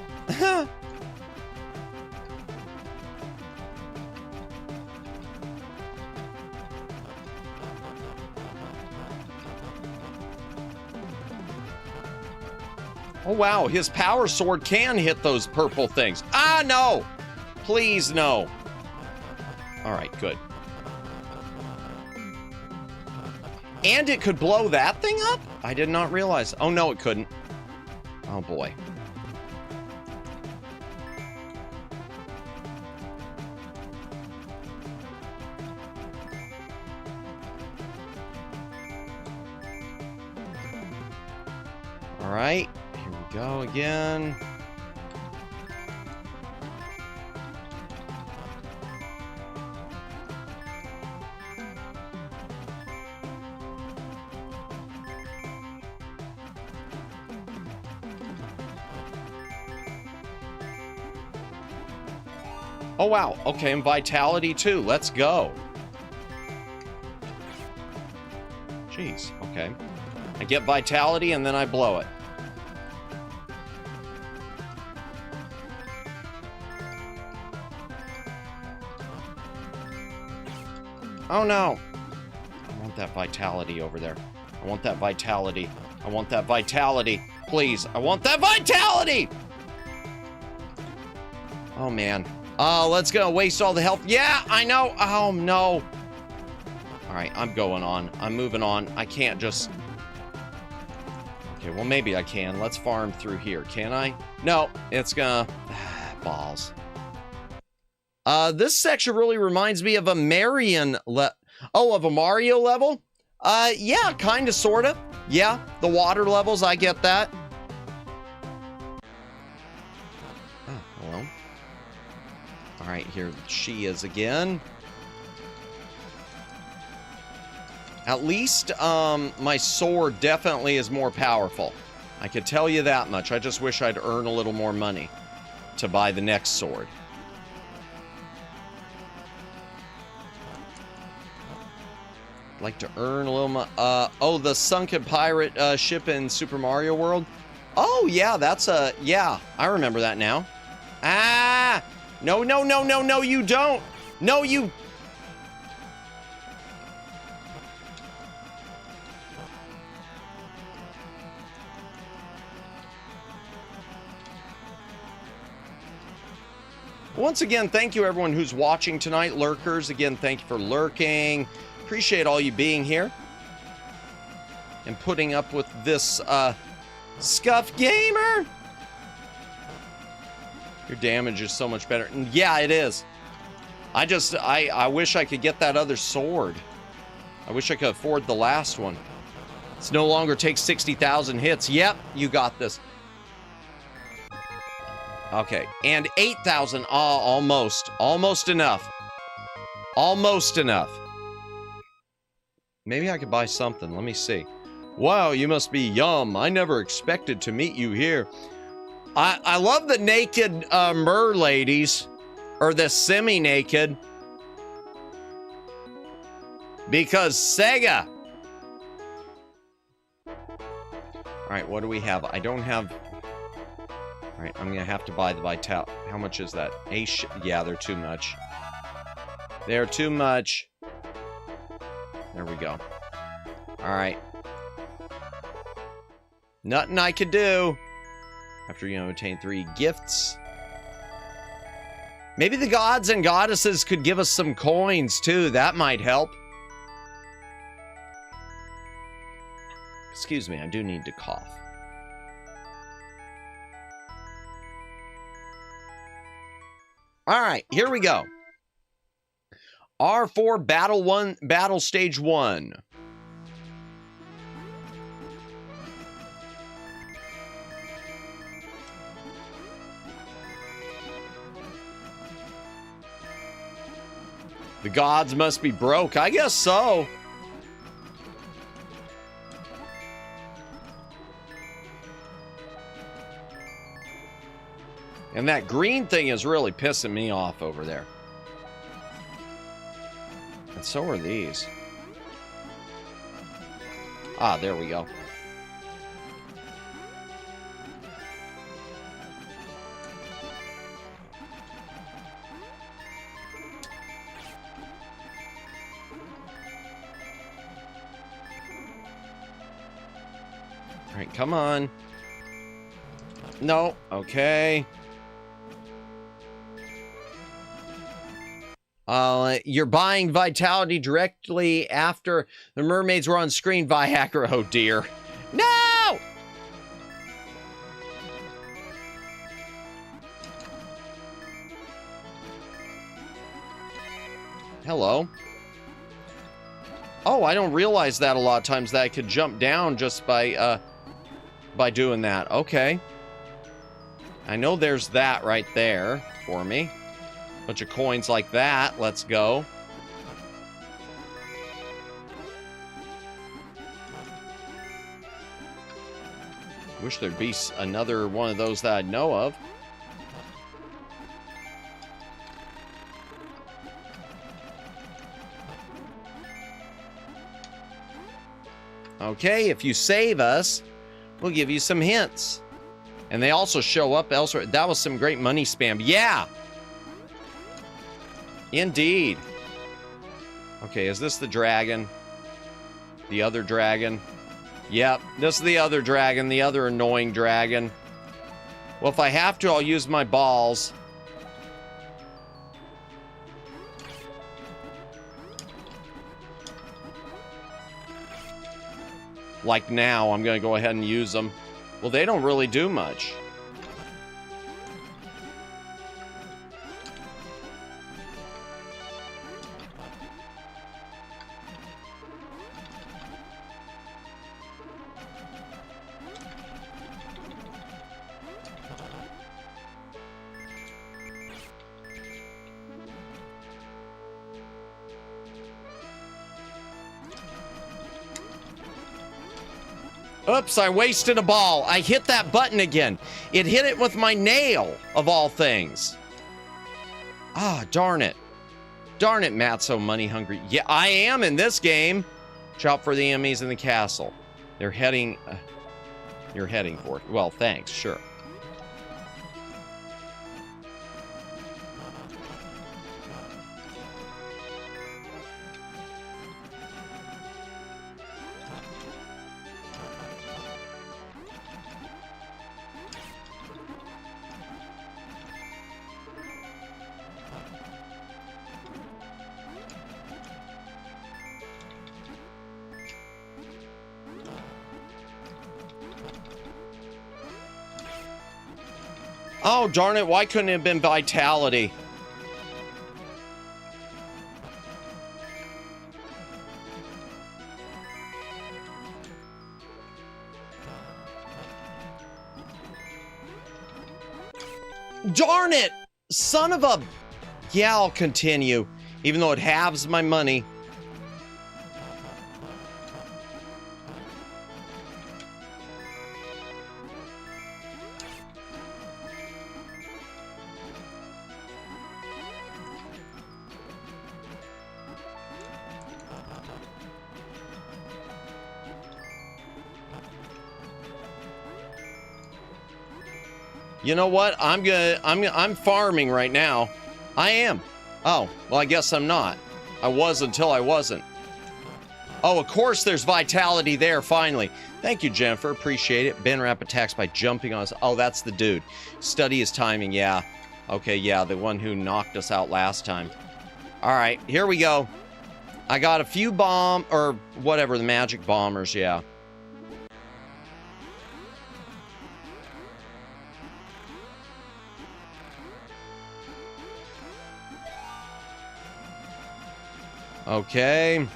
Oh, wow. His power sword can hit those purple things. Ah, no. Please, no. All right, good. And it could blow that thing up? I did not realize. Oh, no, it couldn't. Oh, boy. All right. Here we go again. Oh, wow. Okay, and vitality, too. Let's go. Jeez. Okay. I get vitality, and then I blow it. Oh, no. I want that vitality over there. I want that vitality. I want that vitality. Please. I want that vitality! Oh, man. Let's go. Waste all the health. Yeah, I know. Oh, no. All right, I'm going on. I'm moving on. I can't just... Okay, well, maybe I can. Let's farm through here. Can I? No, it's gonna... Balls. This section really reminds me of a of a Mario level? Yeah, kind of, sort of. Yeah, the water levels, I get that. Oh, hello. All right, here she is again. At least, my sword definitely is more powerful. I could tell you that much. I just wish I'd earn a little more money to buy the next sword. I'd like to earn a little oh, the sunken pirate ship in Super Mario World? Oh, yeah, that's yeah, I remember that now. Ah! No, no, no, no, no, you don't! No, you... Once again, thank you everyone who's watching tonight. Lurkers, again, thank you for lurking. Appreciate all you being here. And putting up with this, Scuff Gamer! Your damage is so much better. And yeah, it is. I wish I could get that other sword. I wish I could afford the last one. It's no longer takes 60,000 hits. Yep, you got this. Okay, and 8,000. Oh, almost. Almost enough. Almost enough. Maybe I could buy something. Let me see. Wow, you must be yum. I never expected to meet you here. I love the naked mer ladies. Or the semi-naked. Because Sega. Alright, what do we have? I don't have... Alright, I'm gonna have to buy the vital. How much is that? Yeah, they're too much. They're too much. There we go. Alright. Nothing I could do. After, you know, obtain 3 gifts. Maybe the gods and goddesses could give us some coins, too. That might help. Excuse me, I do need to cough. Alright, here we go. R4 Battle Stage 1. The gods must be broke. I guess so. And that green thing is really pissing me off over there. And so are these. Ah, there we go. All right, come on. No, okay. You're buying Vitality directly after the mermaids were on screen, Viagra. Oh, dear. No! Hello. Oh, I don't realize that a lot of times that I could jump down just by doing that. Okay. I know there's that right there for me. Bunch of coins like that. Let's go. Wish there'd be another one of those that I know of. Okay, if you save us, we'll give you some hints. And they also show up elsewhere. That was some great money spam. Yeah! Indeed. Okay, is this the dragon? The other dragon? Yep, this is the other dragon, the other annoying dragon. Well, if I have to, I'll use my balls. Like now, I'm gonna go ahead and use them. Well, they don't really do much. Oops, I wasted a ball. I hit that button again. It hit it with my nail, of all things. Ah, darn it. Darn it, Matt's so money hungry. Yeah, I am in this game. Chop for the enemies in the castle. They're heading... you're heading for it. Well, thanks, sure. Oh, darn it, why couldn't it have been Vitality? Darn it! Son of a... Yeah, I'll continue, even though it halves my money. You know what? I'm farming right now. I am. Oh, well, I guess I'm not. I was until I wasn't. Oh, of course there's vitality there, finally. Thank you, Jennifer. Appreciate it. Ben Rapp attacks by jumping on us. Oh, that's the dude. Study his timing, yeah. Okay, yeah, the one who knocked us out last time. All right, here we go. I got a few or whatever, the magic bombers, yeah. Okay.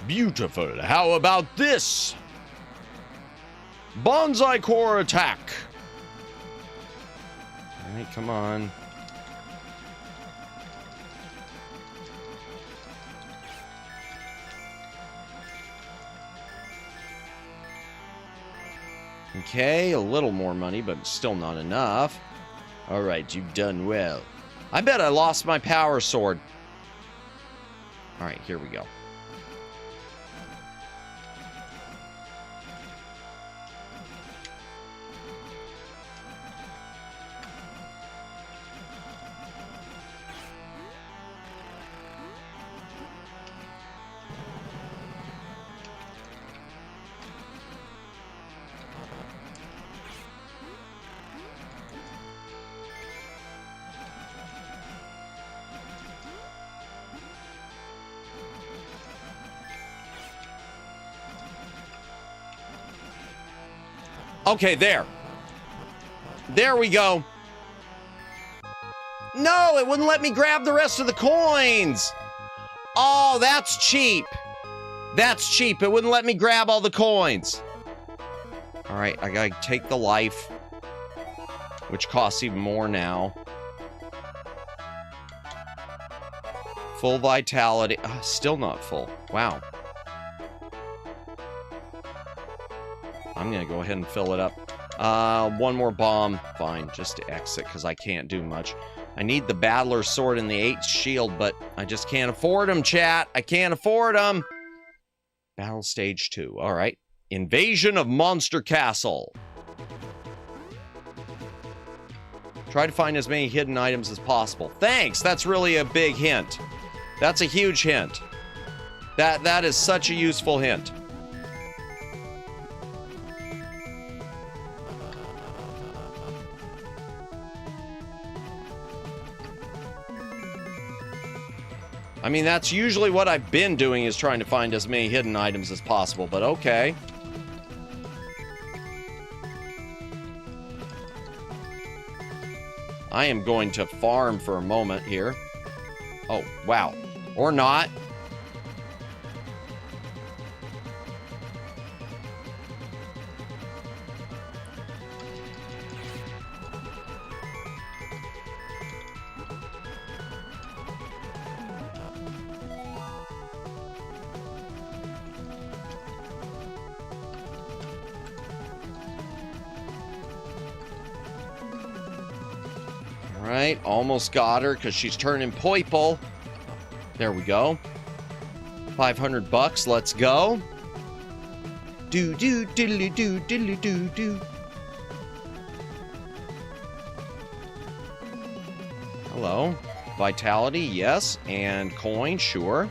Beautiful. How about this? Bonsai core attack. All right, come on. Okay, a little more money, but still not enough. All right, you've done well. I bet I lost my power sword. All right, here we go. Okay, there. There we go. No, it wouldn't let me grab the rest of the coins. Oh, that's cheap. That's cheap. It wouldn't let me grab all the coins. All right, I gotta take the life, which costs even more now. Full vitality. Still not full. Wow. I'm gonna go ahead and fill it up. One more bomb. Fine, just to exit, because I can't do much. I need the Battler's Sword and the 8th Shield, but I just can't afford them, chat. I can't afford them. Battle Stage 2. All right. Invasion of Monster Castle. Try to find as many hidden items as possible. Thanks! That's really a big hint. That's a huge hint. That is such a useful hint. I mean, that's usually what I've been doing, is trying to find as many hidden items as possible, but okay. I am going to farm for a moment here. Oh, wow. Or not. Right, almost got her because she's turning purple. There we go. 500 bucks, let's go. Do do diddly do diddly do do. Hello. Vitality, yes. And coin, sure.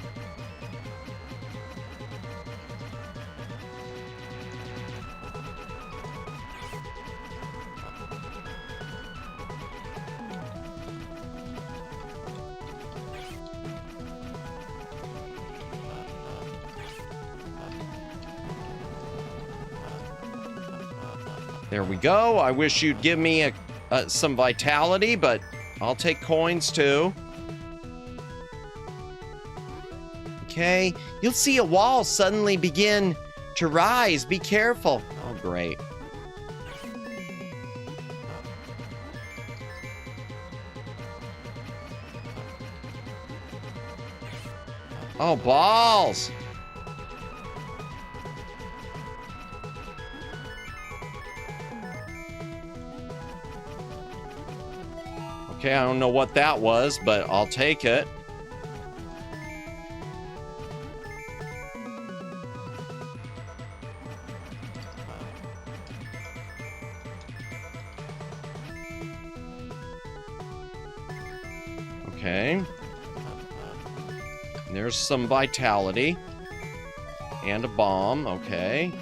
There we go. I wish you'd give me some vitality, but I'll take coins too. Okay. You'll see a wall suddenly begin to rise. Be careful. Oh, great. Oh, balls. Okay, I don't know what that was, but I'll take it. Okay. There's some vitality. And a bomb, okay.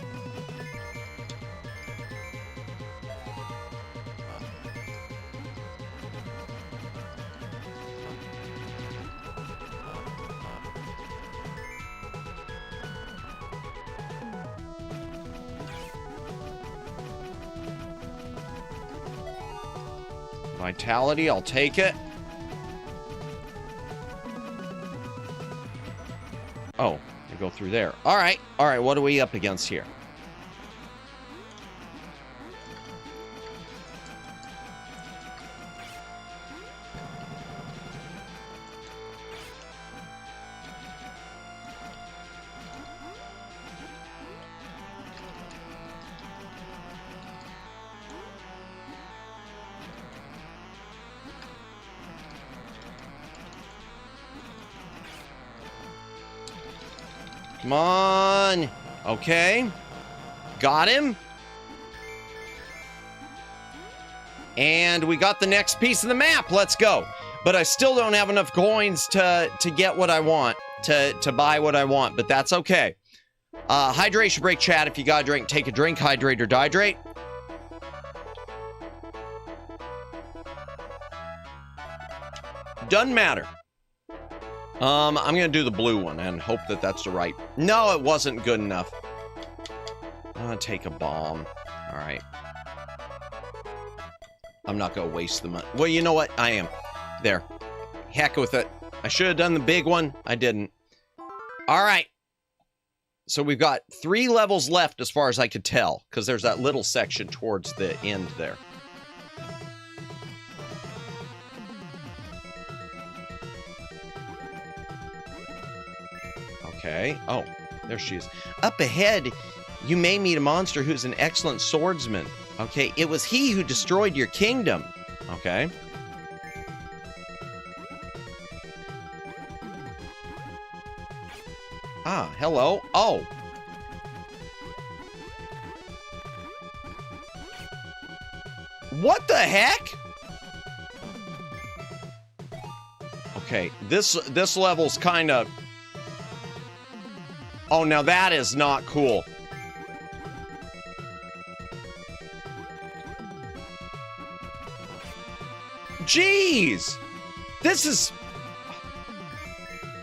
Vitality, I'll take it. Oh, you go through there. All right, what are we up against here? Come on. Okay. Got him. And we got the next piece of the map. Let's go. But I still don't have enough coins to get what I want, to buy what I want, but that's okay. Hydration break, chat. If you got a drink, take a drink. Hydrate or dihydrate. Doesn't matter. I'm gonna do the blue one and hope that that's the right. No, it wasn't good enough. I'm gonna take a bomb. All right. I'm not gonna waste the money. Well, you know what? I am. There. Heck with it. I should have done the big one. I didn't. All right. So we've got 3 levels left as far as I could tell, because there's that little section towards the end there. Okay. Oh, there she is. Up ahead, you may meet a monster who's an excellent swordsman. Okay, it was he who destroyed your kingdom. Okay. Ah, hello. Oh. What the heck? Okay, this level's kind of... Oh, now that is not cool. Jeez! This is...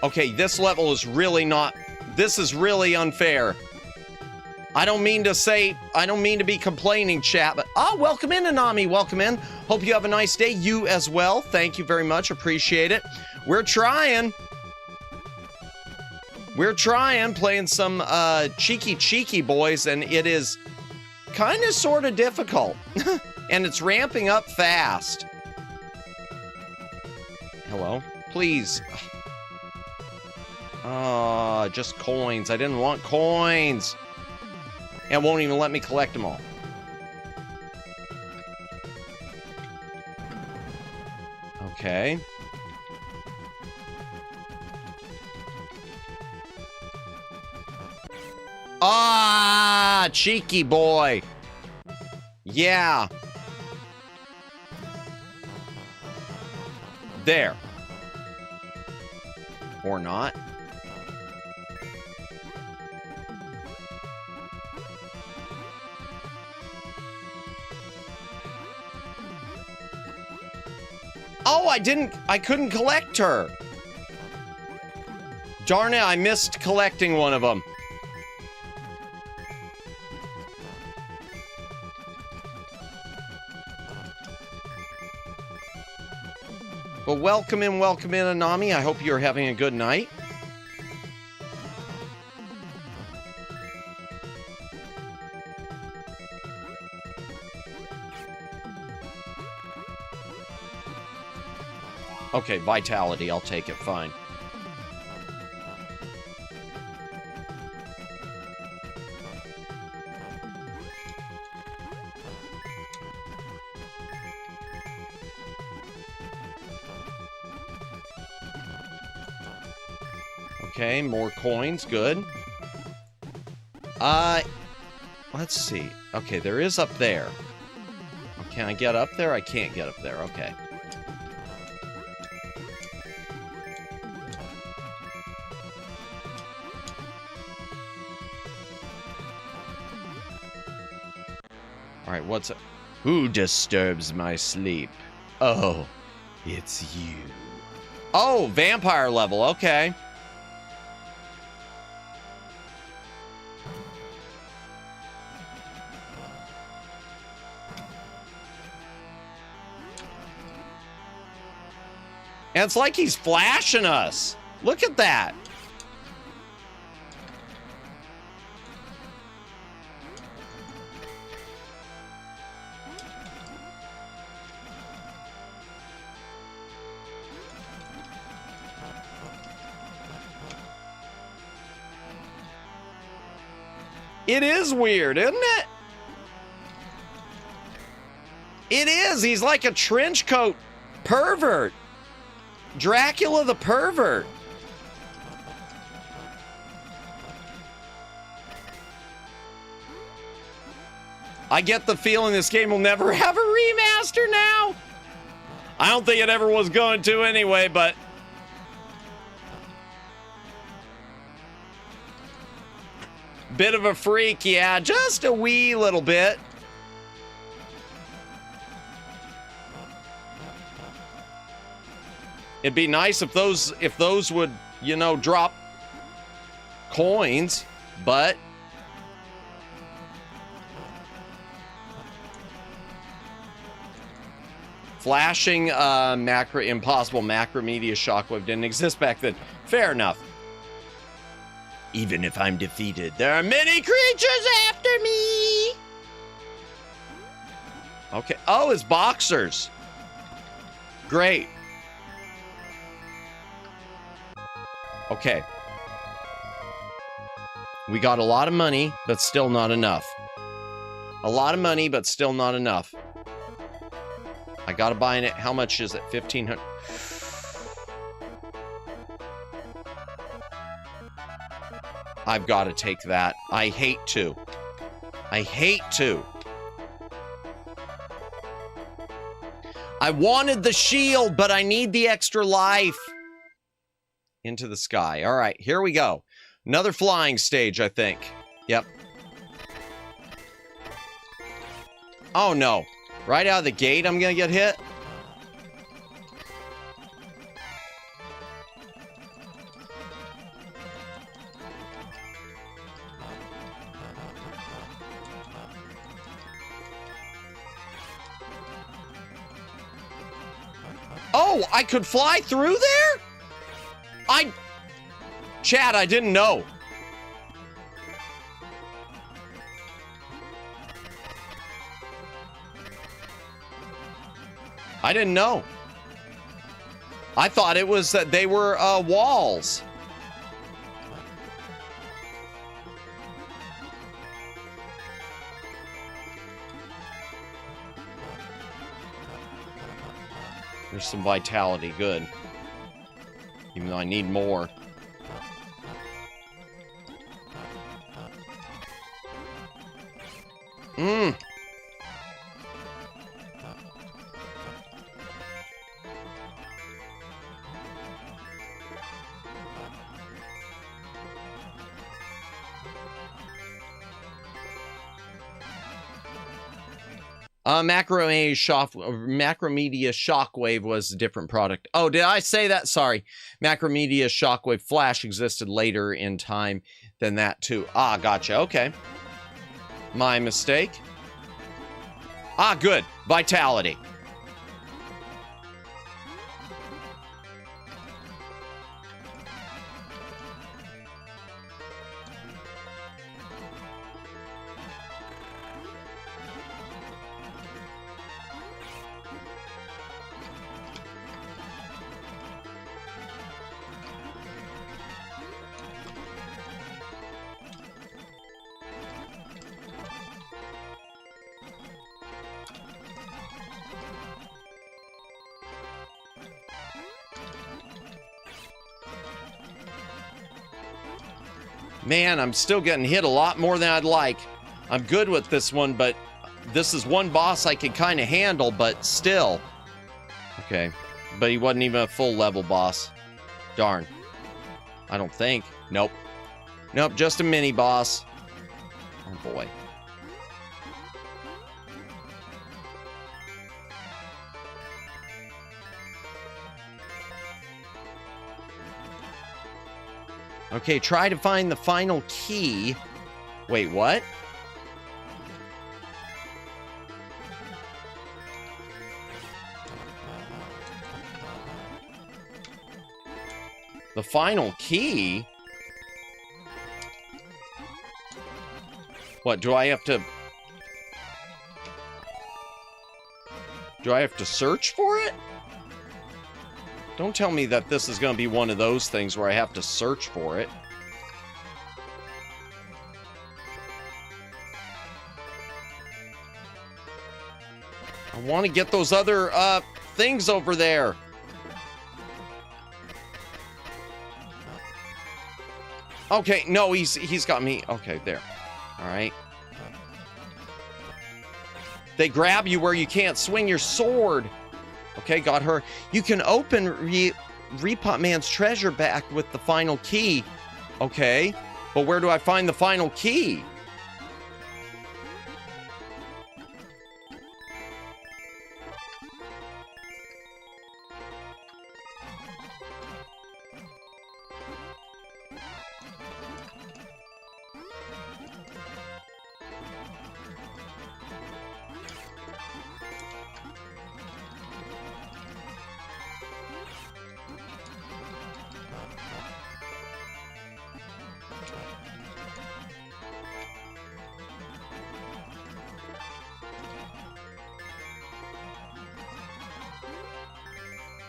Okay, this level is really not... This is really unfair. I don't mean to be complaining, chat, but... Oh, welcome in, Anami. Welcome in. Hope you have a nice day. You as well. Thank you very much. Appreciate it. We're trying. We're trying, playing some Chiki boys, and it is kind of sort of difficult. And it's ramping up fast. Hello? Please. Just coins. I didn't want coins. And won't even let me collect them all. Okay. Ah, cheeky boy. Yeah. There. Or not. Oh, I couldn't collect her. Darn it, I missed collecting one of them. Well, welcome in, Anami. I hope you're having a good night. Okay, vitality. I'll take it. Fine. Okay, more coins. Good. Let's see. Okay, there is up there. Oh, can I get up there? I can't get up there. Okay. Alright, what's it? Who disturbs my sleep? Oh, it's you. Oh, vampire level. Okay. And it's like he's flashing us. Look at that. It is weird, isn't it? It is. He's like a trench coat pervert. Dracula the pervert. I get the feeling this game will never have a remaster now. I don't think it ever was going to anyway, but... Bit of a freak, yeah, just a wee little bit. It'd be nice if those would, you know, drop coins, but flashing impossible macromedia shockwave didn't exist back then. Fair enough. Even if I'm defeated, there are many creatures after me. Okay. Oh, it's boxers. Great. Okay. We got a lot of money, but still not enough. A lot of money, but still not enough. I gotta buy it. How much is it? 1,500. I've got to take that. I hate to. I hate to. I wanted the shield, but I need the extra life. Into the sky. All right, here we go. Another flying stage, I think. Yep. Oh, no. Right out of the gate, I'm going to get hit? Oh, I could fly through there? Chad, I didn't know. I didn't know. I thought it was that they were walls. There's some vitality, good. Even though I need more. Macromedia Shockwave was a different product. Oh, did I say that? Sorry. Macromedia Shockwave Flash existed later in time than that too. Ah, gotcha. Okay. My mistake. Ah, good. Vitality. Man, I'm still getting hit a lot more than I'd like. I'm good with this one, but this is one boss I can kind of handle, but still. Okay, but he wasn't even a full level boss. Darn. I don't think. Nope. Nope, just a mini boss. Oh boy. Okay, try to find the final key. Wait, what? The final key? What, do I have to search for it? Don't tell me that this is going to be one of those things where I have to search for it. I want to get those other things over there. Okay, no, he's got me. Okay, there. All right. They grab you where you can't swing your sword. Okay, got her. You can open Repot Man's treasure back with the final key. Okay, but where do I find the final key?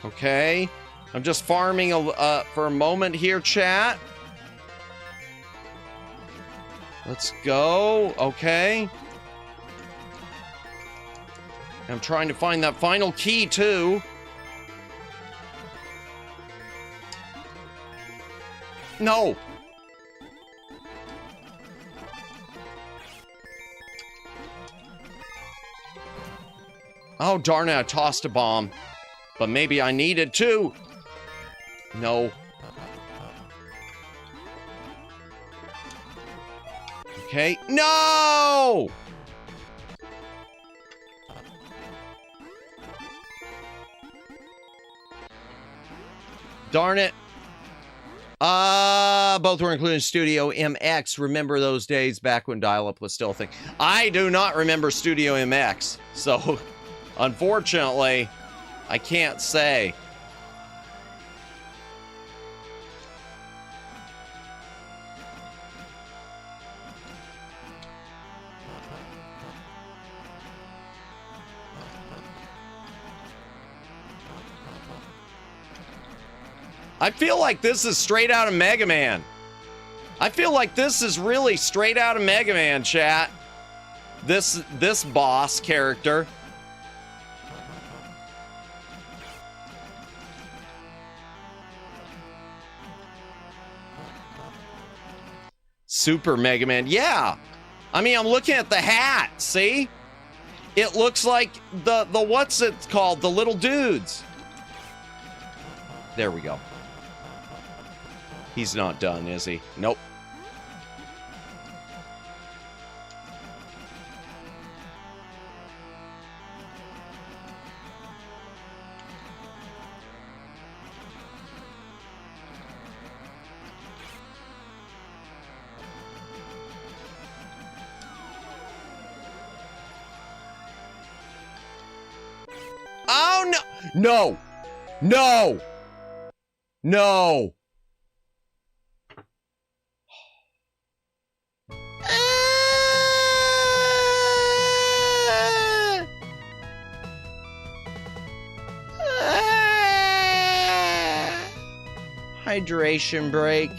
Okay, I'm just farming for a moment here, chat. Let's go. Okay. I'm trying to find that final key, too. No. Oh, darn it, I tossed a bomb. But maybe I needed to. No. Okay. No! Darn it. Both were included in Studio MX. Remember those days back when dial-up was still a thing? I do not remember Studio MX. So, unfortunately, I can't say. I feel like this is straight out of Mega Man. I feel like this is really straight out of Mega Man, chat. This boss character. Super Mega Man. Yeah. I mean, I'm looking at the hat. See? It looks like the what's it called? The little dudes. There we go. He's not done, is he? Nope. Oh, no! No! No! No! Hydration break.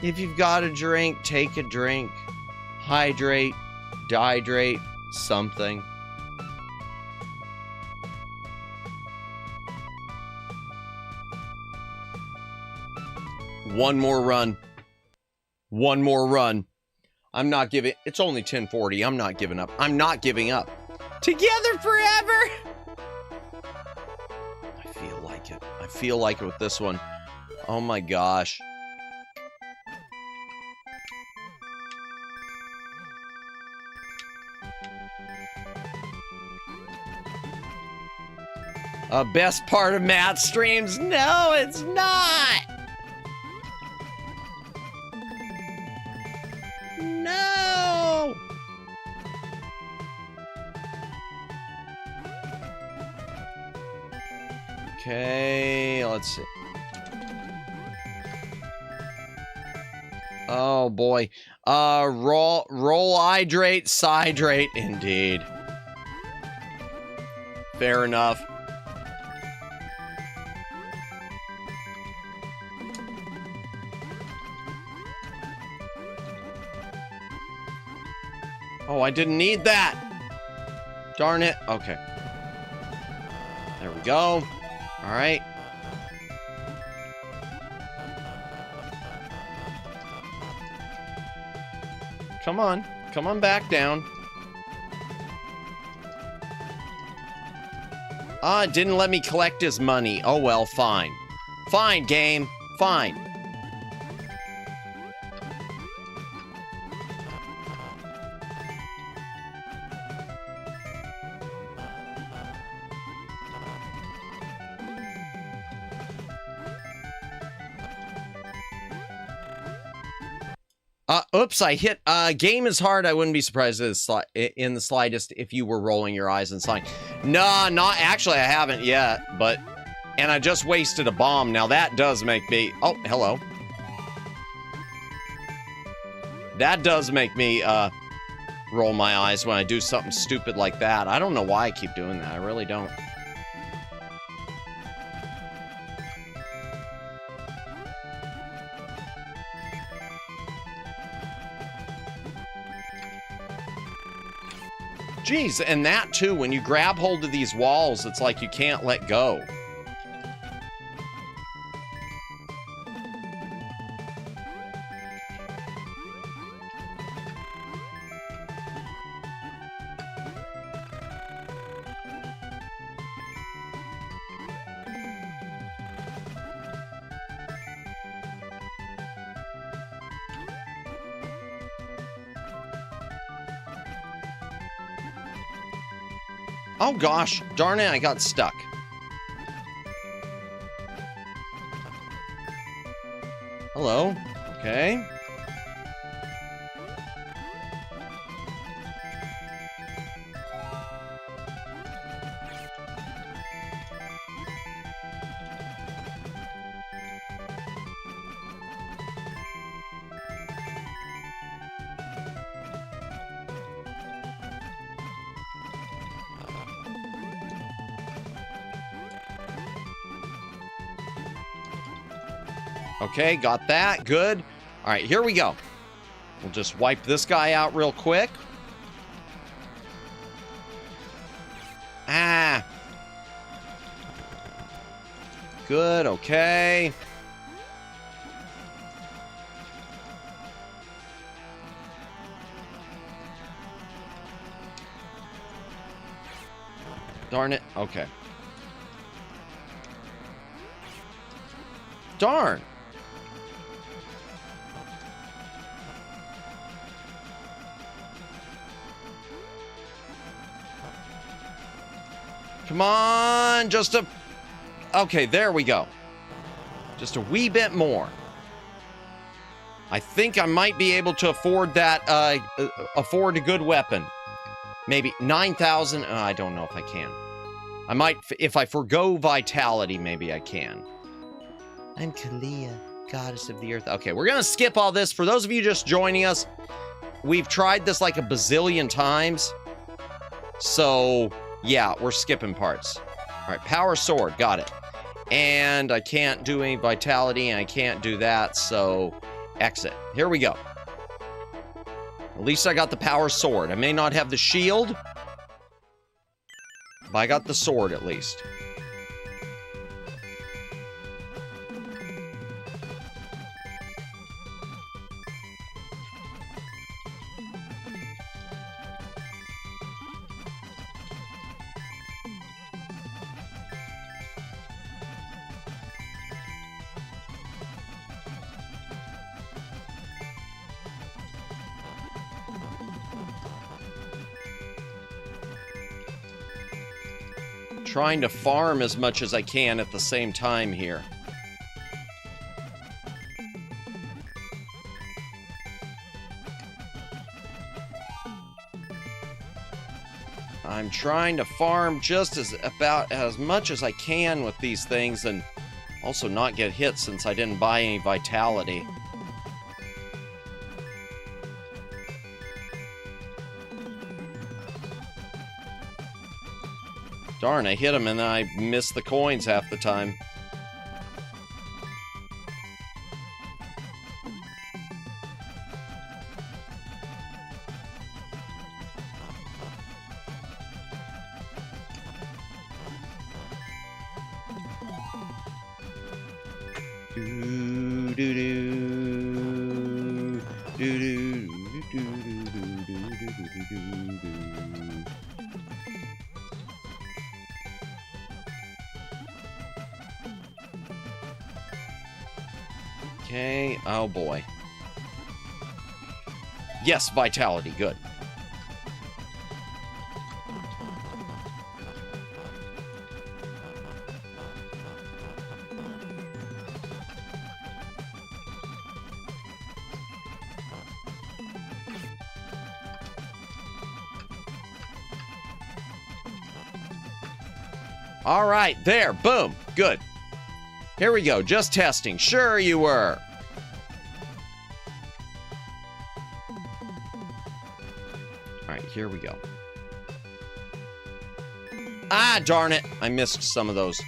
If you've got a drink, take a drink. Hydrate, dehydrate, something. One more run. One more run. I'm not giving... It's only 10:40. I'm not giving up. I'm not giving up. Together forever! I feel like it. I feel like it with this one. Oh my gosh. Best part of Matt's streams? No, it's not! No! Okay, let's see. Oh boy. Roll hydrate, sidrate, indeed. Fair enough. Oh, I didn't need that. Darn it. Okay. There we go. All right. Come on. Come on back down. Ah, it didn't let me collect his money. Oh, well, fine. Fine, game. Fine. Oops, I hit, game is hard. I wouldn't be surprised in the slightest if you were rolling your eyes and sighing. No, not, actually, I haven't yet, but, and I just wasted a bomb. Now that does make me, oh, hello. That does make me, roll my eyes when I do something stupid like that. I don't know why I keep doing that. I really don't. Jeez, and that too, when you grab hold of these walls, it's like you can't let go. Oh gosh, darn it, I got stuck. Hello, okay. Okay, got that. Good. All right, here we go. We'll just wipe this guy out real quick. Ah. Good, okay. Darn it. Okay. Darn. Come on, just a... Okay, there we go. Just a wee bit more. I think I might be able to afford that, afford a good weapon. Maybe 9,000, I don't know if I can. I might, if I forgo vitality, maybe I can. I'm Kalia, goddess of the earth. Okay, we're gonna skip all this. For those of you just joining us, we've tried this like a bazillion times. So... yeah, we're skipping parts. All right, power sword, got it. And I can't do any vitality, and I can't do that, so exit. Here we go. At least I got the power sword. I may not have the shield, but I got the sword at least. Trying to farm as much as I can at the same time here. I'm trying to farm just about as much as I can with these things and also not get hit since I didn't buy any vitality. Darn, I hit him and then I missed the coins half the time. Okay, oh boy. Yes, vitality, good. All right, there, boom, good. Here we go, just testing. Sure you were. All right, here we go. Ah, darn it, I missed some of those.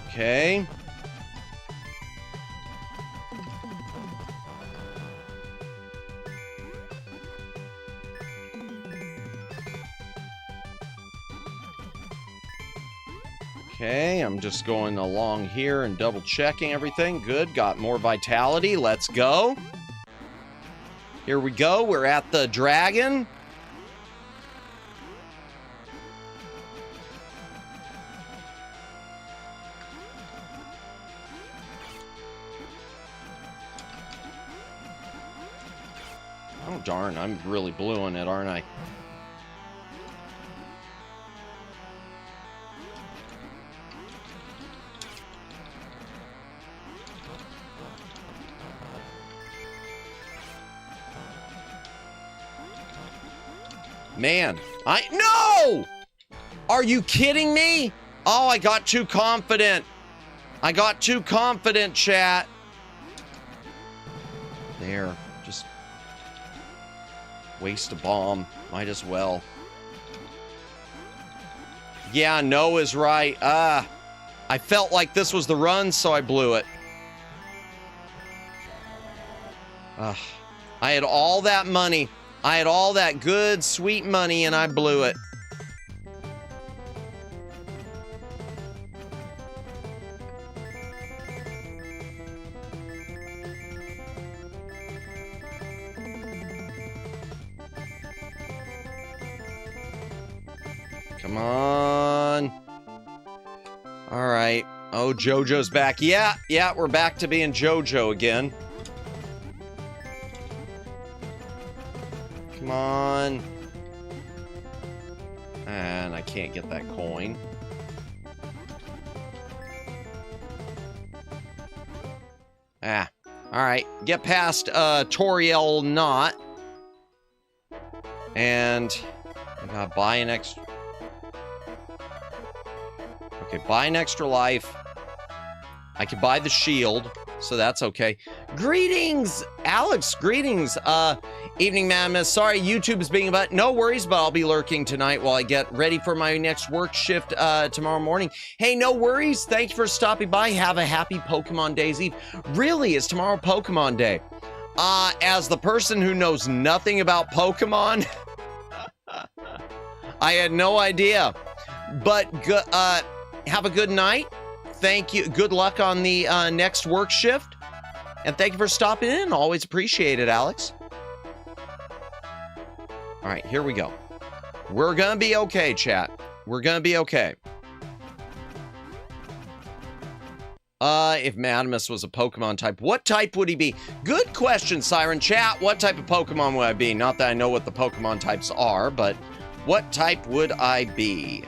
Okay. Okay, I'm just going along here and double checking everything. Good, got more vitality. Let's go. Here we go. We're at the dragon. Oh, darn, I'm really blowing it, aren't I? Man, no! Are you kidding me? Oh, I got too confident. I got too confident, chat. There, just waste a bomb. Might as well. Yeah, no is right. I felt like this was the run, so I blew it. I had all that money. I had all that good, sweet money, and I blew it. Come on. All right. Oh, JoJo's back. Yeah, we're back to being JoJo again. Come on. And I can't get that coin. Ah. Alright. Get past Toriel Knot. And I gotta buy an extra. Okay, buy an extra life. I could buy the shield, so that's okay. Greetings, Alex. Greetings. Evening, Madness. Sorry, YouTube is being about. No worries, but I'll be lurking tonight while I get ready for my next work shift tomorrow morning. Hey, no worries. Thank you for stopping by. Have a happy Pokemon Days Eve. Really, is tomorrow Pokemon Day? As the person who knows nothing about Pokemon, I had no idea. But have a good night. Thank you. Good luck on the next work shift. And thank you for stopping in. Always appreciate it, Alex. All right, here we go. We're gonna be okay, chat. We're gonna be okay. If Madamus was a Pokemon type, what type would he be? Good question, Siren Chat. What type of Pokemon would I be? Not that I know what the Pokemon types are, but what type would I be?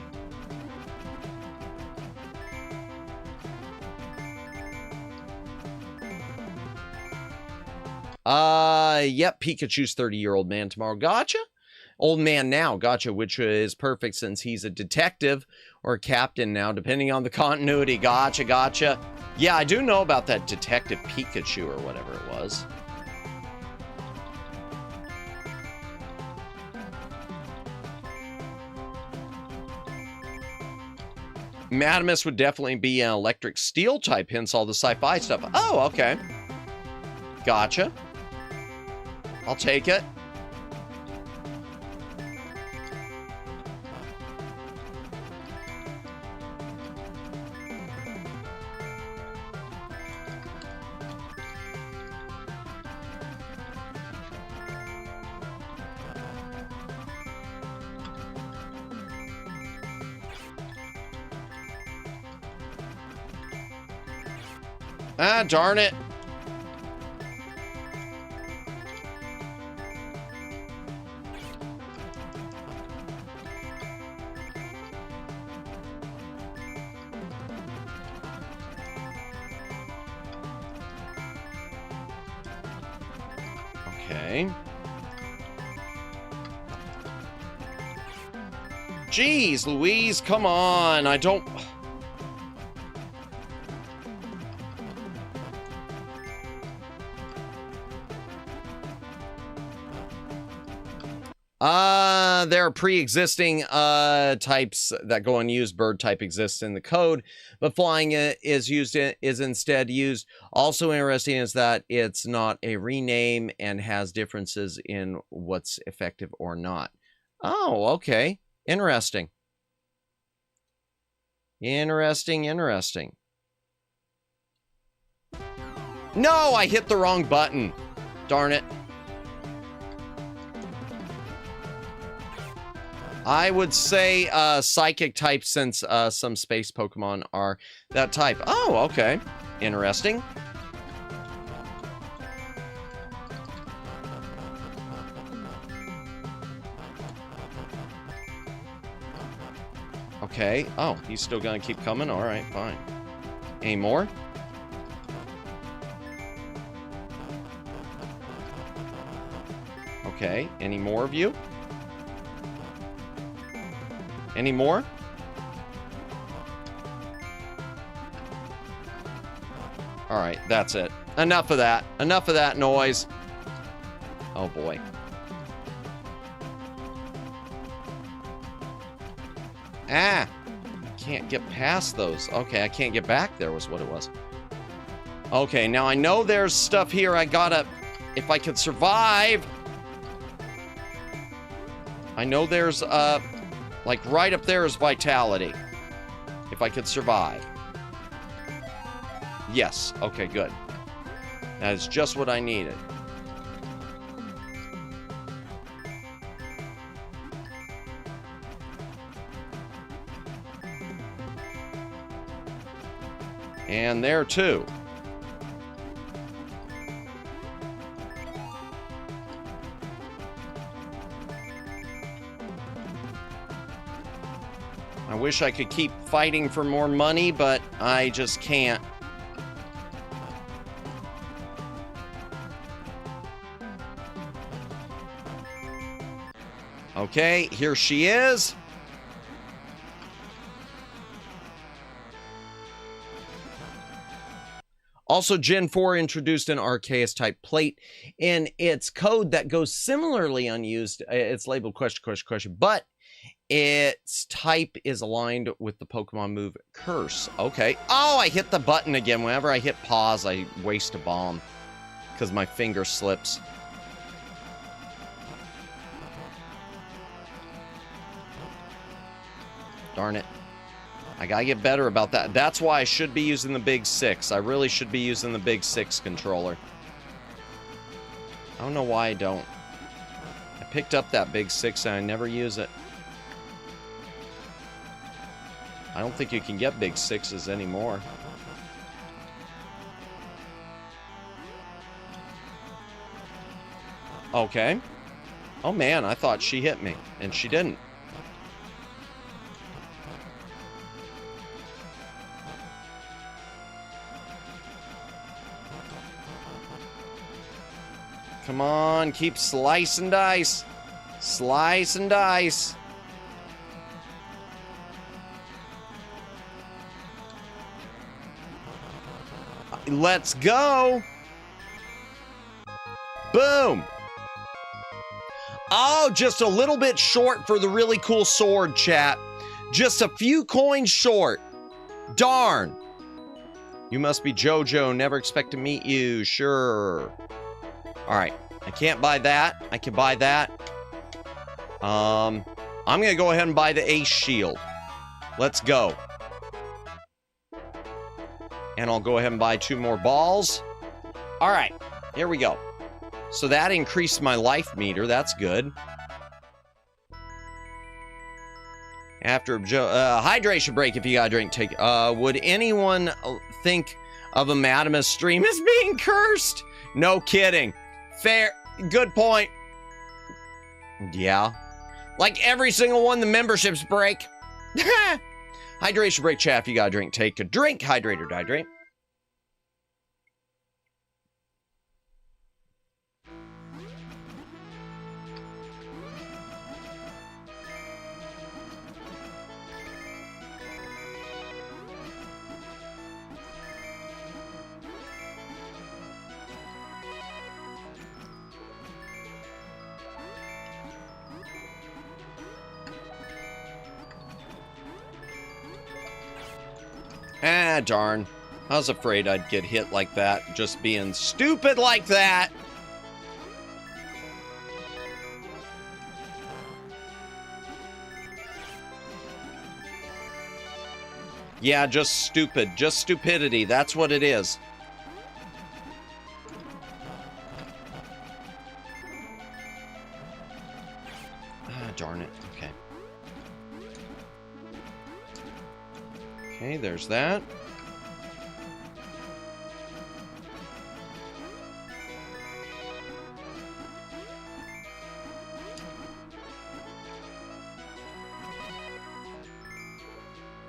Yep, Pikachu's 30-year-old man tomorrow. Gotcha. Old man now. Gotcha, which is perfect since he's a detective or a captain now, depending on the continuity. Gotcha, gotcha. Yeah, I do know about that Detective Pikachu or whatever it was. Madamus would definitely be an electric steel type, hence all the sci-fi stuff. Oh, okay. Gotcha. I'll take it. Ah, darn it. Okay. Jeez, Louise, come on. I don't... There are pre-existing types that go unused. Bird type exists in the code, but flying is instead used. Also interesting is that it's not a rename and has differences in what's effective or not. Oh, okay. Interesting. Interesting. No, I hit the wrong button. Darn it. I would say psychic type since some space Pokemon are that type. Oh, okay. Interesting. Okay. Oh, he's still gonna keep coming? All right, fine. Any more? Okay. Any more of you? Any more? All right, that's it. Enough of that. Enough of that noise. Oh, boy. Ah! Can't get past those. Okay, I can't get back there was what it was. Okay, now I know there's stuff here I gotta... If I could survive... I know there's, like, right up there is vitality. If I could survive. Yes. Okay, good. That is just what I needed. And there, too. I wish I could keep fighting for more money, but I just can't. Okay, here she is. Also, Gen 4 introduced an Arceus type plate in its code that goes similarly unused. It's labeled question, but its type is aligned with the Pokemon move Curse. Okay. Oh, I hit the button again. Whenever I hit pause, I waste a bomb because my finger slips. Darn it. I gotta get better about that. That's why I should be using the Big 6. I really should be using the Big 6 controller. I don't know why I don't. I picked up that Big 6 and I never use it. I don't think you can get Big 6s anymore. Okay. Oh man, I thought she hit me, and she didn't. Come on, keep slice and dice. Slice and dice. Let's go. Boom. Oh, just a little bit short for the really cool sword, chat. Just a few coins short. Darn. You must be JoJo. Never expect to meet you. Sure. All right. I can't buy that. I can buy that. I'm going to go ahead and buy the Ace Shield. Let's go. And I'll go ahead and buy 2 more balls. All right. Here we go. So that increased my life meter. That's good. After a hydration break, if you got a drink, take. Would anyone think of a Madamus stream as being cursed? No kidding. Fair. Good point. Yeah. Like every single one, the memberships break. Hydration break, chat. If you got a drink, take a drink. Hydrate or dehydrate. Ah, darn. I was afraid I'd get hit like that, just being stupid like that. Yeah, just stupid. Just stupidity. That's what it is. Ah, darn it. Okay. Okay, there's that.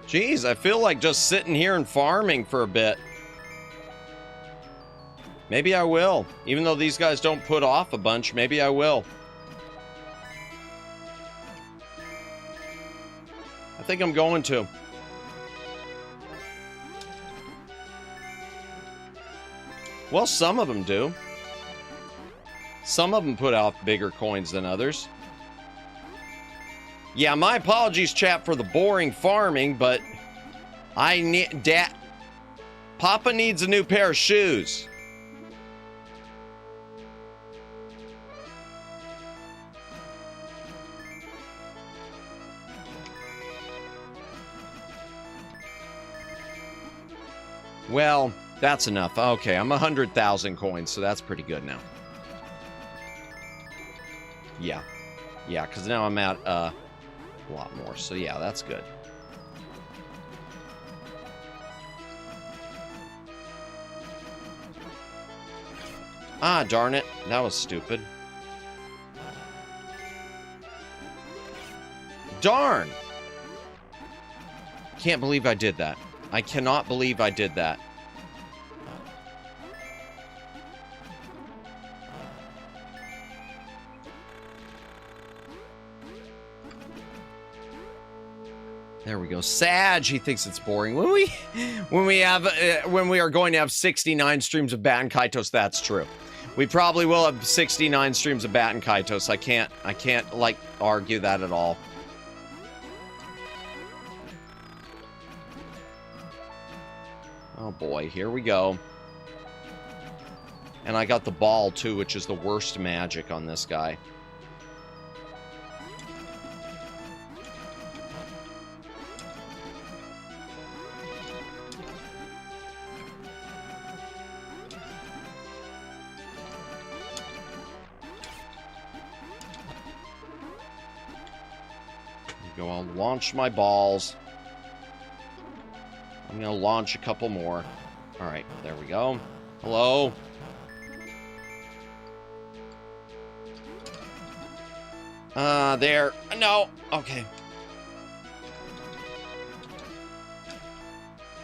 Jeez, I feel like just sitting here and farming for a bit. Maybe I will. Even though these guys don't put off a bunch, maybe I will. I think I'm going to. Well, some of them do. Some of them put out bigger coins than others. Yeah, my apologies, chat, for the boring farming, but I need... Papa needs a new pair of shoes. Well, that's enough. Okay, I'm 100,000 coins, so that's pretty good now. Yeah. Yeah, because now I'm at a lot more. So yeah, that's good. Ah, darn it. That was stupid. Darn! Can't believe I did that. I cannot believe I did that. There we go. Sag, he thinks it's boring. When we are going to have 69 streams of Bat and Kaitos, that's true. We probably will have 69 streams of Bat and Kaitos. I can't like argue that at all. Oh boy, here we go. And I got the ball too, which is the worst magic on this guy. I'll launch my balls. I'm gonna launch a couple more. Alright, there we go. Hello. There. No. Okay.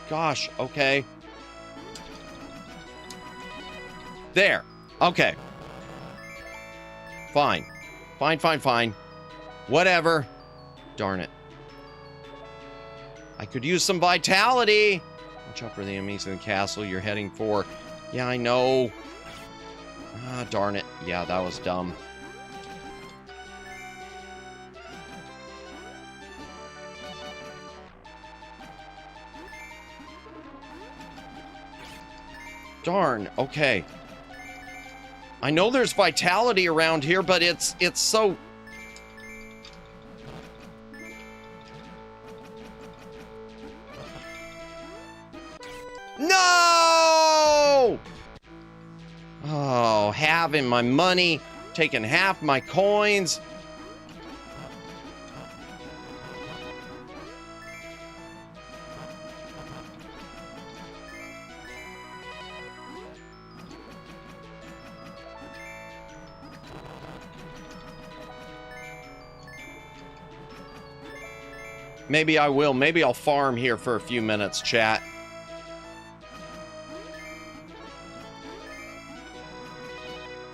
Gosh, okay. There. Okay. Fine. Fine. Whatever. Darn it. I could use some vitality. Watch out for the enemies in the castle you're heading for. Yeah, I know. Ah, darn it. Yeah, that was dumb. Darn, okay. I know there's vitality around here, but it's so... No! Oh, having my money, taking half my coins. Maybe I will. Maybe I'll farm here for a few minutes, chat.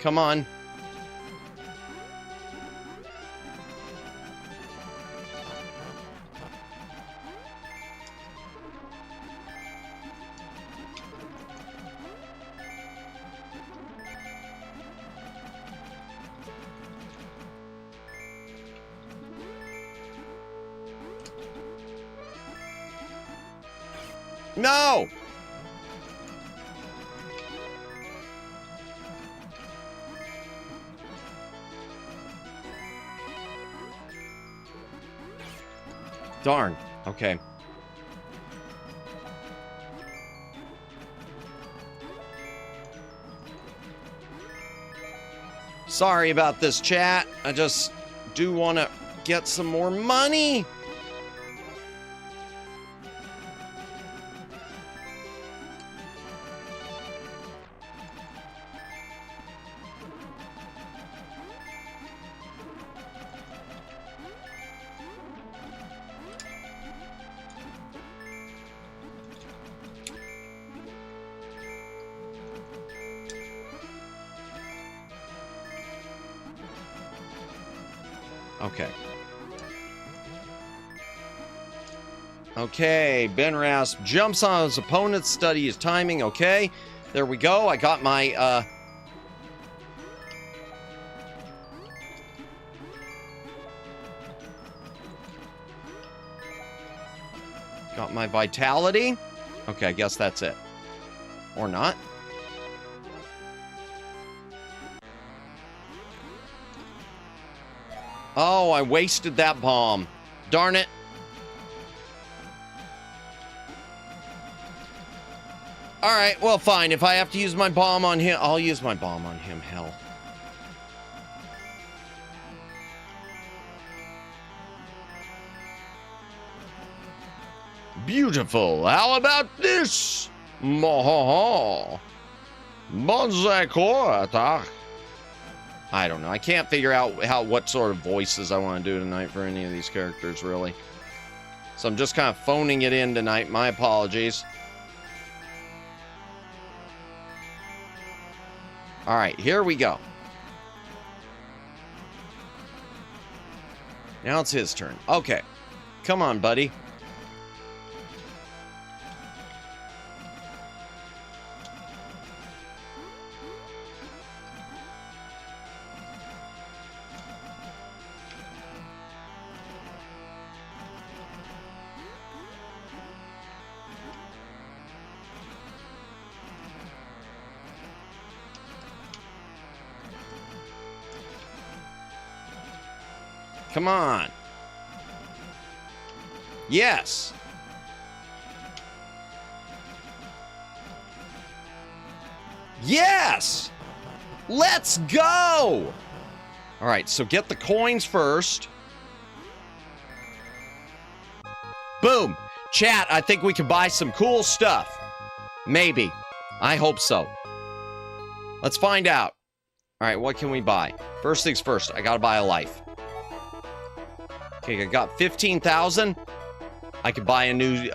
Come on. No! Darn. Okay. Sorry about this, chat. I just do want to get some more money. Okay. Okay, Ben Rasp jumps on his opponent, study his timing. Okay, there we go. I got my, got my vitality. Okay, I guess that's it. Or not. Oh, I wasted that bomb. Darn it. Alright, well, fine. If I have to use my bomb on him, I'll use my bomb on him. Hell. Beautiful. How about this? Mohoho. Bonjour, attack. I don't know. I can't figure out what sort of voices I want to do tonight for any of these characters, really. So I'm just kind of phoning it in tonight. My apologies. All right, here we go. Now it's his turn. Okay. Come on, buddy. Come on. Yes. Yes. Let's go. All right, so get the coins first. Boom. Chat, I think we can buy some cool stuff. Maybe. I hope so. Let's find out. All right, what can we buy? First things first, I gotta buy a life. Okay, I got 15,000. I could buy a new,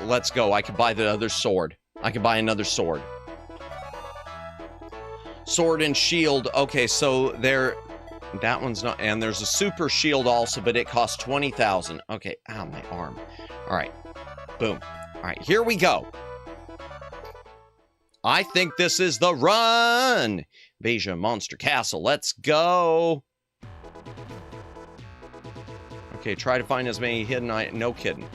let's go. I could buy the other sword. I could buy another sword. Sword and shield. Okay, so there, that one's not, and there's a super shield also, but it costs 20,000. Okay, ow, my arm. All right, boom. All right, here we go. I think this is the run. Invasion Monster Castle, let's go. Okay, try to find as many hidden items. No kidding.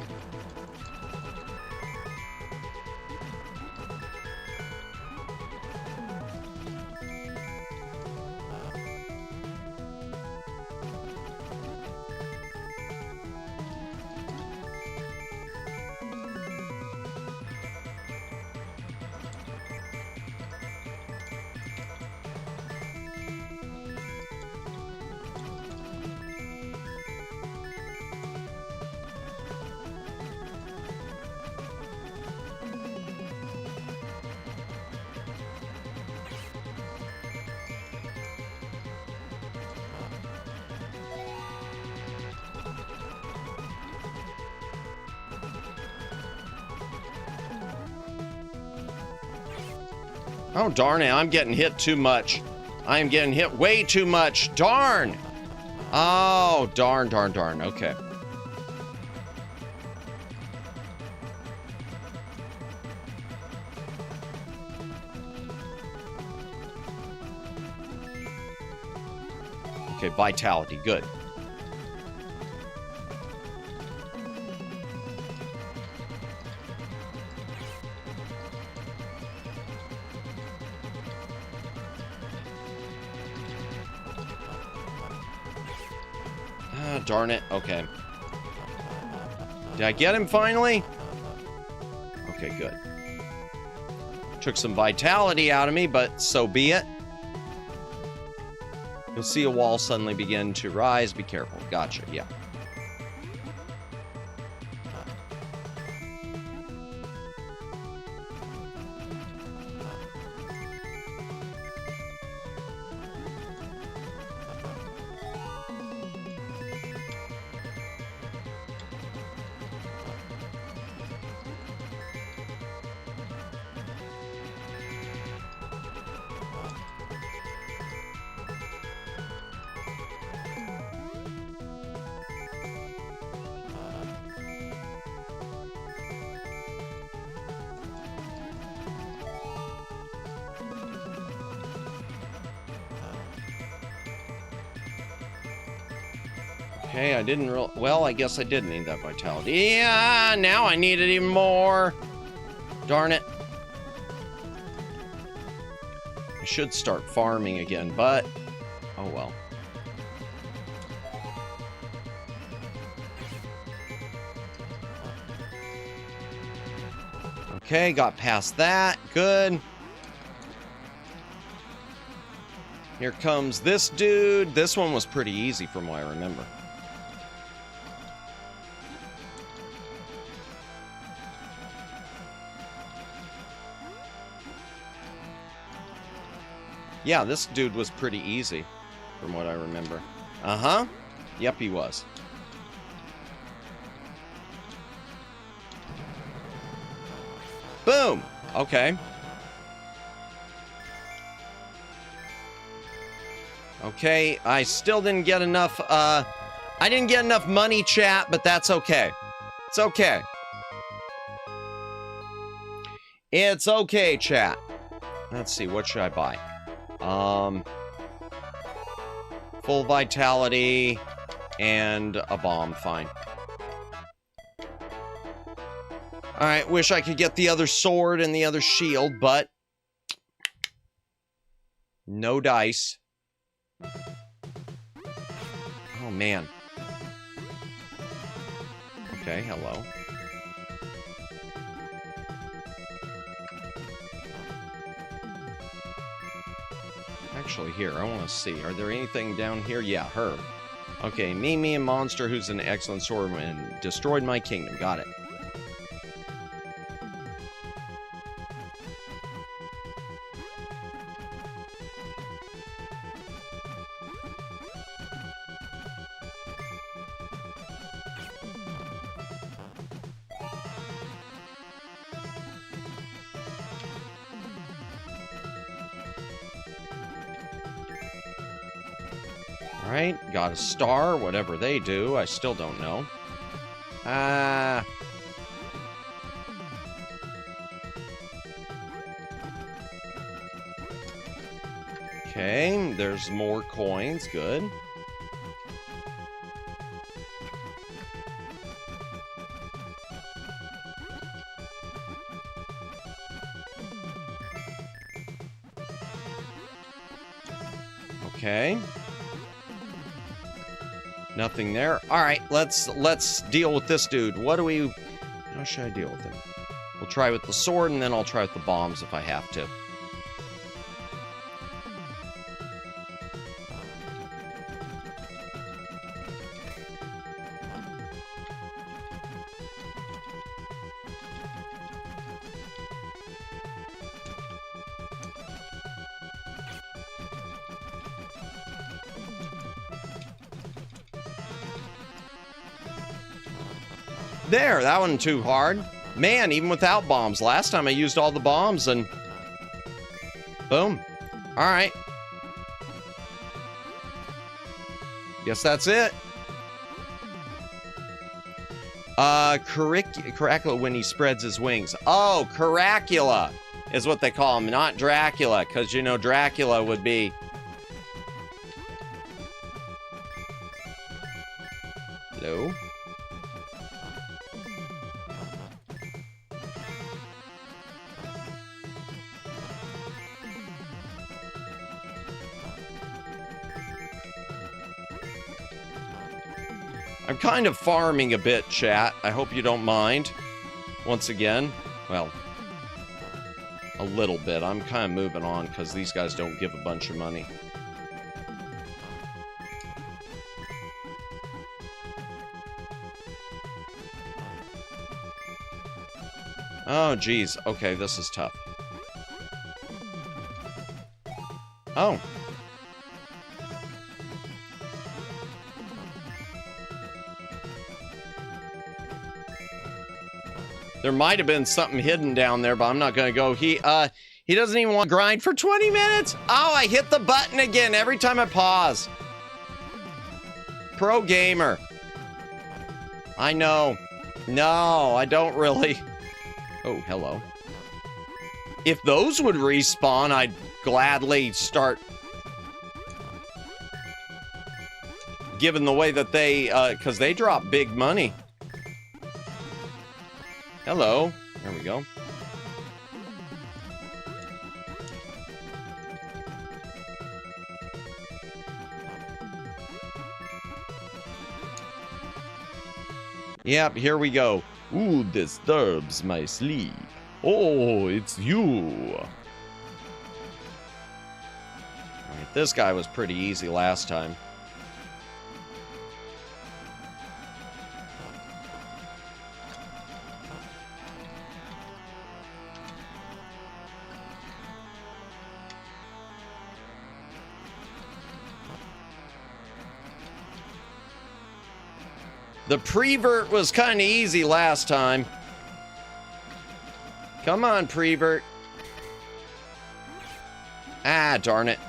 Oh, darn it. I'm getting hit too much. I am getting hit way too much. Darn. Oh, darn, darn, darn. Okay. Okay, vitality. Good. Darn it. Okay. Did I get him finally? Okay, good. Took some vitality out of me, but so be it. You'll see a wall suddenly begin to rise. Be careful. Gotcha. Yeah. Okay, I didn't well, I guess I did need that vitality. Yeah, now I need it even more. Darn it. I should start farming again, but oh well. Okay, got past that. Good. Here comes this dude. This one was pretty easy from what I remember. Yeah, this dude was pretty easy, from what I remember. Uh-huh. Yep, he was. Boom! Okay. Okay, I still didn't get enough, I didn't get enough money, chat, but that's okay. It's okay. It's okay, chat. Let's see, what should I buy? Full vitality and a bomb, fine. Alright, wish I could get the other sword and the other shield, but no dice. Oh, man. Okay, hello. Actually, here, I want to see. Are there anything down here? Yeah, her. Okay, me and Monster, who's an excellent swordsman, destroyed my kingdom. Got it. Alright, got a star, whatever they do. I still don't know. Okay, there's more coins. Good. Okay. Nothing there. All right, let's deal with this dude. How should I deal with him? We'll try with the sword, and then I'll try with the bombs if I have to. There, that wasn't too hard. Man, even without bombs. Last time I used all the bombs and... boom. Alright. Guess that's it. Caracula when he spreads his wings. Oh, Caracula is what they call him, not Dracula. Because, you know, Dracula would be... Hello? I'm kind of farming a bit, chat. I hope you don't mind. Once again, well, a little bit. I'm kind of moving on because these guys don't give a bunch of money. Oh, geez. Okay, this is tough. Oh. There might have been something hidden down there, but I'm not gonna go. He doesn't even want to grind for 20 minutes. Oh, I hit the button again every time I pause. Pro gamer. I know. No, I don't really. Oh, hello. If those would respawn, I'd gladly start. Given the way that they, because they drop big money. Hello. There we go. Yep, here we go. Who disturbs my sleep? Oh, it's you. Alright, this guy was pretty easy last time. The prevert was kind of easy last time. Come on, prevert. Ah, darn it.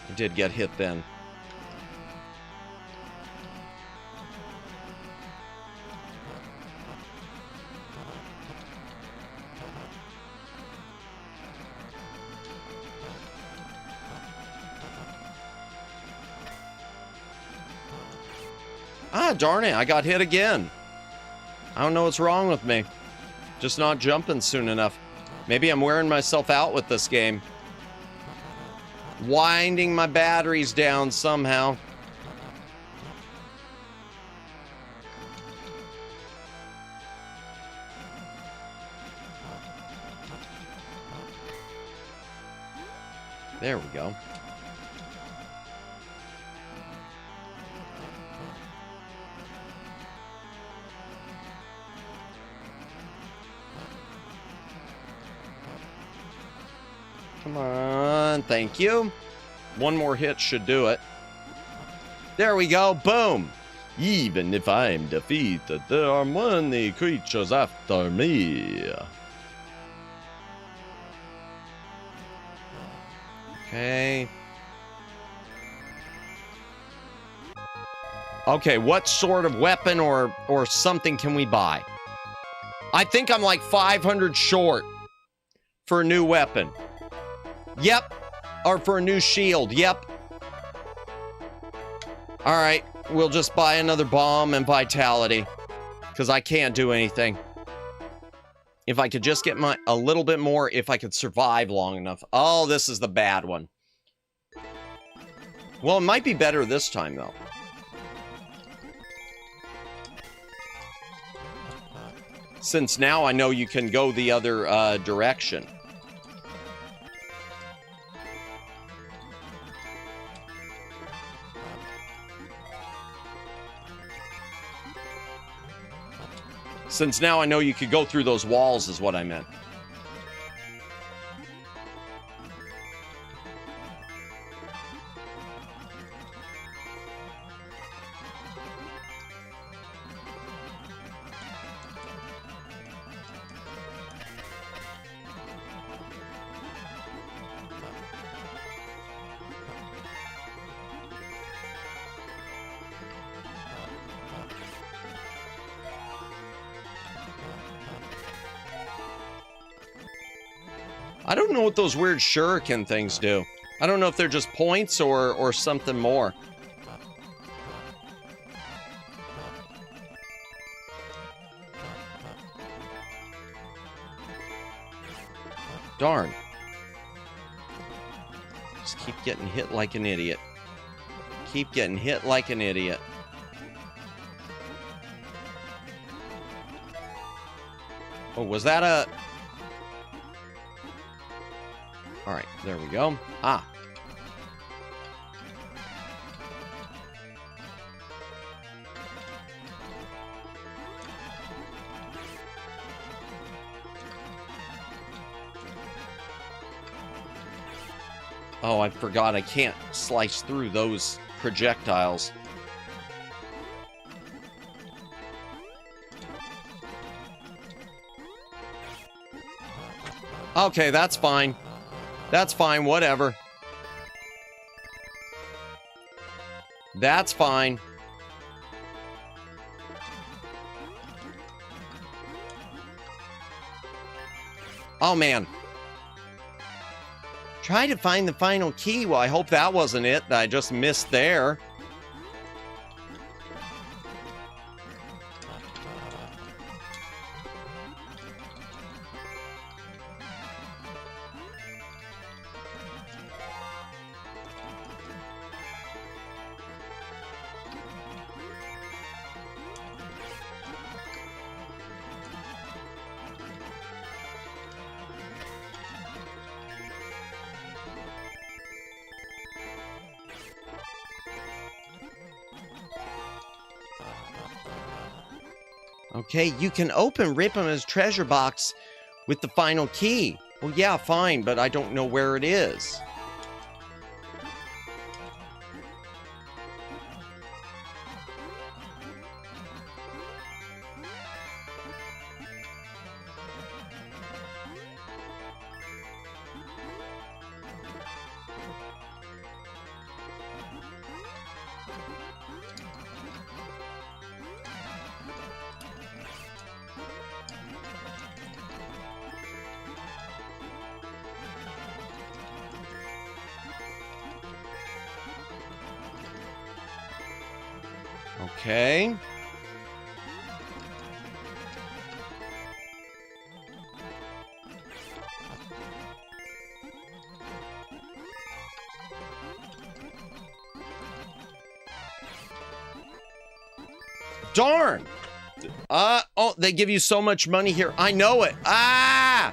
I did get hit then. Ah, darn it, I got hit again. I don't know what's wrong with me. Just not jumping soon enough. Maybe I'm wearing myself out with this game. Winding my batteries down somehow. There we go. Come on, thank you. One more hit should do it. There we go, boom. Even if I'm defeated, there are many creatures after me. Okay. Okay, what sort of weapon or something can we buy? I think I'm like 500 short for a new weapon. Yep. Or for a new shield. Yep. All right. We'll just buy another bomb and vitality. Because I can't do anything. If I could just get a little bit more, if I could survive long enough. Oh, this is the bad one. Well, it might be better this time, though. Since now I know you can go the other direction. Since now I know you could go through those walls is what I meant. I don't know what those weird shuriken things do. I don't know if they're just points or something more. Darn. Just keep getting hit like an idiot. Keep getting hit like an idiot. Oh, was that a... All right, there we go. Ah. Oh, I forgot I can't slice through those projectiles. Okay, that's fine. That's fine, whatever. That's fine. Oh, man. Try to find the final key. Well, I hope that wasn't it that I just missed there. Okay, you can open Ripama's treasure box with the final key. Well, yeah, fine, but I don't know where it is. Okay. Darn! Oh, they give you so much money here. I know it. Ah!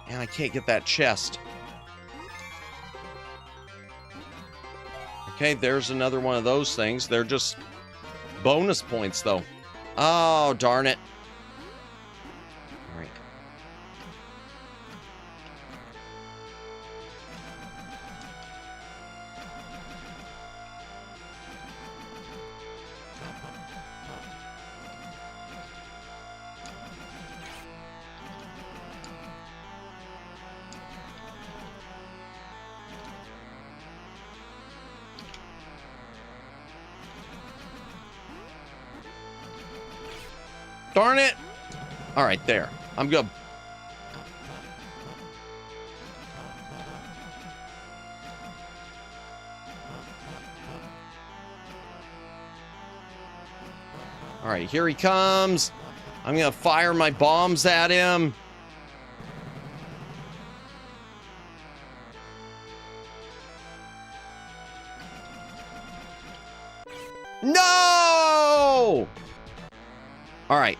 And I can't get that chest. Okay, there's another one of those things. They're just bonus points, though. Oh, darn it. All right. Darn it. All right, there. I'm good. All right, here he comes. I'm gonna fire my bombs at him. No! All right.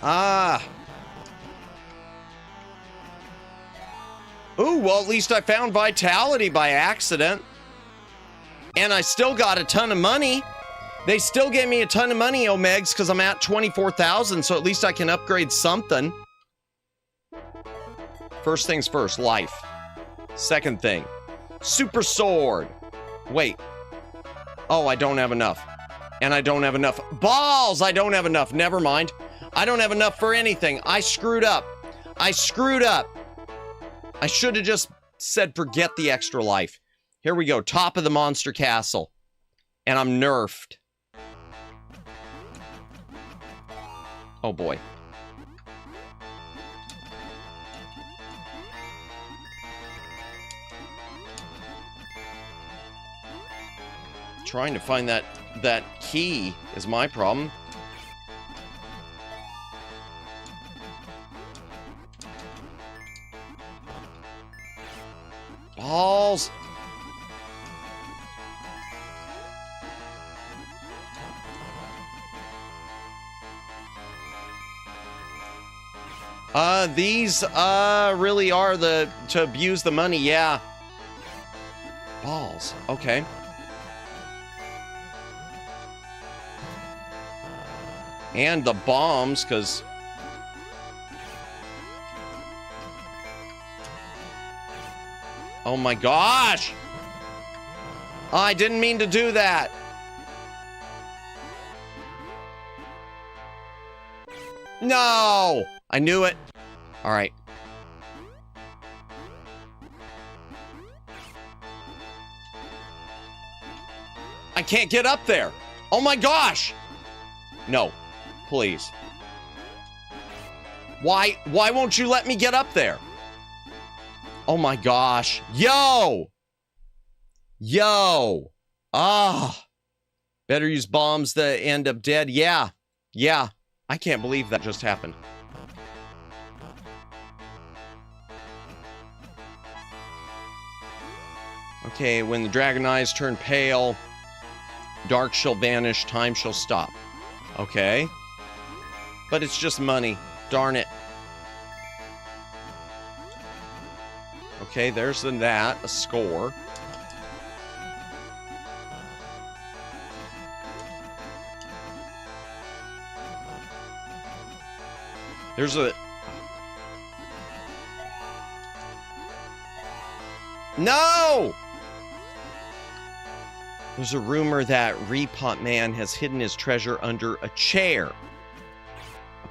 Ah. Ooh, well, at least I found vitality by accident. And I still got a ton of money. They still gave me a ton of money, Omegs, because I'm at 24,000, so at least I can upgrade something. First things first, life. Second thing, super sword. Wait. Oh, I don't have enough. And I don't have enough. Balls! I don't have enough. Never mind. I don't have enough for anything. I screwed up. I screwed up. I should have just said forget the extra life. Here we go. Top of the monster castle. And I'm nerfed. Oh boy. Trying to find that key is my problem. Balls. These really are to abuse the money, yeah. Balls. Okay. And the bombs, because oh my gosh! I didn't mean to do that. No! I knew it. All right. I can't get up there. Oh my gosh! No, please. Why won't you let me get up there? Oh my gosh. Yo! Yo! Ah! Better use bombs to end up dead. Yeah. Yeah. I can't believe that just happened. Okay, when the dragon eyes turn pale, dark shall vanish, time shall stop. Okay. But it's just money. Darn it. Okay, there's that. A score. There's a... No! There's a rumor that Repot Man has hidden his treasure under a chair.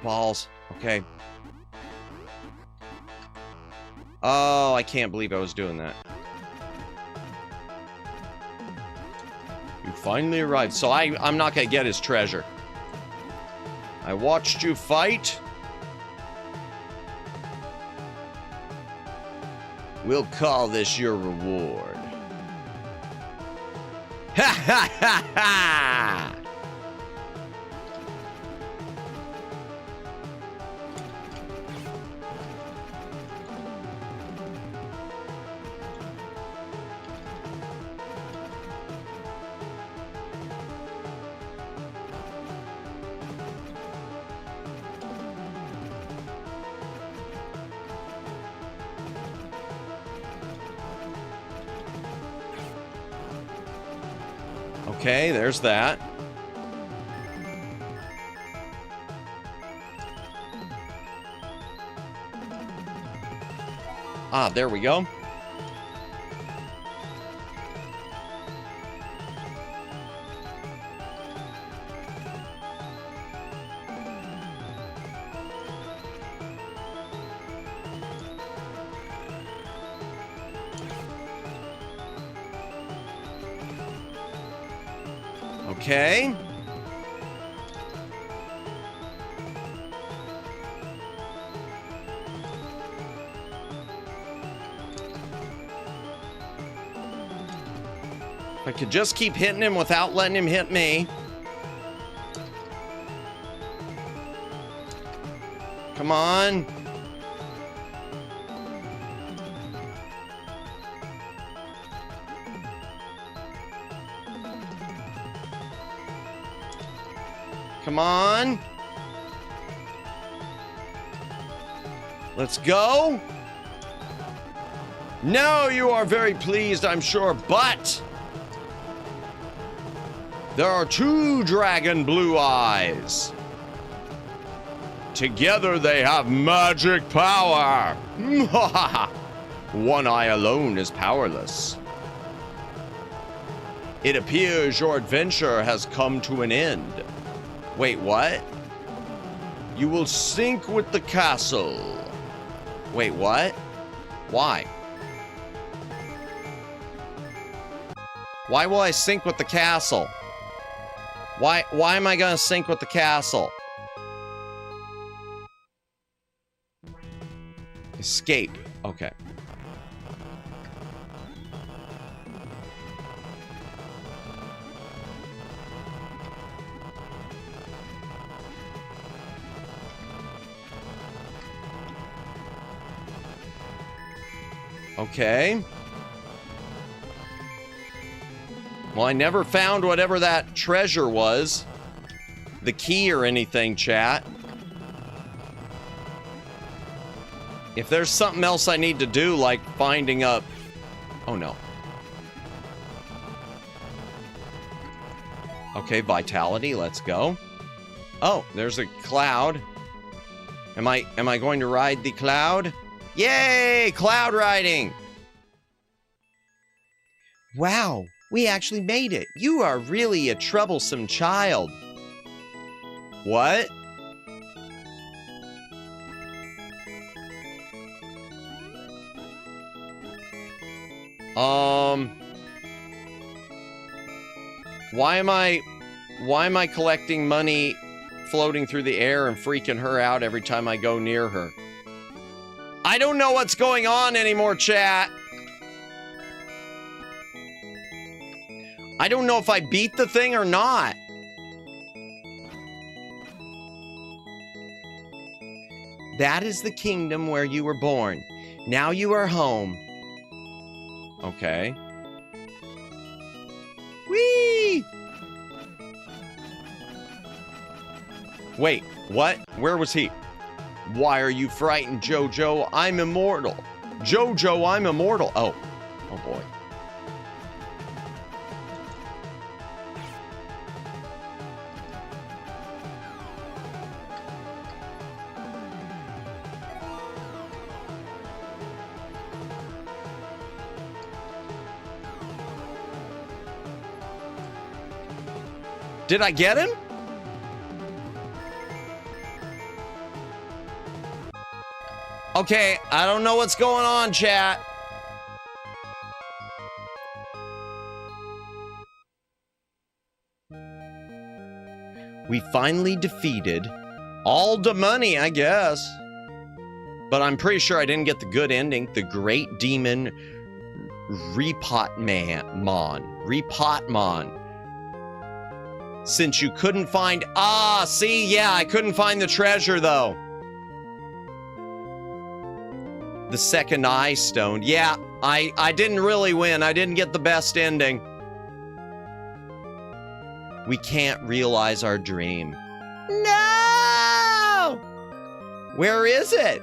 Balls. Okay. Oh, I can't believe I was doing that. You finally arrived. So I'm not gonna get his treasure. I watched you fight. We'll call this your reward. Ha ha ha ha! Okay, there's that. Ah, there we go. Okay. I could just keep hitting him without letting him hit me. Come on. Come on. Let's go. No, you are very pleased, I'm sure, but there are two dragon blue eyes. Together they have magic power. One eye alone is powerless. It appears your adventure has come to an end. Wait, what? You will sink with the castle. Wait, what? Why? Why will I sink with the castle? Why am I gonna sink with the castle? Escape. Okay. Okay. Well, I never found whatever that treasure was. The key or anything, chat. If there's something else I need to do, like finding up... Oh, no. Okay, vitality, let's go. Oh, there's a cloud. Am I going to ride the cloud? Yay! Cloud riding! Wow, we actually made it. You are really a troublesome child. What? Why am I collecting money floating through the air and freaking her out every time I go near her? I don't know what's going on anymore, chat. I don't know if I beat the thing or not. That is the kingdom where you were born. Now you are home. Okay. Whee! Wait, what? Where was he? Why are you frightened, Jojo? I'm immortal. Jojo, I'm immortal. Oh. Oh, boy. Did I get him? Okay, I don't know what's going on, chat. We finally defeated all the money, I guess. But I'm pretty sure I didn't get the good ending. The great demon Repotmon. Since you couldn't find... Ah, see, yeah, I couldn't find the treasure, though. The second eye stone. Yeah, I didn't really win. I didn't get the best ending. We can't realize our dream. No! Where is it?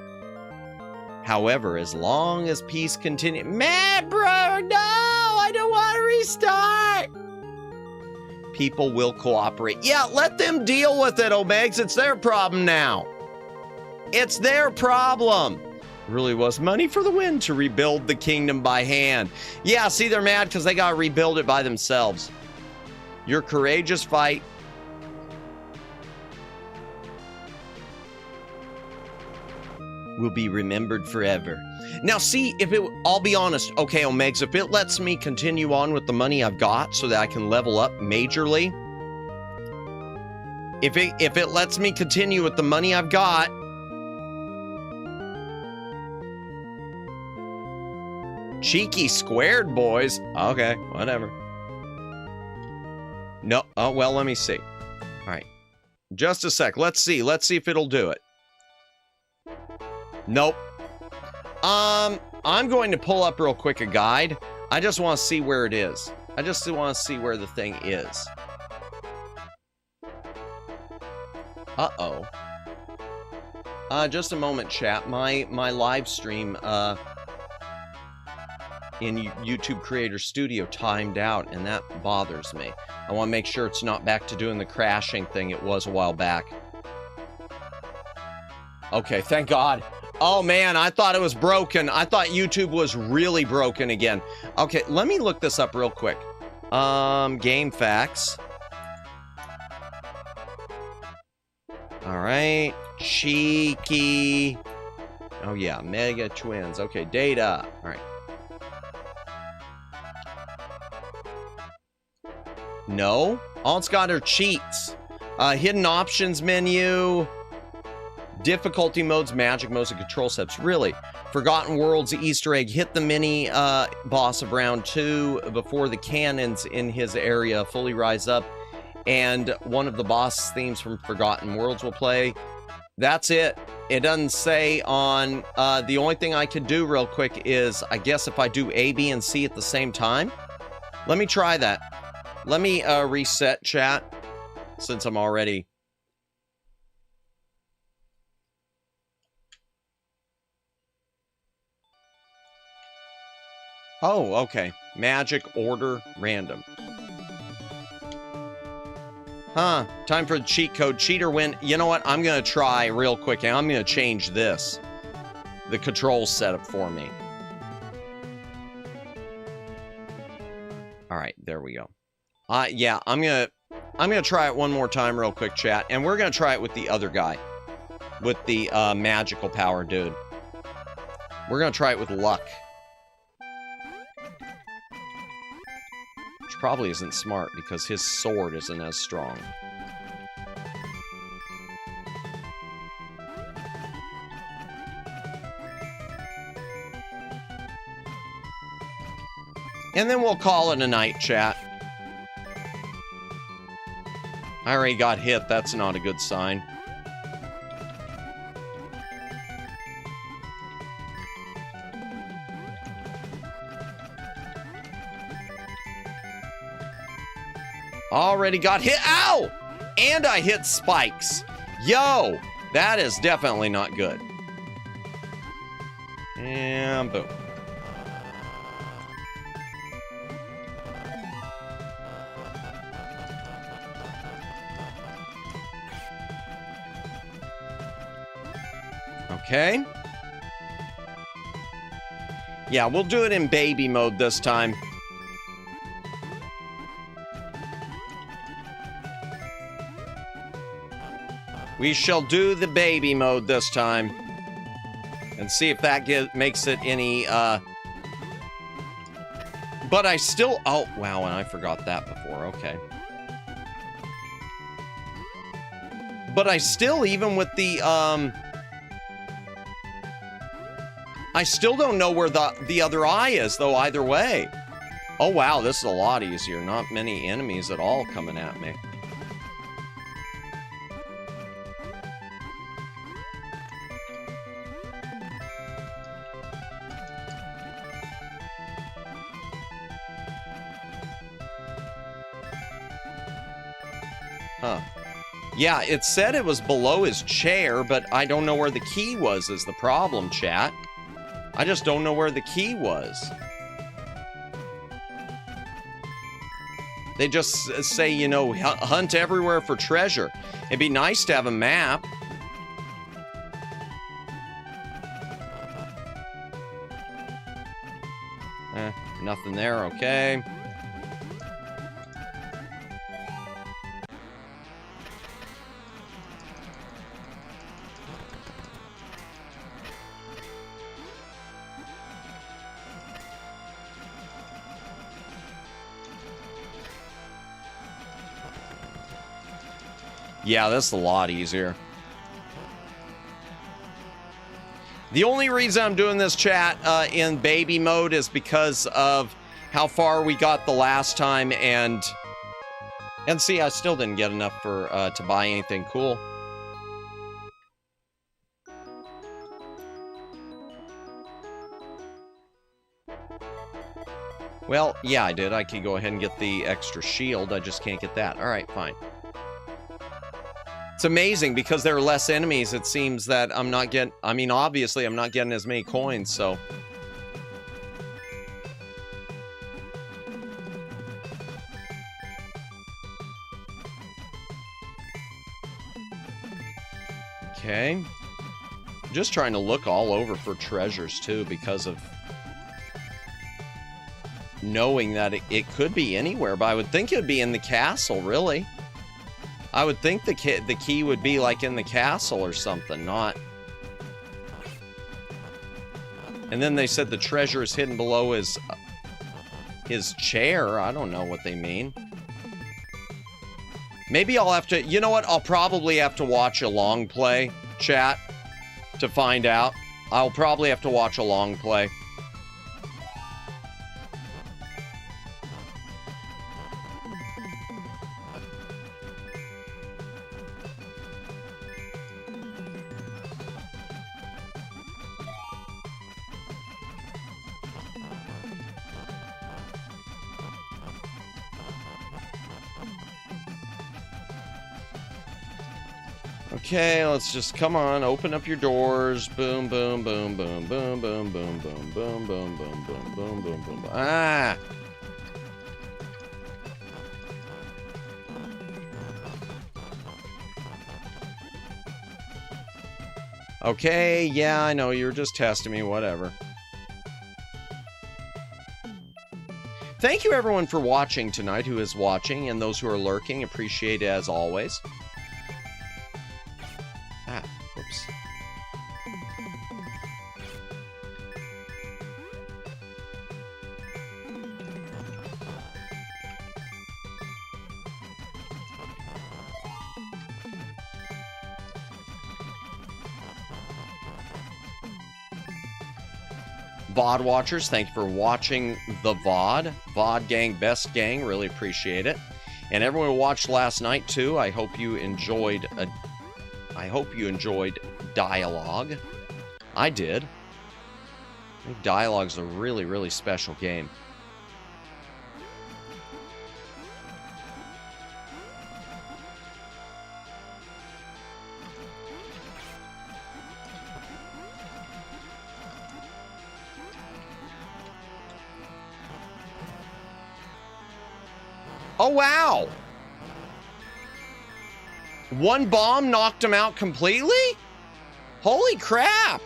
However, as long as peace continues... Man, bro, no! I don't want to restart! People will cooperate. Yeah, let them deal with it, Omegs. It's their problem now. It's their problem. Really was money for the win to rebuild the kingdom by hand. Yeah, see, they're mad because they got to rebuild it by themselves. Your courageous fight will be remembered forever. Now, see, if it... I'll be honest. Okay, Omegs, if it lets me continue on with the money I've got so that I can level up majorly, If it lets me continue with the money I've got. Chiki squared, boys. Okay, whatever. No, oh, well, let me see. All right. Just a sec. Let's see. Let's see if it'll do it. Nope. I'm going to pull up real quick a guide. I just want to see where it is. I just want to see where the thing is. Uh-oh. Just a moment, chat. My live stream, in YouTube Creator Studio timed out, and that bothers me. I want to make sure it's not back to doing the crashing thing it was a while back. Okay, thank God. Oh man, I thought it was broken. I thought YouTube was really broken again. Okay, let me look this up real quick. Game facts. All right, Chiki. Oh yeah, Mega Twins. Okay, data. All right. No, all it's got are cheats. Hidden options menu, difficulty modes, magic modes, and control steps. Really, Forgotten Worlds Easter egg. Hit the mini boss of round 2 before the cannons in his area fully rise up, and one of the boss themes from Forgotten Worlds will play. That's it. It doesn't say on. The only thing I could do real quick is, I guess, if I do A, B, and C at the same time. Let me try that. Let me reset chat, since I'm already... Oh, okay. Magic, order, random. Huh. Time for the cheat code. Cheater win. You know what? I'm going to try real quick, and I'm going to change this. The control setup for me. All right, there we go. Yeah, I'm gonna try it one more time real quick, chat, and we're gonna try it with the other guy, with the magical power dude. We're gonna try it with luck, which probably isn't smart because his sword isn't as strong. And then we'll call it a night, chat. I already got hit. That's not a good sign. Already got hit. Ow! And I hit spikes. Yo! That is definitely not good. And boom. Okay. Yeah, we'll do it in baby mode this time. We shall do the baby mode this time. And see if that makes it any, But I still... Oh, wow, and I forgot that before. Okay. But I still, even with the, I still don't know where the other eye is, though, either way. Oh, wow, this is a lot easier. Not many enemies at all coming at me. Huh. Yeah, it said it was below his chair, but I don't know where the key was is the problem, chat. I just don't know where the key was. They just say, you know, hunt everywhere for treasure. It'd be nice to have a map. Nothing there, okay. Yeah, this is a lot easier. The only reason I'm doing this chat in baby mode is because of how far we got the last time, and see, I still didn't get enough for to buy anything cool. Well, yeah, I did. I could go ahead and get the extra shield. I just can't get that. All right, fine. It's amazing because there are less enemies. It seems that I'm not getting... I mean, obviously, I'm not getting as many coins, so... Okay. I'm just trying to look all over for treasures, too, because of... knowing that it could be anywhere, but I would think it would be in the castle, really. I would think the key would be, like, in the castle or something, not... And then they said the treasure is hidden below his chair. I don't know what they mean. Maybe I'll have to... You know what? I'll probably have to watch a long play, chat, to find out. I'll probably have to watch a long play. Okay, let's just, come on, open up your doors. Boom, boom, boom, boom, boom, boom, boom, boom, boom, boom, boom, boom, boom, boom, boom. Ah! Okay, yeah, I know, you were just testing me, whatever. Thank you, everyone, for watching tonight, who is watching, and those who are lurking. Appreciate it, as always. Oops. VOD watchers, thank you for watching the VOD. VOD gang, best gang, really appreciate it. And everyone who watched last night too, I hope you enjoyed Dialogue. I did. I think Dialogue's a really, really special game. Oh, wow! One bomb knocked him out completely? Holy crap!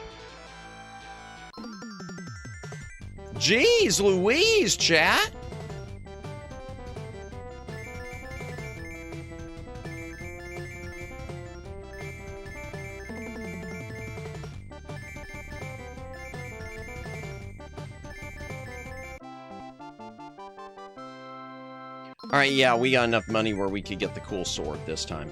Jeez Louise, chat! Alright, yeah, we got enough money where we could get the cool sword this time.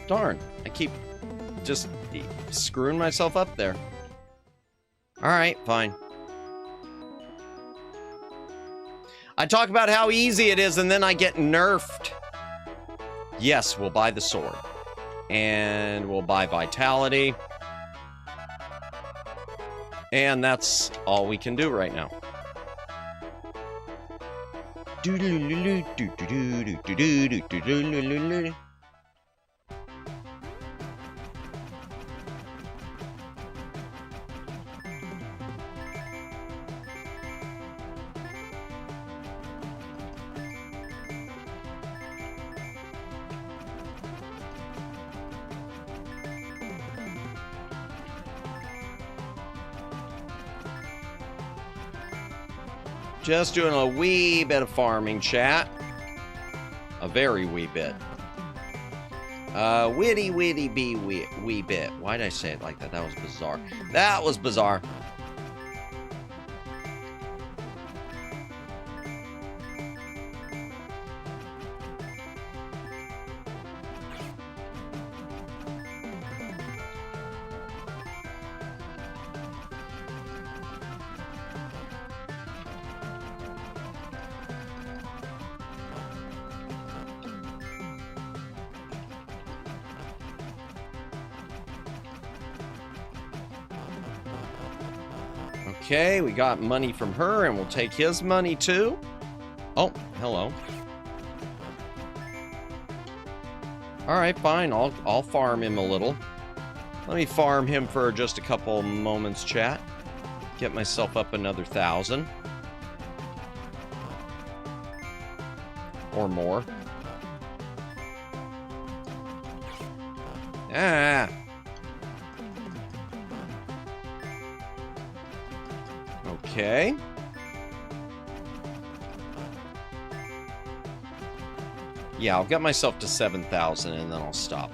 Darn, I keep just screwing myself up there. Alright, fine. I talk about how easy it is and then I get nerfed. Yes, we'll buy the sword. And we'll buy vitality. And that's all we can do right now. Just doing a wee bit of farming, chat. A very wee bit. Witty wee bit. Why did I say it like that? That was bizarre. That was bizarre. Okay, we got money from her, and we'll take his money too. Oh, hello. All right, fine. I'll farm him a little. Let me farm him for just a couple moments, chat. Get myself up another 1,000. Or more. Ah. Okay. Yeah, I'll get myself to 7,000 and then I'll stop.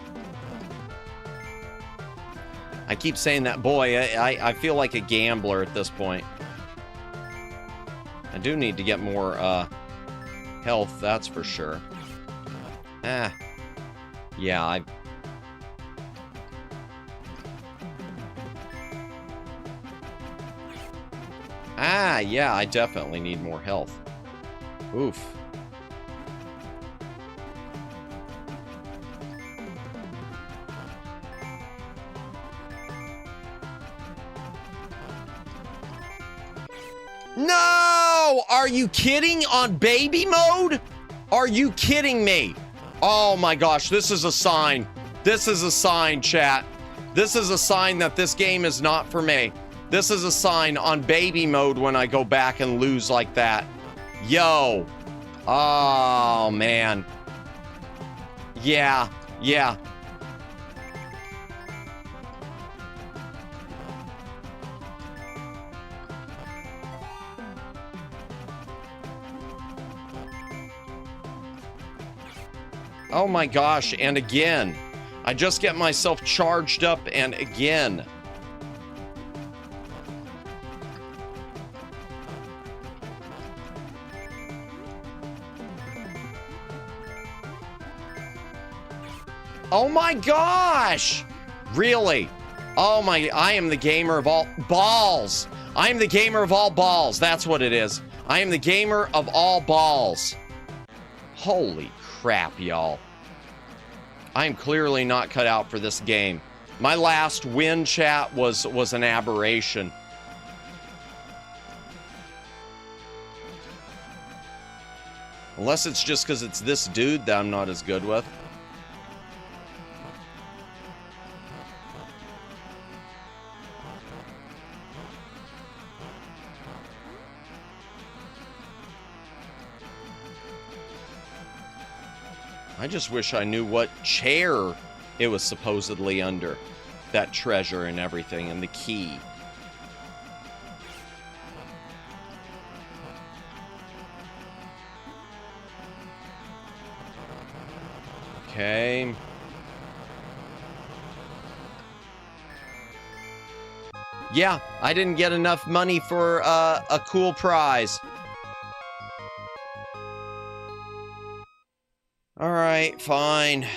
I keep saying that, boy, I feel like a gambler at this point. I do need to get more health, that's for sure. Ah. Yeah, yeah, I definitely need more health. Oof. No! Are you kidding? On baby mode? Are you kidding me? Oh my gosh, this is a sign. This is a sign, chat. This is a sign that this game is not for me. This is a sign on baby mode when I go back and lose like that. Yo. Oh, man. Yeah. Yeah. Oh my gosh, and again. I just get myself charged up and again. Oh my gosh! Really? Oh my, I am the gamer of all balls. I am the gamer of all balls. That's what it is. I am the gamer of all balls. Holy crap, y'all. I am clearly not cut out for this game. My last win, chat, was an aberration. Unless it's just because it's this dude that I'm not as good with. I just wish I knew what chair it was supposedly under. That treasure and everything, and the key. Okay. Yeah, I didn't get enough money for a cool prize. All right, fine.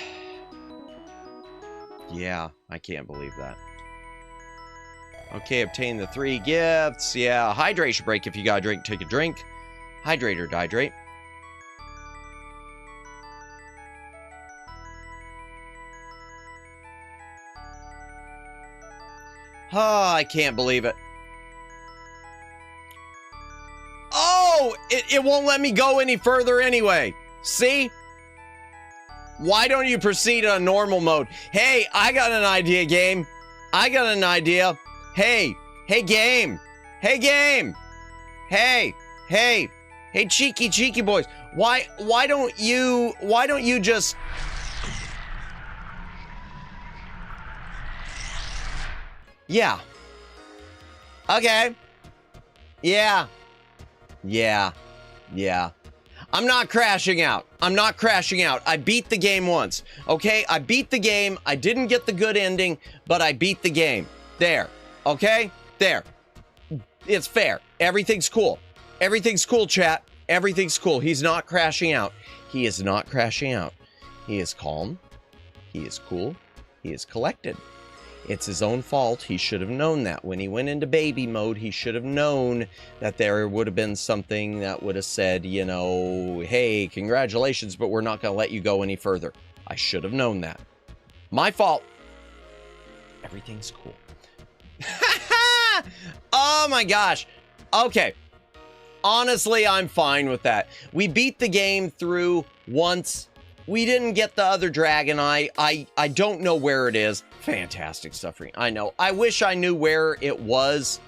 Yeah, I can't believe that. Okay, obtain the 3 gifts. Yeah, hydration break. If you got a drink, take a drink. Hydrate or dehydrate. Oh, I can't believe it. Oh, it won't let me go any further anyway. See? Why don't you proceed on normal mode? Hey, I got an idea, game. I got an idea. Hey, game. Hey, game. Hey, Chiki boys. Why don't you just... Yeah. Okay. Yeah. I'm not crashing out. I beat the game once. Okay? I beat the game. I didn't get the good ending, but I beat the game. There. Okay? There. It's fair. Everything's cool. Everything's cool, chat. Everything's cool. He's not crashing out. He is not crashing out. He is calm. He is cool. He is collected. It's his own fault. He should have known that. When he went into baby mode, he should have known that there would have been something that would have said, you know, hey, congratulations, but we're not going to let you go any further. I should have known that. My fault. Everything's cool. Oh my gosh. Okay. Honestly, I'm fine with that. We beat the game through once. We didn't get the other dragon eye. I don't know where it is. Fantastic suffering. I know. I wish I knew where it was.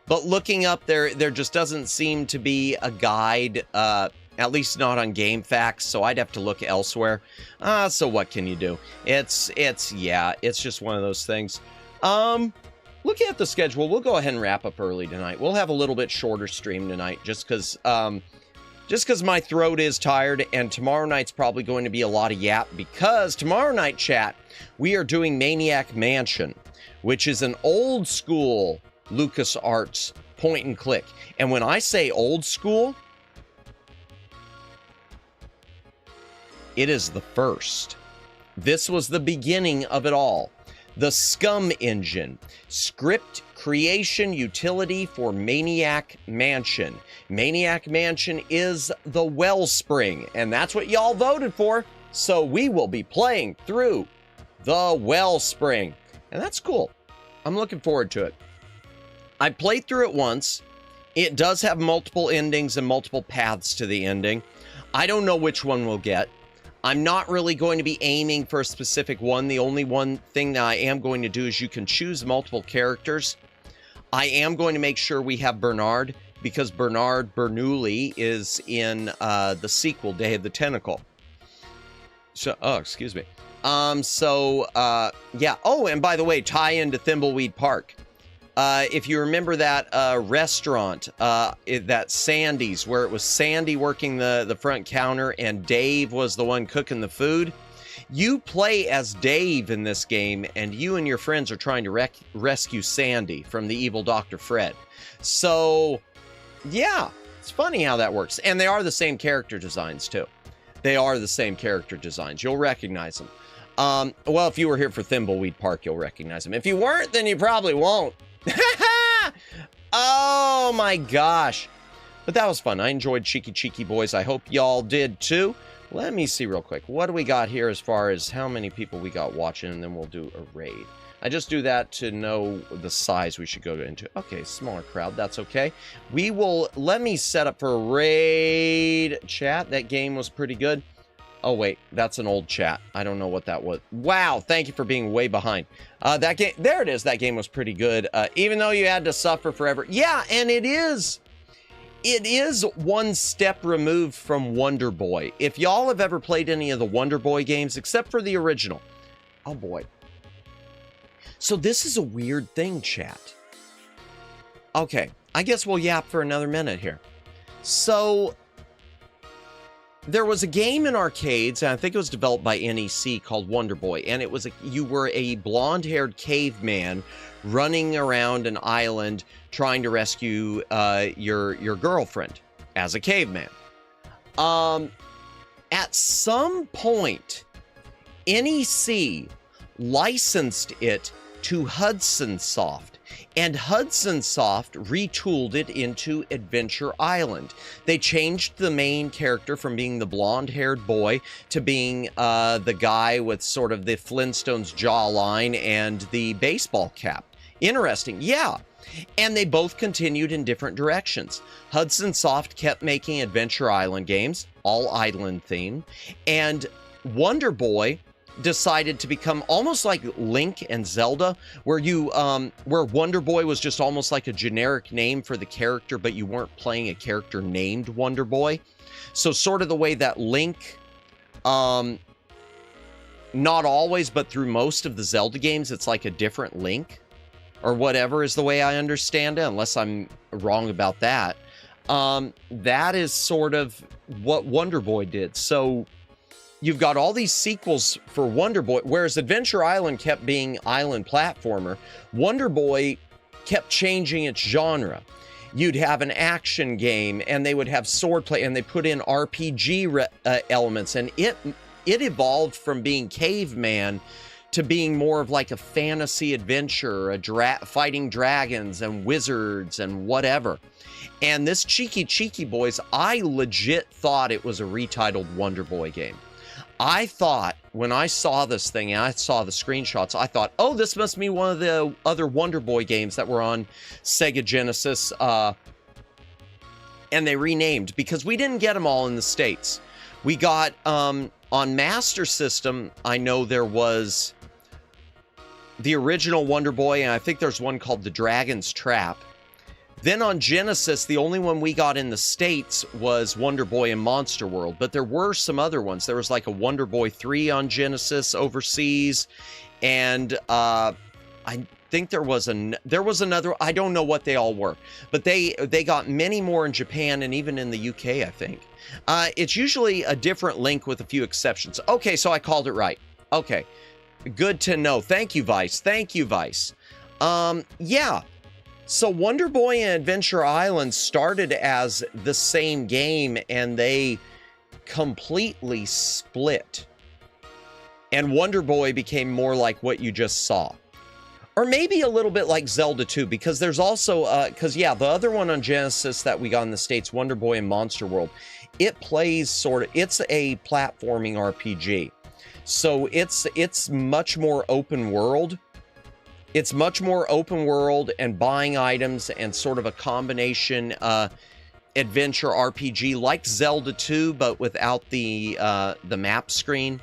But looking up there just doesn't seem to be a guide, at least not on GameFAQs, so I'd have to look elsewhere. So what can you do? It's just one of those things. Looking at the schedule, we'll go ahead and wrap up early tonight. We'll have a little bit shorter stream tonight, just because my throat is tired, and tomorrow night's probably going to be a lot of yap, because tomorrow night, chat, we are doing Maniac Mansion, which is an old school LucasArts point and click. And when I say old school, it is the first. This was the beginning of it all. The Scum engine, script creation utility for Maniac Mansion. Maniac Mansion is the wellspring, and that's what y'all voted for. So we will be playing through the wellspring, and that's cool. I'm looking forward to it. I played through it once. It does have multiple endings and multiple paths to the ending. I don't know which one we'll get. I'm not really going to be aiming for a specific one. The only one thing that I am going to do is you can choose multiple characters. I am going to make sure we have Bernard, because Bernard Bernoulli is in the sequel, Day of the Tentacle. So, excuse me. Yeah. Oh, and by the way, tie into Thimbleweed Park. If you remember that restaurant, that Sandy's, where it was Sandy working the front counter and Dave was the one cooking the food, you play as Dave in this game, and you and your friends are trying to rescue Sandy from the evil Dr. Fred. So, yeah, it's funny how that works. And they are the same character designs, too. They are the same character designs. You'll recognize them. Well, if you were here for Thimbleweed Park, you'll recognize them. If you weren't, then you probably won't. Oh my gosh. But that was fun. I enjoyed Chiki Boys. I hope y'all did too. Let me see real quick. What do we got here as far as how many people we got watching, and then we'll do a raid. I just do that to know the size we should go into. Okay, smaller crowd. That's okay. Let me set up for a raid chat. That game was pretty good. Oh, wait, that's an old chat. I don't know what that was. Wow, thank you for being way behind. That game, there it is. That game was pretty good, even though you had to suffer forever. Yeah, and it is one step removed from Wonder Boy. If y'all have ever played any of the Wonder Boy games, except for the original. Oh, boy. So this is a weird thing, chat. Okay, I guess we'll yap for another minute here. So there was a game in arcades, and I think it was developed by NEC, called Wonder Boy, and it was you were a blonde-haired caveman running around an island trying to rescue your girlfriend as a caveman. At some point, NEC licensed it to Hudson Soft, and Hudson Soft retooled it into Adventure Island. They changed the main character from being the blonde-haired boy to being the guy with sort of the Flintstones jawline and the baseball cap. Interesting, yeah. And they both continued in different directions. Hudson Soft kept making Adventure Island games, all island themed, and Wonder Boy decided to become almost like Link and Zelda, where where Wonder Boy was just almost like a generic name for the character, but you weren't playing a character named Wonder Boy. So sort of the way that Link, not always, but through most of the Zelda games, it's like a different Link, or whatever is the way I understand it, unless I'm wrong about that. That is sort of what Wonder Boy did. So you've got all these sequels for Wonder Boy, whereas Adventure Island kept being island platformer. Wonder Boy kept changing its genre. You'd have an action game, and they would have swordplay, and they put in RPG elements, and it evolved from being caveman to being more of like a fantasy adventure, fighting dragons and wizards and whatever. And this Chiki Boys, I legit thought it was a retitled Wonder Boy game. I thought, when I saw this thing and I saw the screenshots, I thought, oh, this must be one of the other Wonder Boy games that were on Sega Genesis, and they renamed, because we didn't get them all in the States. We got, on Master System, I know there was the original Wonder Boy, and I think there's one called The Dragon's Trap. Then on Genesis, the only one we got in the States was Wonder Boy and Monster World, but there were some other ones. There was like a Wonder Boy 3 on Genesis overseas, and I think there was another. I don't know what they all were, but they got many more in Japan and even in the UK, I think. It's usually a different link with a few exceptions. Okay, so I called it right. Okay, good to know. Thank you, Vice. Thank you, Vice. Yeah. So Wonder Boy and Adventure Island started as the same game, and they completely split. And Wonder Boy became more like what you just saw. Or maybe a little bit like Zelda 2, because there's also, the other one on Genesis that we got in the States, Wonder Boy and Monster World, it plays it's a platforming RPG. So it's much more open world. It's much more open world and buying items and sort of a combination adventure RPG like Zelda 2, but without the map screen,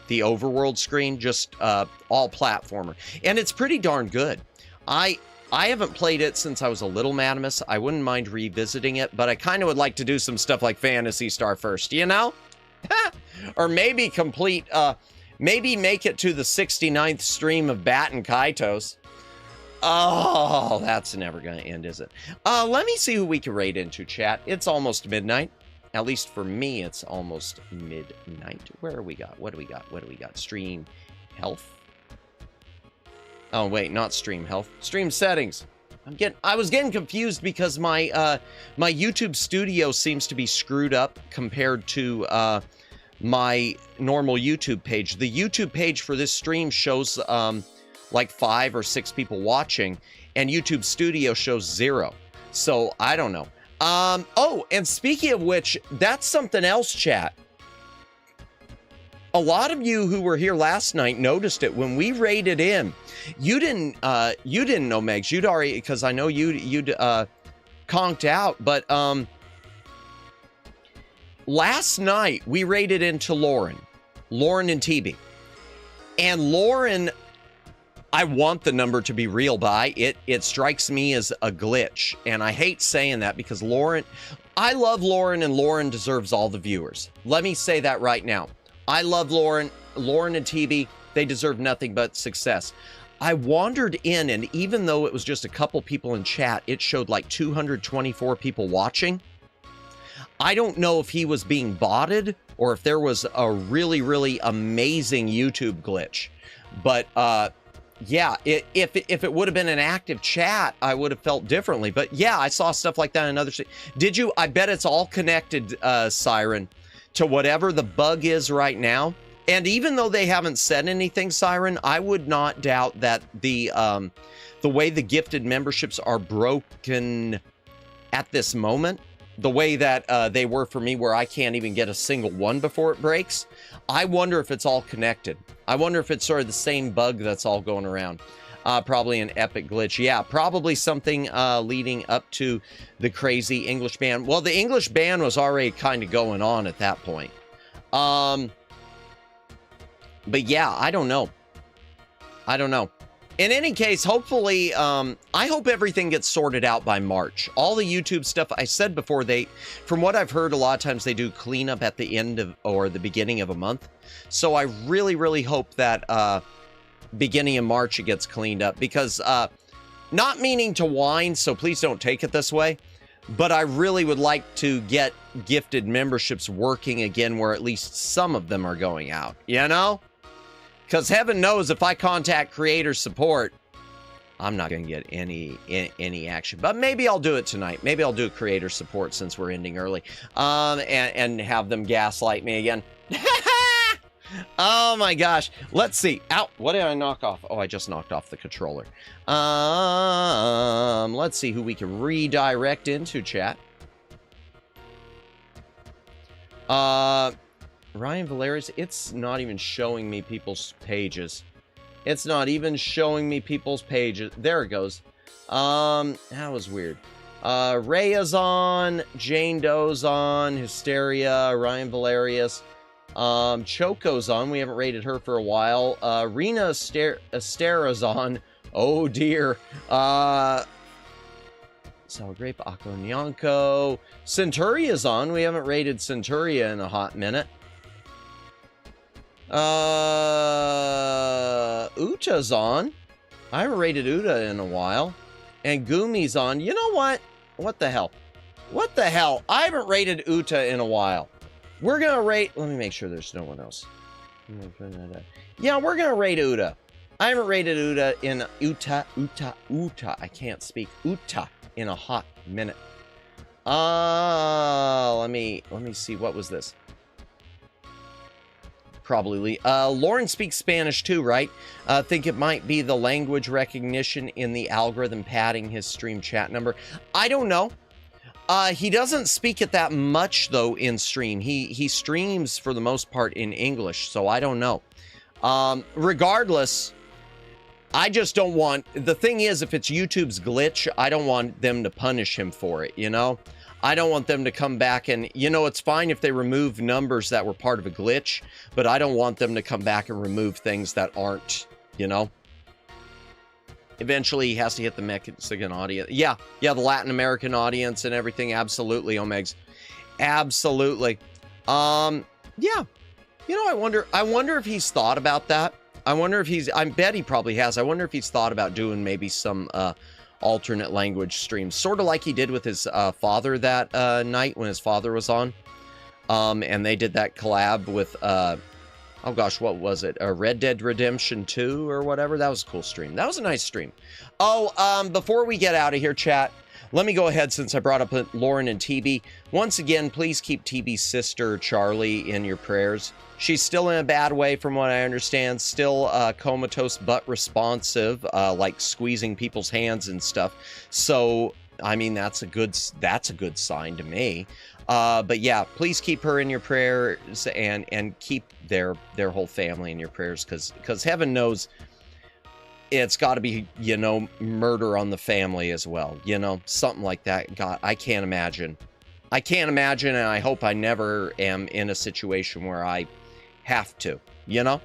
the overworld screen, just all platformer. And it's pretty darn good. I haven't played it since I was a little Madamus. I wouldn't mind revisiting it, but I kind of would like to do some stuff like Phantasy Star first, you know? Or maybe complete... maybe make it to the 69th stream of Bat and Kaitos. Oh, that's never going to end, is it? Let me see who we can raid into, chat. It's almost midnight. At least for me, it's almost midnight. Where are we got? What do we got? What do we got? Stream health. Oh, wait, not stream health. Stream settings. I was getting confused because my my YouTube studio seems to be screwed up compared to my normal YouTube page. The YouTube page for this stream shows like 5 or 6 people watching, and YouTube Studio shows 0. So I don't know. Oh, and speaking of which, that's something else, chat. A lot of you who were here last night noticed it when we raided in. You didn't know, Megs. You'd already, because I know you'd conked out, but last night, we raided into Lauren and TB. And Lauren, I want the number to be real by. It strikes me as a glitch. And I hate saying that because I love Lauren, and Lauren deserves all the viewers. Let me say that right now. I love Lauren and TB, they deserve nothing but success. I wandered in, and even though it was just a couple people in chat, it showed like 224 people watching. I don't know if he was being botted or if there was a really, really amazing YouTube glitch. But yeah, if it would have been an active chat, I would have felt differently. But yeah, I saw stuff like that in other... Did you? I bet it's all connected, Siren, to whatever the bug is right now. And even though they haven't said anything, Siren, I would not doubt that the way the gifted memberships are broken at this moment, the way that they were for me, where I can't even get a single one before it breaks, I wonder if it's all connected. I wonder if it's sort of the same bug that's all going around. Probably an epic glitch. Yeah, probably something leading up to the crazy English ban. Well, the English ban was already kind of going on at that point. But yeah, I don't know. I don't know. In any case, hopefully, I hope everything gets sorted out by March. All the YouTube stuff, I said before, from what I've heard, a lot of times they do cleanup at the end of, or the beginning of a month. So I really, really hope that beginning of March it gets cleaned up, because not meaning to whine, so please don't take it this way, but I really would like to get gifted memberships working again, where at least some of them are going out, you know? Because heaven knows if I contact creator support, I'm not going to get any action. But maybe I'll do it tonight. Maybe I'll do creator support since we're ending early. And have them gaslight me again. Oh my gosh. Let's see. Ow. What did I knock off? Oh, I just knocked off the controller. Let's see who we can redirect into, chat. Ryan Valerius, it's not even showing me people's pages. It's not even showing me people's pages. There it goes. That was weird. Rhea's on, Jane Doe's on, Hysteria, Ryan Valerius. Choco's on. We haven't rated her for a while. Rena Astera's on. Oh dear. Sour Grape, Akko Nyanko. Centuria's on. We haven't rated Centuria in a hot minute. Uta's on. I haven't rated Uta in a while. And Gumi's on. You know what? What the hell? What the hell? I haven't rated Uta in a while. We're gonna rate... Let me make sure there's no one else. Yeah, we're gonna rate Uta. I haven't rated Uta in... Uta. I can't speak. Uta in a hot minute. Let me see. What was this? Probably. Lauren speaks Spanish too, right? Think it might be the language recognition in the algorithm padding his stream chat number. I don't know. He doesn't speak it that much, though, in stream. He streams, for the most part, in English, so I don't know. Regardless, I just don't want... The thing is, if it's YouTube's glitch, I don't want them to punish him for it, you know? I don't want them to come back and... You know, it's fine if they remove numbers that were part of a glitch, but I don't want them to come back and remove things that aren't, you know? Eventually, he has to hit the Mexican audience. Yeah, the Latin American audience and everything. Absolutely, Omegs. Absolutely. Yeah. You know, I wonder if he's thought about that. I wonder if he's... I bet he probably has. I wonder if he's thought about doing maybe some alternate language streams. Sort of like he did with his father that night when his father was on. And they did that collab with... oh gosh, what was it? Red Dead Redemption 2 or whatever? That was a cool stream. That was a nice stream. Oh, before we get out of here, chat, let me go ahead since I brought up Lauren and TB. Once again, please keep TB's sister, Charlie, in your prayers. She's still in a bad way from what I understand. Still comatose but responsive, like squeezing people's hands and stuff. So, I mean, that's a good sign to me. But yeah, please keep her in your prayers and keep their whole family in your prayers because heaven knows it's got to be, you know, murder on the family as well, you know, something like that. God, I can't imagine, and I hope I never am in a situation where I have to, you know.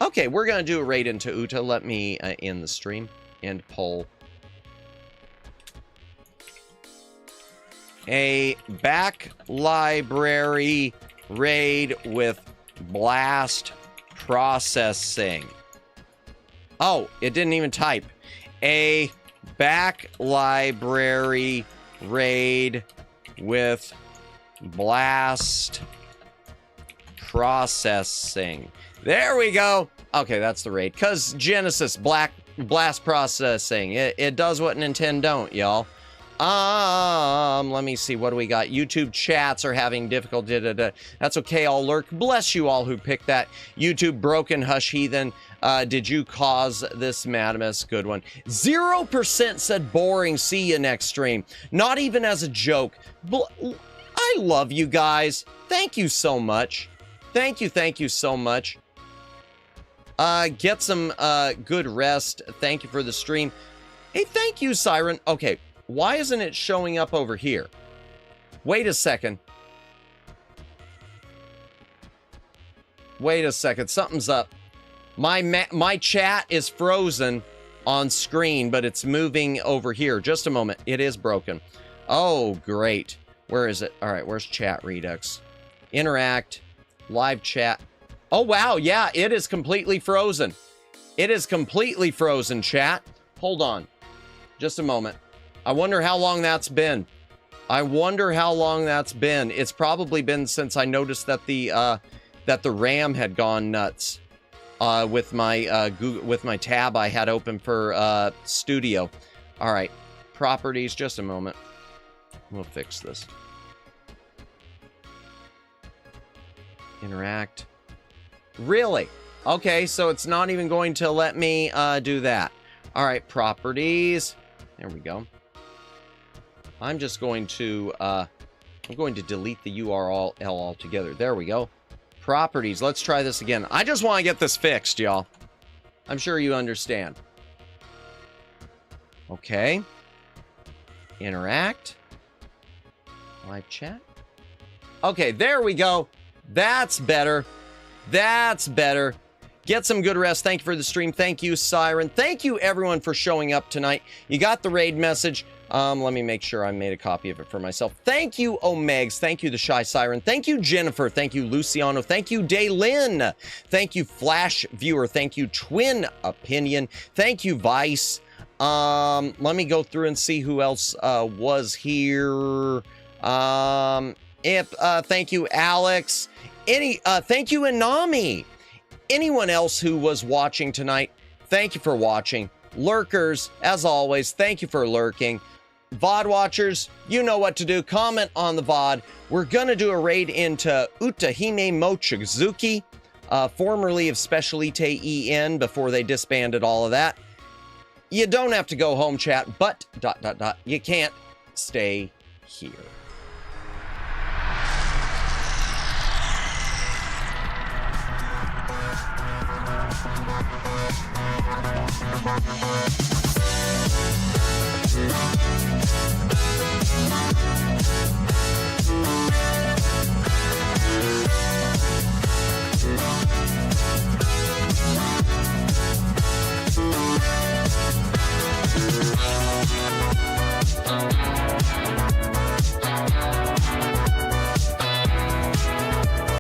Okay, we're gonna do a raid into Uta. Let me end the stream and poll. A back library raid with blast processing. Oh, it didn't even type. A back library raid with blast processing. There we go. Okay, that's the raid. Because Genesis blast processing. It does what Nintendo don't, y'all. Let me see. What do we got? YouTube chats are having difficulty. That's okay. I'll lurk. Bless you all who picked that. YouTube broken hush heathen. Did you cause this madness? Good one. 0% said boring. See you next stream. Not even as a joke. I love you guys. Thank you so much. Thank you so much. Get some good rest. Thank you for the stream. Hey, thank you, Siren. Okay. Why isn't it showing up over here? Wait a second. Wait a second. Something's up. My chat is frozen on screen, but it's moving over here. Just a moment. It is broken. Oh, great. Where is it? All right, where's chat redux? Interact. Live chat. Oh, wow. Yeah, it is completely frozen. It is completely frozen, chat. Hold on. Just a moment. I wonder how long that's been. It's probably been since I noticed that the RAM had gone nuts with my with my tab I had open for Studio. All right, properties. Just a moment. We'll fix this. Interact. Really? Okay, so it's not even going to let me do that. All right, properties. There we go. I'm just going to I'm going to delete the URL altogether. There we go. Properties. Let's try this again. I just want to get this fixed, y'all. I'm sure you understand. Okay. Interact. Live chat. Okay, there we go. That's better. That's better. Get some good rest. Thank you for the stream. Thank you, Siren. Thank you, everyone, for showing up tonight. You got the raid message. Let me make sure I made a copy of it for myself. Thank you, Omegs. Thank you, the Shy Siren. Thank you, Jennifer. Thank you, Luciano. Thank you, Daylin. Thank you, Flash Viewer. Thank you, Twin Opinion. Thank you, Vice. Let me go through and see who else was here. Thank you, Alex. Thank you, Inami. Anyone else who was watching tonight, thank you for watching. Lurkers, as always, thank you for lurking. VOD watchers, you know what to do. Comment on the VOD. We're gonna do a raid into Utahime Mochizuki, formerly of Specialite EN, before they disbanded all of that. You don't have to go home, chat, but ... you can't stay here.